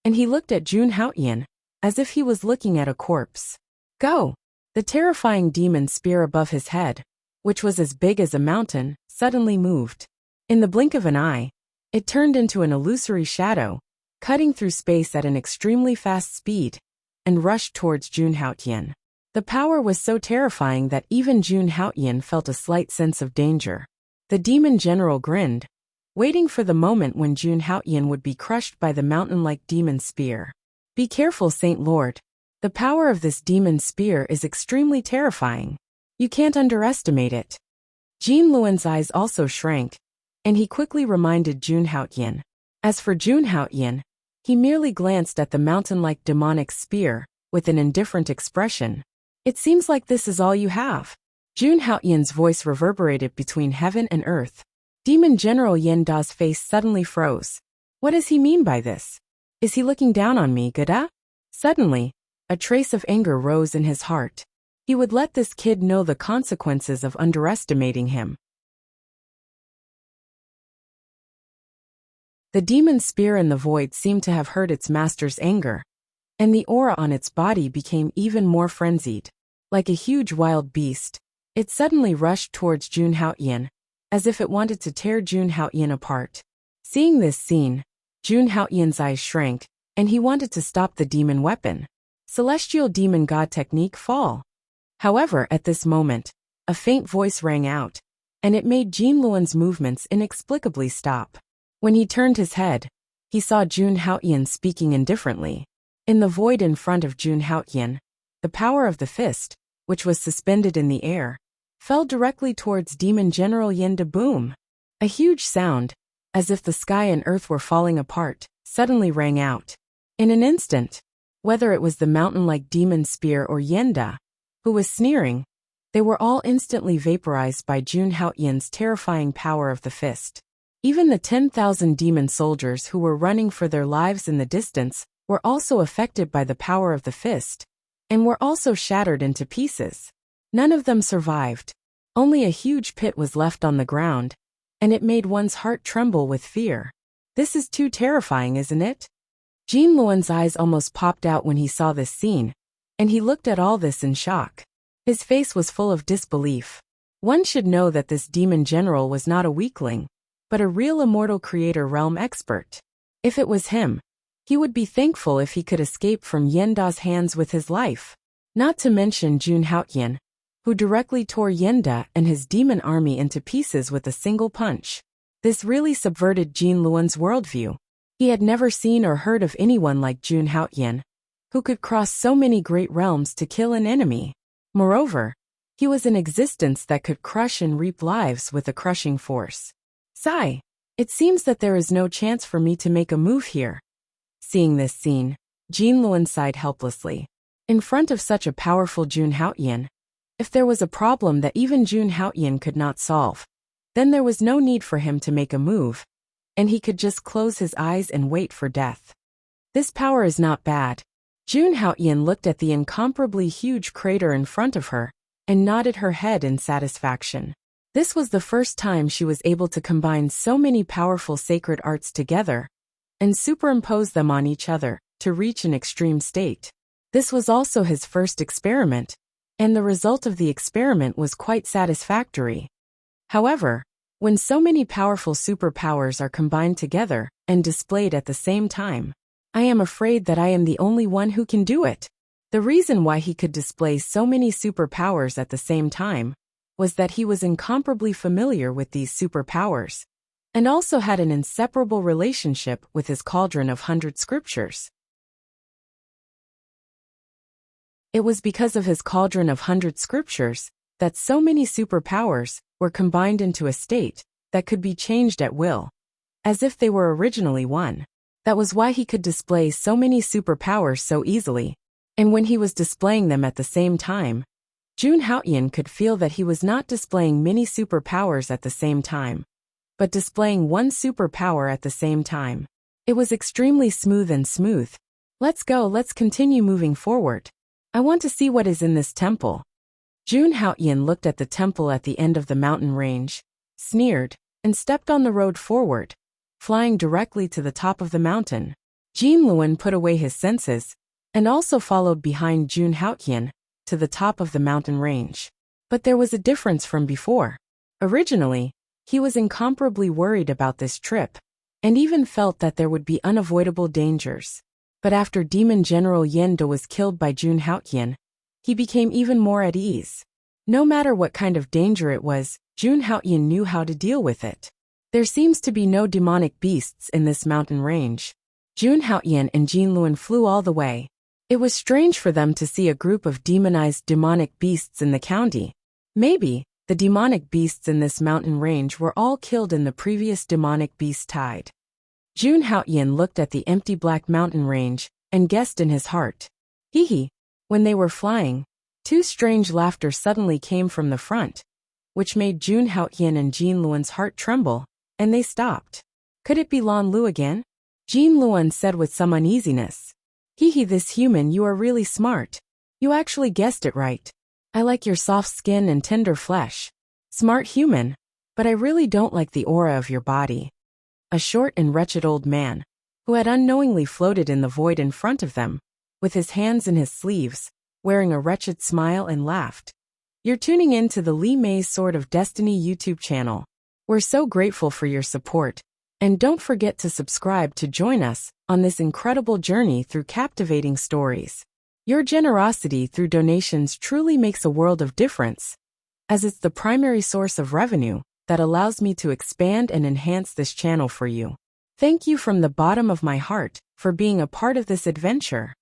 and he looked at Jun Haoyan as if he was looking at a corpse. Go! The terrifying demon spear above his head, which was as big as a mountain, suddenly moved. In the blink of an eye, it turned into an illusory shadow, cutting through space at an extremely fast speed, and rushed towards Jun Haoyan. The power was so terrifying that even Jun Haoyan felt a slight sense of danger. The demon general grinned, waiting for the moment when Jun Haoyan would be crushed by the mountain-like demon spear. Be careful, Saint Lord. The power of this demon spear is extremely terrifying. You can't underestimate it. Jin Luan's eyes also shrank, and he quickly reminded Jun Haoyan. As for Jun Haoyan, he merely glanced at the mountain-like demonic spear with an indifferent expression. It seems like this is all you have. Jun Haoyan's voice reverberated between heaven and earth. Demon General Yenda's face suddenly froze. What does he mean by this? Is he looking down on me, Gada? Suddenly, a trace of anger rose in his heart. He would let this kid know the consequences of underestimating him. The demon spear in the void seemed to have heard its master's anger, and the aura on its body became even more frenzied. Like a huge wild beast, it suddenly rushed towards Jun Haoyan, as if it wanted to tear Jun Haoyan apart. Seeing this scene, Jun Haoyan's eyes shrank, and he wanted to stop the demon weapon. Celestial demon god technique fall. However, at this moment, a faint voice rang out, and it made Jin Luan's movements inexplicably stop. When he turned his head, he saw Jun Haoyan speaking indifferently. In the void in front of Jun Haoyan, the power of the fist, which was suspended in the air, fell directly towards Demon General Yenda. Boom! A huge sound, as if the sky and earth were falling apart, suddenly rang out. In an instant, whether it was the mountain-like demon spear or Yenda, who was sneering, They were all instantly vaporized by Jun Haoyan's terrifying power of the fist. Even the 10,000 demon soldiers who were running for their lives in the distance were also affected by the power of the fist, and were also shattered into pieces. None of them survived. Only a huge pit was left on the ground, and it made one's heart tremble with fear. This is too terrifying, isn't it? Jin Luan's eyes almost popped out when he saw this scene, and he looked at all this in shock. His face was full of disbelief. One should know that this demon general was not a weakling, but a real immortal creator realm expert. If it was him, he would be thankful if he could escape from Yenda's hands with his life. Not to mention Jun Haoyan, who directly tore Yenda and his demon army into pieces with a single punch. This really subverted Jin Luan's worldview. He had never seen or heard of anyone like Jun Haoyan, who could cross so many great realms to kill an enemy. Moreover, he was an existence that could crush and reap lives with a crushing force. Sigh, it seems that there is no chance for me to make a move here. Seeing this scene, Jin Luan sighed helplessly. In front of such a powerful Jun Haoyan, if there was a problem that even Jun Haoyan could not solve, then there was no need for him to make a move, and he could just close his eyes and wait for death. This power is not bad. Jun Haoyan looked at the incomparably huge crater in front of her, and nodded her head in satisfaction. This was the first time she was able to combine so many powerful sacred arts together, and superimpose them on each other, to reach an extreme state. This was also his first experiment, and the result of the experiment was quite satisfactory. However, when so many powerful superpowers are combined together and displayed at the same time, I am afraid that I am the only one who can do it. The reason why he could display so many superpowers at the same time was that he was incomparably familiar with these superpowers, and also had an inseparable relationship with his cauldron of 100 scriptures. It was because of his cauldron of 100 scriptures that so many superpowers were combined into a state that could be changed at will, as if they were originally one. That was why he could display so many superpowers so easily, and when he was displaying them at the same time, Jun Haoyan could feel that he was not displaying many superpowers at the same time, but displaying one superpower at the same time. It was extremely smooth and smooth. Let's go, let's continue moving forward. I want to see what is in this temple. Jun Haoyan looked at the temple at the end of the mountain range, sneered, and stepped on the road forward, flying directly to the top of the mountain. Jin Luan put away his senses, and also followed behind Jun Haoyan to the top of the mountain range. But there was a difference from before. Originally, he was incomparably worried about this trip, and even felt that there would be unavoidable dangers. But after Demon General Yenda was killed by Jun Haoyan, he became even more at ease. No matter what kind of danger it was, Jun Haoyan knew how to deal with it. There seems to be no demonic beasts in this mountain range. Jun Haoyan and Jin Luan flew all the way. It was strange for them to see a group of demonized demonic beasts in the county. Maybe the demonic beasts in this mountain range were all killed in the previous demonic beast tide. Jun Haoyan looked at the empty black mountain range and guessed in his heart. Hee. When they were flying, two strange laughter suddenly came from the front, which made Jun Haoyan and Jin Luan's heart tremble, and they stopped. Could it be Lan Lu again? Jin Luan said with some uneasiness. Hee, this human, you are really smart. You actually guessed it right. I like your soft skin and tender flesh. Smart human, but I really don't like the aura of your body. A short and wretched old man, who had unknowingly floated in the void in front of them, with his hands in his sleeves, wearing a wretched smile, and laughed. You're tuning in to the Li Mei's Sword of Destiny YouTube channel. We're so grateful for your support, and don't forget to subscribe to join us on this incredible journey through captivating stories. Your generosity through donations truly makes a world of difference, as it's the primary source of revenue that allows me to expand and enhance this channel for you. Thank you from the bottom of my heart for being a part of this adventure.